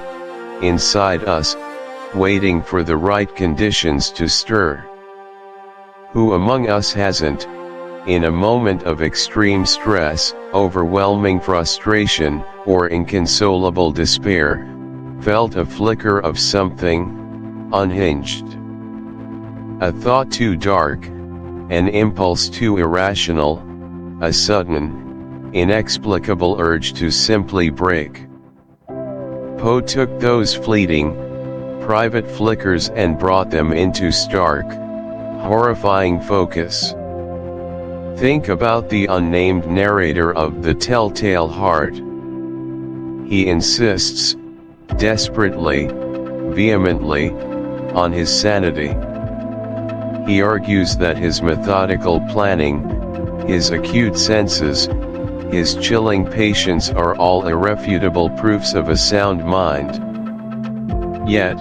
inside us, waiting for the right conditions to stir. Who among us hasn't, in a moment of extreme stress, overwhelming frustration, or inconsolable despair, felt a flicker of something unhinged? A thought too dark, an impulse too irrational, a sudden, inexplicable urge to simply break. Poe took those fleeting, private flickers and brought them into stark, horrifying focus. Think about the unnamed narrator of The Telltale Heart. He insists, desperately, vehemently, on his sanity. He argues that his methodical planning, his acute senses, his chilling patience are all irrefutable proofs of a sound mind. Yet,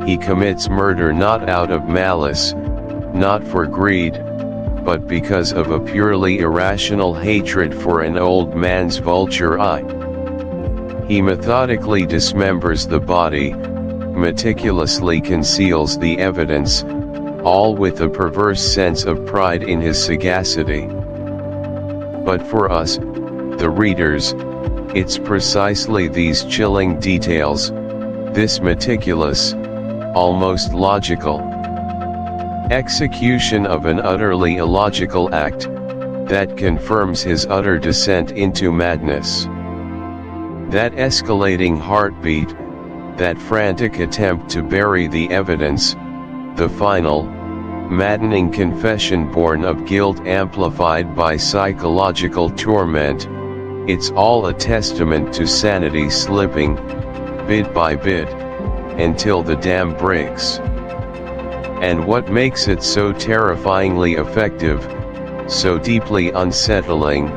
he commits murder not out of malice, not for greed, but because of a purely irrational hatred for an old man's vulture eye. He methodically dismembers the body, meticulously conceals the evidence, all with a perverse sense of pride in his sagacity. But for us, the readers, it's precisely these chilling details, this meticulous, almost logical execution of an utterly illogical act, that confirms his utter descent into madness. That escalating heartbeat, that frantic attempt to bury the evidence, the final, maddening confession born of guilt amplified by psychological torment, It's all a testament to sanity slipping, bit by bit, until the dam breaks. And what makes it so terrifyingly effective, so deeply unsettling,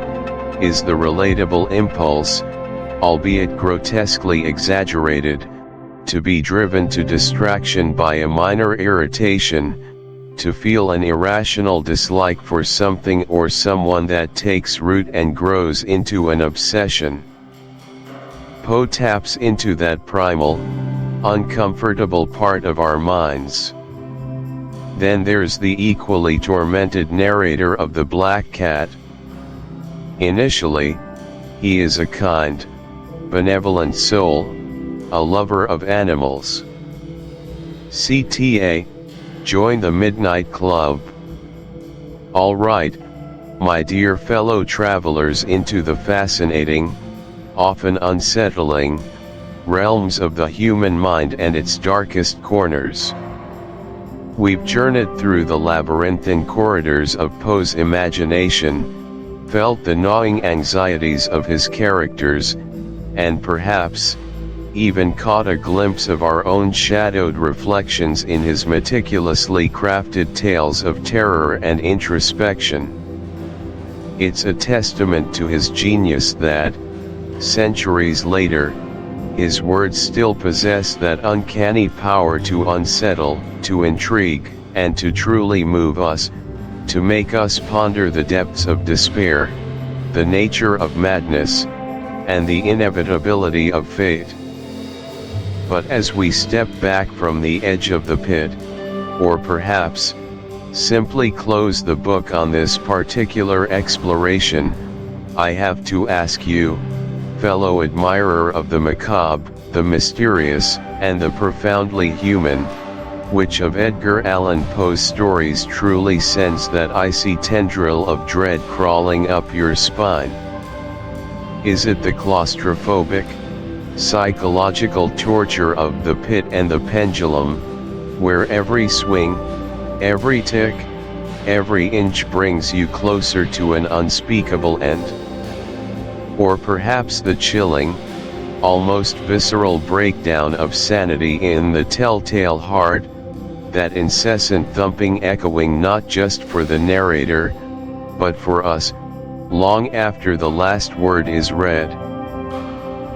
is the relatable impulse, albeit grotesquely exaggerated, to be driven to distraction by a minor irritation, to feel an irrational dislike for something or someone that takes root and grows into an obsession. Poe taps into that primal, uncomfortable part of our minds. Then there's the equally tormented narrator of The Black Cat. Initially, he is a kind, benevolent soul, a lover of animals. CTA, join the Midnight Club. All right, my dear fellow travelers into the fascinating, often unsettling, realms of the human mind and its darkest corners. We've journeyed through the labyrinthine corridors of Poe's imagination, felt the gnawing anxieties of his characters, and perhaps even caught a glimpse of our own shadowed reflections in his meticulously crafted tales of terror and introspection. It's a testament to his genius that, centuries later, his words still possess that uncanny power to unsettle, to intrigue, and to truly move us, to make us ponder the depths of despair, the nature of madness, and the inevitability of fate. But as we step back from the edge of the pit, or perhaps, simply close the book on this particular exploration, I have to ask you, fellow admirer of the macabre, the mysterious, and the profoundly human, which of Edgar Allan Poe's stories truly sends that icy tendril of dread crawling up your spine? Is it the claustrophobic, psychological torture of the pit and the pendulum, where every swing, every tick, every inch brings you closer to an unspeakable end? Or perhaps the chilling, almost visceral breakdown of sanity in the telltale heart, that incessant thumping echoing not just for the narrator, but for us, long after the last word is read.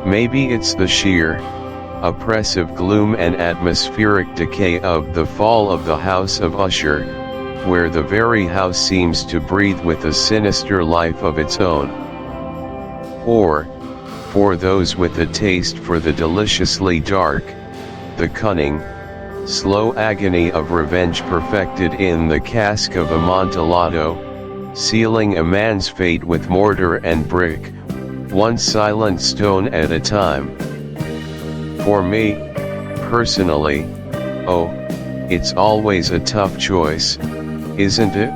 Maybe it's the sheer, oppressive gloom and atmospheric decay of the fall of the House of Usher, where the very house seems to breathe with a sinister life of its own. Or, for those with a taste for the deliciously dark, the cunning, slow agony of revenge perfected in the cask of Amontillado, sealing a man's fate with mortar and brick, one silent stone at a time. For me, personally, oh, it's always a tough choice, isn't it?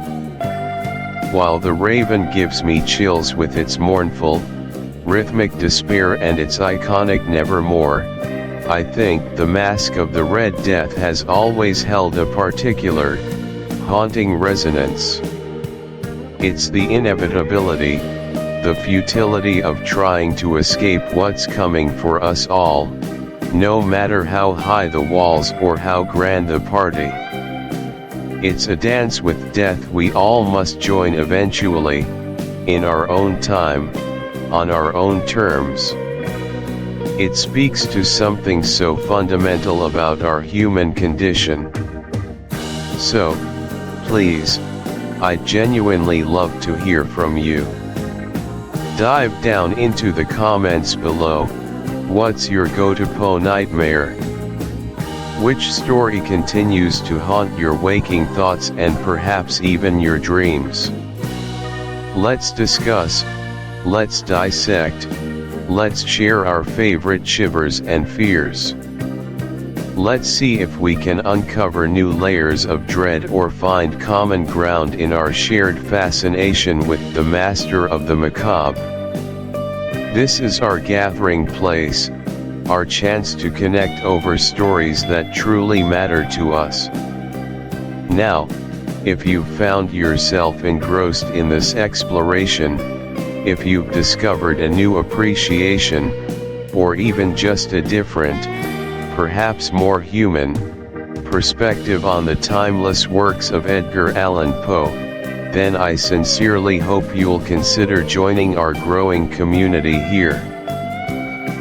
While The Raven gives me chills with its mournful, rhythmic despair and its iconic nevermore, I think The Mask of the Red Death has always held a particular, haunting resonance. It's the inevitability, the futility of trying to escape what's coming for us all, no matter how high the walls or how grand the party. It's a dance with death we all must join eventually, in our own time, on our own terms. It speaks to something so fundamental about our human condition. So, please, I'd genuinely love to hear from you. Dive down into the comments below. What's your go-to Poe nightmare? Which story continues to haunt your waking thoughts and perhaps even your dreams? Let's discuss. Let's dissect, let's share our favorite shivers and fears. Let's see if we can uncover new layers of dread or find common ground in our shared fascination with the master of the macabre. This is our gathering place, our chance to connect over stories that truly matter to us. Now, if you've found yourself engrossed in this exploration, if you've discovered a new appreciation, or even just a different, perhaps more human, perspective on the timeless works of Edgar Allan Poe, then I sincerely hope you'll consider joining our growing community here.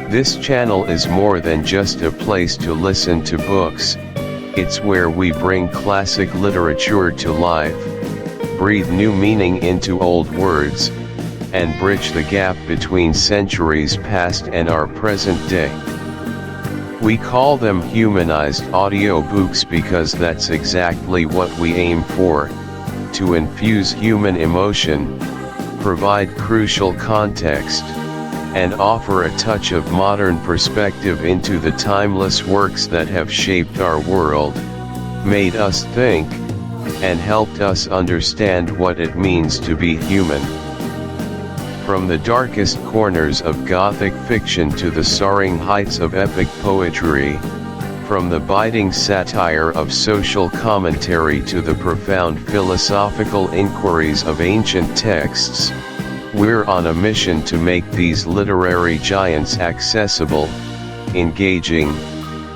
This channel is more than just a place to listen to books, it's where we bring classic literature to life, breathe new meaning into old words, and bridge the gap between centuries past and our present day. We call them humanized audiobooks because that's exactly what we aim for, to infuse human emotion, provide crucial context, and offer a touch of modern perspective into the timeless works that have shaped our world, made us think, and helped us understand what it means to be human. From the darkest corners of Gothic fiction to the soaring heights of epic poetry, from the biting satire of social commentary to the profound philosophical inquiries of ancient texts, we're on a mission to make these literary giants accessible, engaging,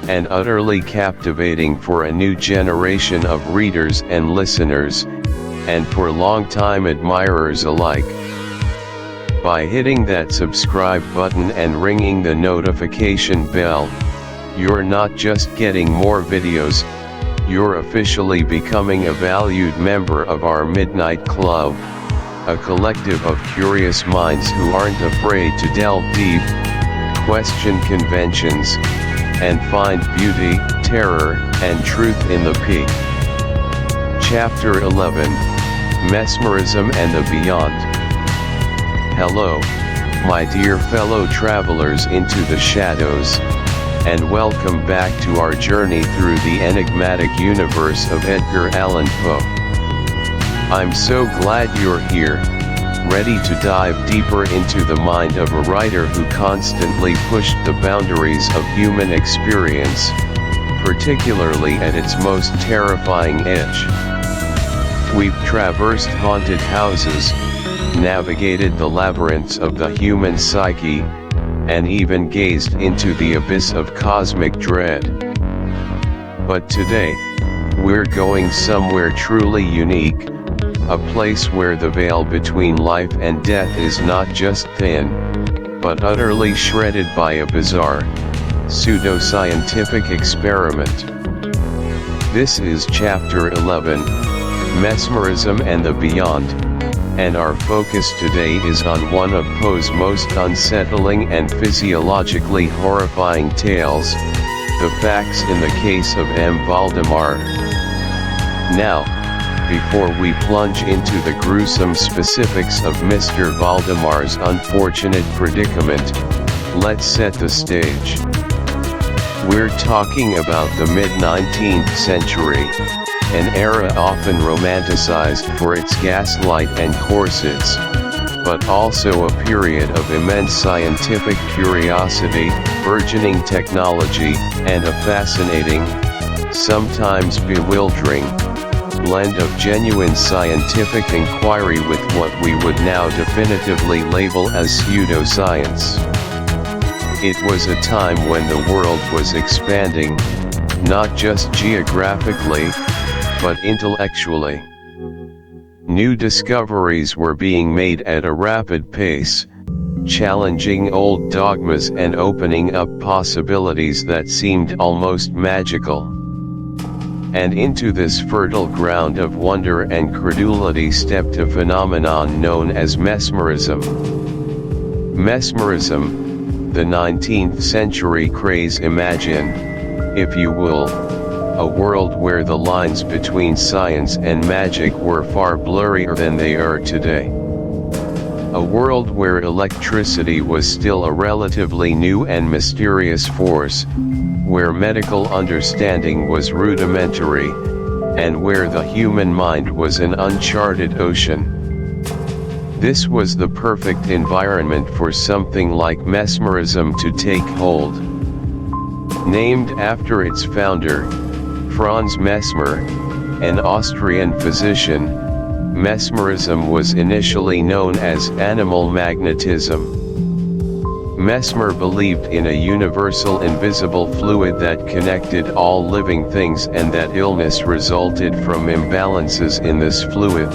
and utterly captivating for a new generation of readers and listeners, and for longtime admirers alike. By hitting that subscribe button and ringing the notification bell, you're not just getting more videos, you're officially becoming a valued member of our Midnight Club, a collective of curious minds who aren't afraid to delve deep, question conventions, and find beauty, terror, and truth in the peak. Chapter 11, Mesmerism and the Beyond. Hello, my dear fellow travelers into the shadows, and welcome back to our journey through the enigmatic universe of Edgar Allan Poe. I'm so glad you're here, ready to dive deeper into the mind of a writer who constantly pushed the boundaries of human experience, particularly at its most terrifying edge. We've traversed haunted houses, navigated the labyrinths of the human psyche, and even gazed into the abyss of cosmic dread. But today, we're going somewhere truly unique, a place where the veil between life and death is not just thin, but utterly shredded by a bizarre, pseudo-scientific experiment. This is Chapter 11, Mesmerism and the Beyond, and our focus today is on one of Poe's most unsettling and physiologically horrifying tales, the facts in the case of M. Valdemar. Now, before we plunge into the gruesome specifics of Mr. Valdemar's unfortunate predicament, let's set the stage. We're talking about the mid-19th century, an era often romanticized for its gaslight and corsets, but also a period of immense scientific curiosity, burgeoning technology, and a fascinating, sometimes bewildering, blend of genuine scientific inquiry with what we would now definitively label as pseudoscience. It was a time when the world was expanding, not just geographically, but intellectually. New discoveries were being made at a rapid pace, challenging old dogmas and opening up possibilities that seemed almost magical. And into this fertile ground of wonder and credulity stepped a phenomenon known as mesmerism. Mesmerism, the 19th century craze. Imagine, if you will, a world where the lines between science and magic were far blurrier than they are today. A world where electricity was still a relatively new and mysterious force, where medical understanding was rudimentary, and where the human mind was an uncharted ocean. This was the perfect environment for something like mesmerism to take hold. Named after its founder, Franz Mesmer, an Austrian physician, mesmerism was initially known as animal magnetism. Mesmer believed in a universal invisible fluid that connected all living things and that illness resulted from imbalances in this fluid.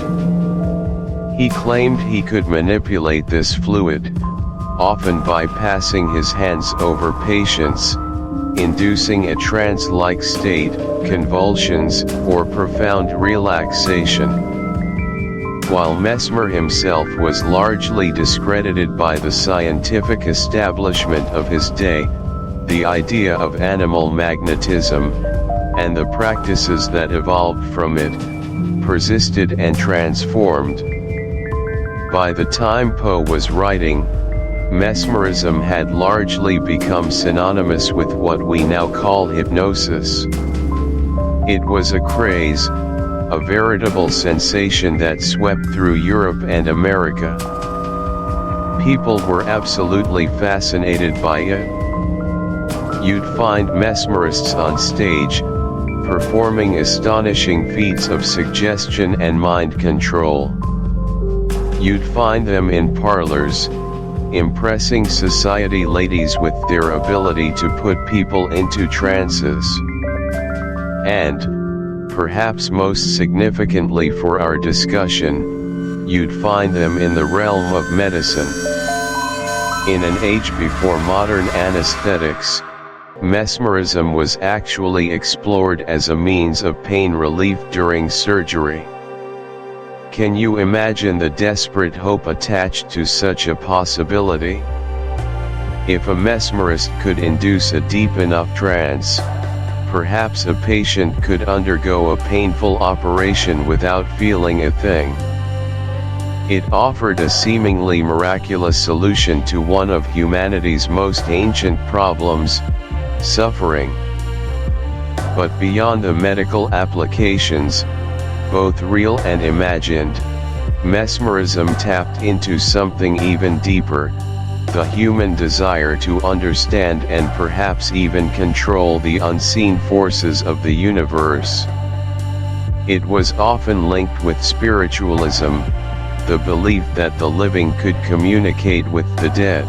He claimed he could manipulate this fluid, often by passing his hands over patients, inducing a trance-like state, convulsions, or profound relaxation. While Mesmer himself was largely discredited by the scientific establishment of his day, the idea of animal magnetism, and the practices that evolved from it, persisted and transformed. By the time Poe was writing, mesmerism had largely become synonymous with what we now call hypnosis. It was a craze, a veritable sensation that swept through Europe and America. People were absolutely fascinated by it. You'd find mesmerists on stage, performing astonishing feats of suggestion and mind control. You'd find them in parlors, impressing society ladies with their ability to put people into trances. And, perhaps most significantly for our discussion, you'd find them in the realm of medicine. In an age before modern anesthetics, mesmerism was actually explored as a means of pain relief during surgery. Can you imagine the desperate hope attached to such a possibility? If a mesmerist could induce a deep enough trance, perhaps a patient could undergo a painful operation without feeling a thing. It offered a seemingly miraculous solution to one of humanity's most ancient problems, suffering. But beyond the medical applications, both real and imagined, mesmerism tapped into something even deeper, the human desire to understand and perhaps even control the unseen forces of the universe. It was often linked with spiritualism, the belief that the living could communicate with the dead.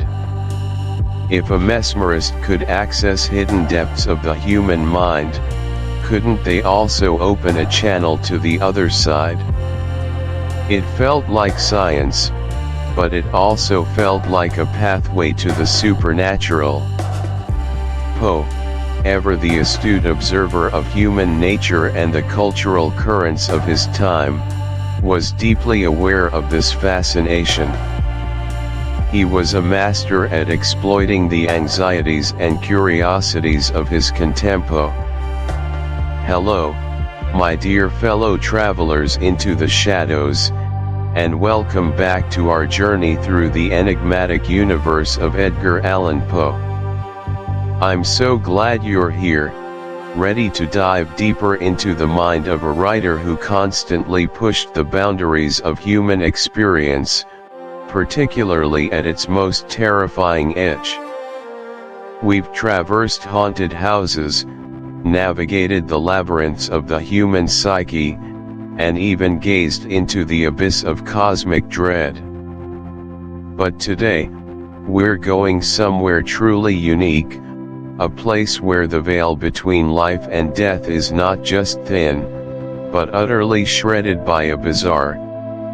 If a mesmerist could access hidden depths of the human mind, couldn't they also open a channel to the other side? It felt like science, but it also felt like a pathway to the supernatural. Poe, ever the astute observer of human nature and the cultural currents of his time, was deeply aware of this fascination. He was a master at exploiting the anxieties and curiosities of his contempo. Hello, my dear fellow travelers into the shadows, and welcome back to our journey through the enigmatic universe of Edgar Allan Poe. I'm so glad you're here, ready to dive deeper into the mind of a writer who constantly pushed the boundaries of human experience, particularly at its most terrifying edge. We've traversed haunted houses, navigated the labyrinths of the human psyche, and even gazed into the abyss of cosmic dread. But today, we're going somewhere truly unique, a place where the veil between life and death is not just thin, but utterly shredded by a bizarre,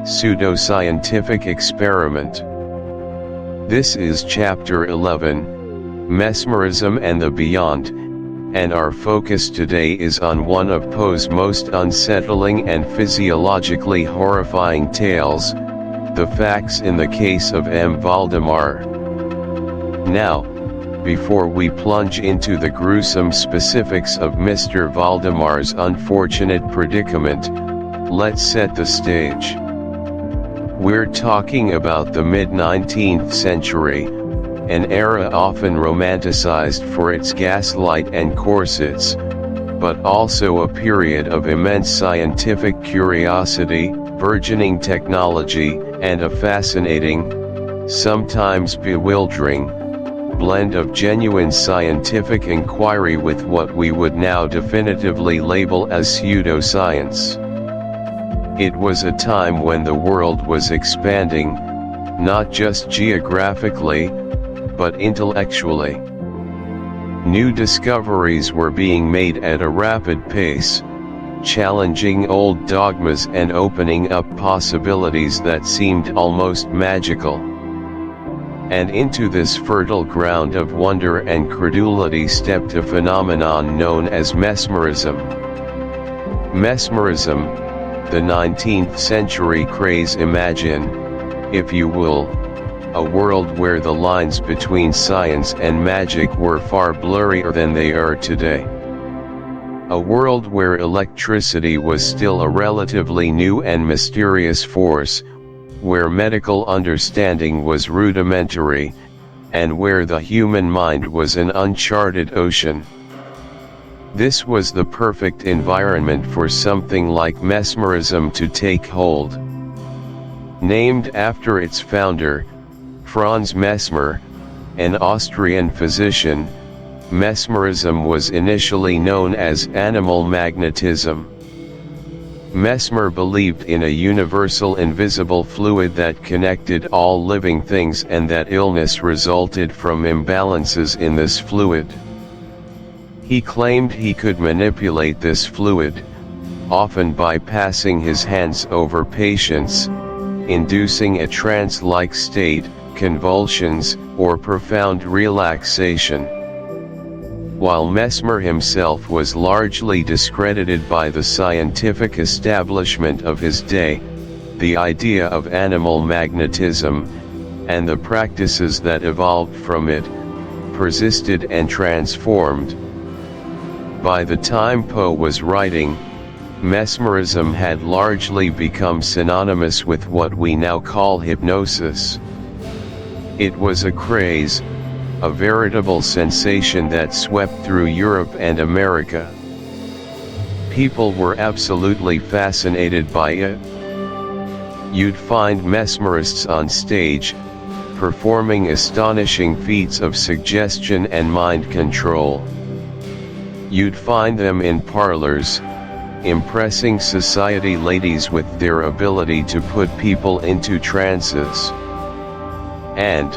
pseudo-scientific experiment. This is Chapter 11, Mesmerism and the Beyond, and our focus today is on one of Poe's most unsettling and physiologically horrifying tales, the facts in the case of M. Valdemar. Now, before we plunge into the gruesome specifics of Mr. Valdemar's unfortunate predicament, let's set the stage. We're talking about the mid-19th century, an era often romanticized for its gaslight and corsets, but also a period of immense scientific curiosity, burgeoning technology, and a fascinating, sometimes bewildering, blend of genuine scientific inquiry with what we would now definitively label as pseudoscience. It was a time when the world was expanding, not just geographically, but intellectually. New discoveries were being made at a rapid pace, challenging old dogmas and opening up possibilities that seemed almost magical. And into this fertile ground of wonder and credulity stepped a phenomenon known as mesmerism. Mesmerism, the 19th century craze. Imagine, if you will, a world where the lines between science and magic were far blurrier than they are today. A world where electricity was still a relatively new and mysterious force, where medical understanding was rudimentary, and where the human mind was an uncharted ocean. This was the perfect environment for something like mesmerism to take hold. Named after its founder, Franz Mesmer, an Austrian physician, mesmerism was initially known as animal magnetism. Mesmer believed in a universal invisible fluid that connected all living things and that illness resulted from imbalances in this fluid. He claimed he could manipulate this fluid, often by passing his hands over patients, inducing a trance-like state, convulsions, or profound relaxation. While Mesmer himself was largely discredited by the scientific establishment of his day, the idea of animal magnetism, and the practices that evolved from it, persisted and transformed. By the time Poe was writing, mesmerism had largely become synonymous with what we now call hypnosis. It was a craze, a veritable sensation that swept through Europe and America. People were absolutely fascinated by it. You'd find mesmerists on stage, performing astonishing feats of suggestion and mind control. You'd find them in parlors, impressing society ladies with their ability to put people into trances. And,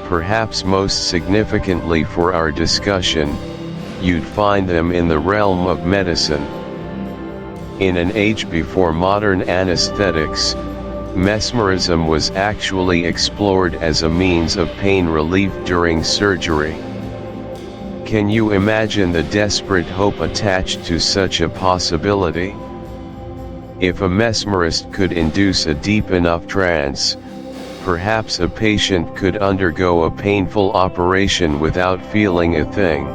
perhaps most significantly for our discussion, you'd find them in the realm of medicine. In an age before modern anesthetics, mesmerism was actually explored as a means of pain relief during surgery. Can you imagine the desperate hope attached to such a possibility? If a mesmerist could induce a deep enough trance, perhaps a patient could undergo a painful operation without feeling a thing.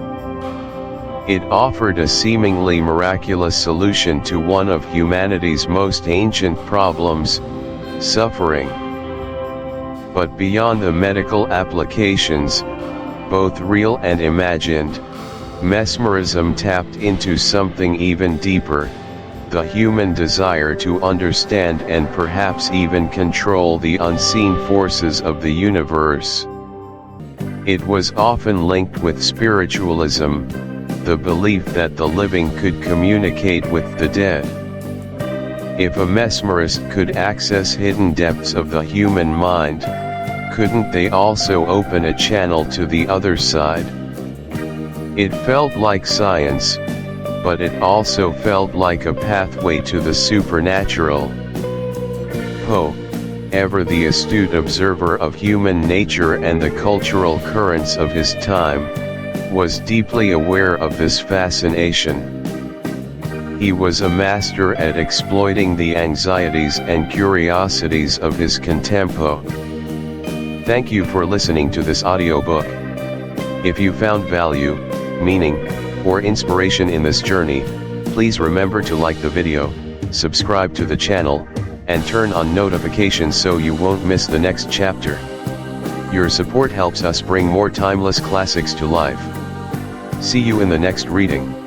It offered a seemingly miraculous solution to one of humanity's most ancient problems, suffering. But beyond the medical applications, both real and imagined, mesmerism tapped into something even deeper, the human desire to understand and perhaps even control the unseen forces of the universe. It was often linked with spiritualism, the belief that the living could communicate with the dead. If a mesmerist could access hidden depths of the human mind, couldn't they also open a channel to the other side? It felt like science, but it also felt like a pathway to the supernatural. Poe, ever the astute observer of human nature and the cultural currents of his time, was deeply aware of this fascination. He was a master at exploiting the anxieties and curiosities of his contempo. Thank you for listening to this audiobook. If you found value, meaning, or inspiration in this journey, please remember to like the video, subscribe to the channel, and turn on notifications so you won't miss the next chapter. Your support helps us bring more timeless classics to life. See you in the next reading.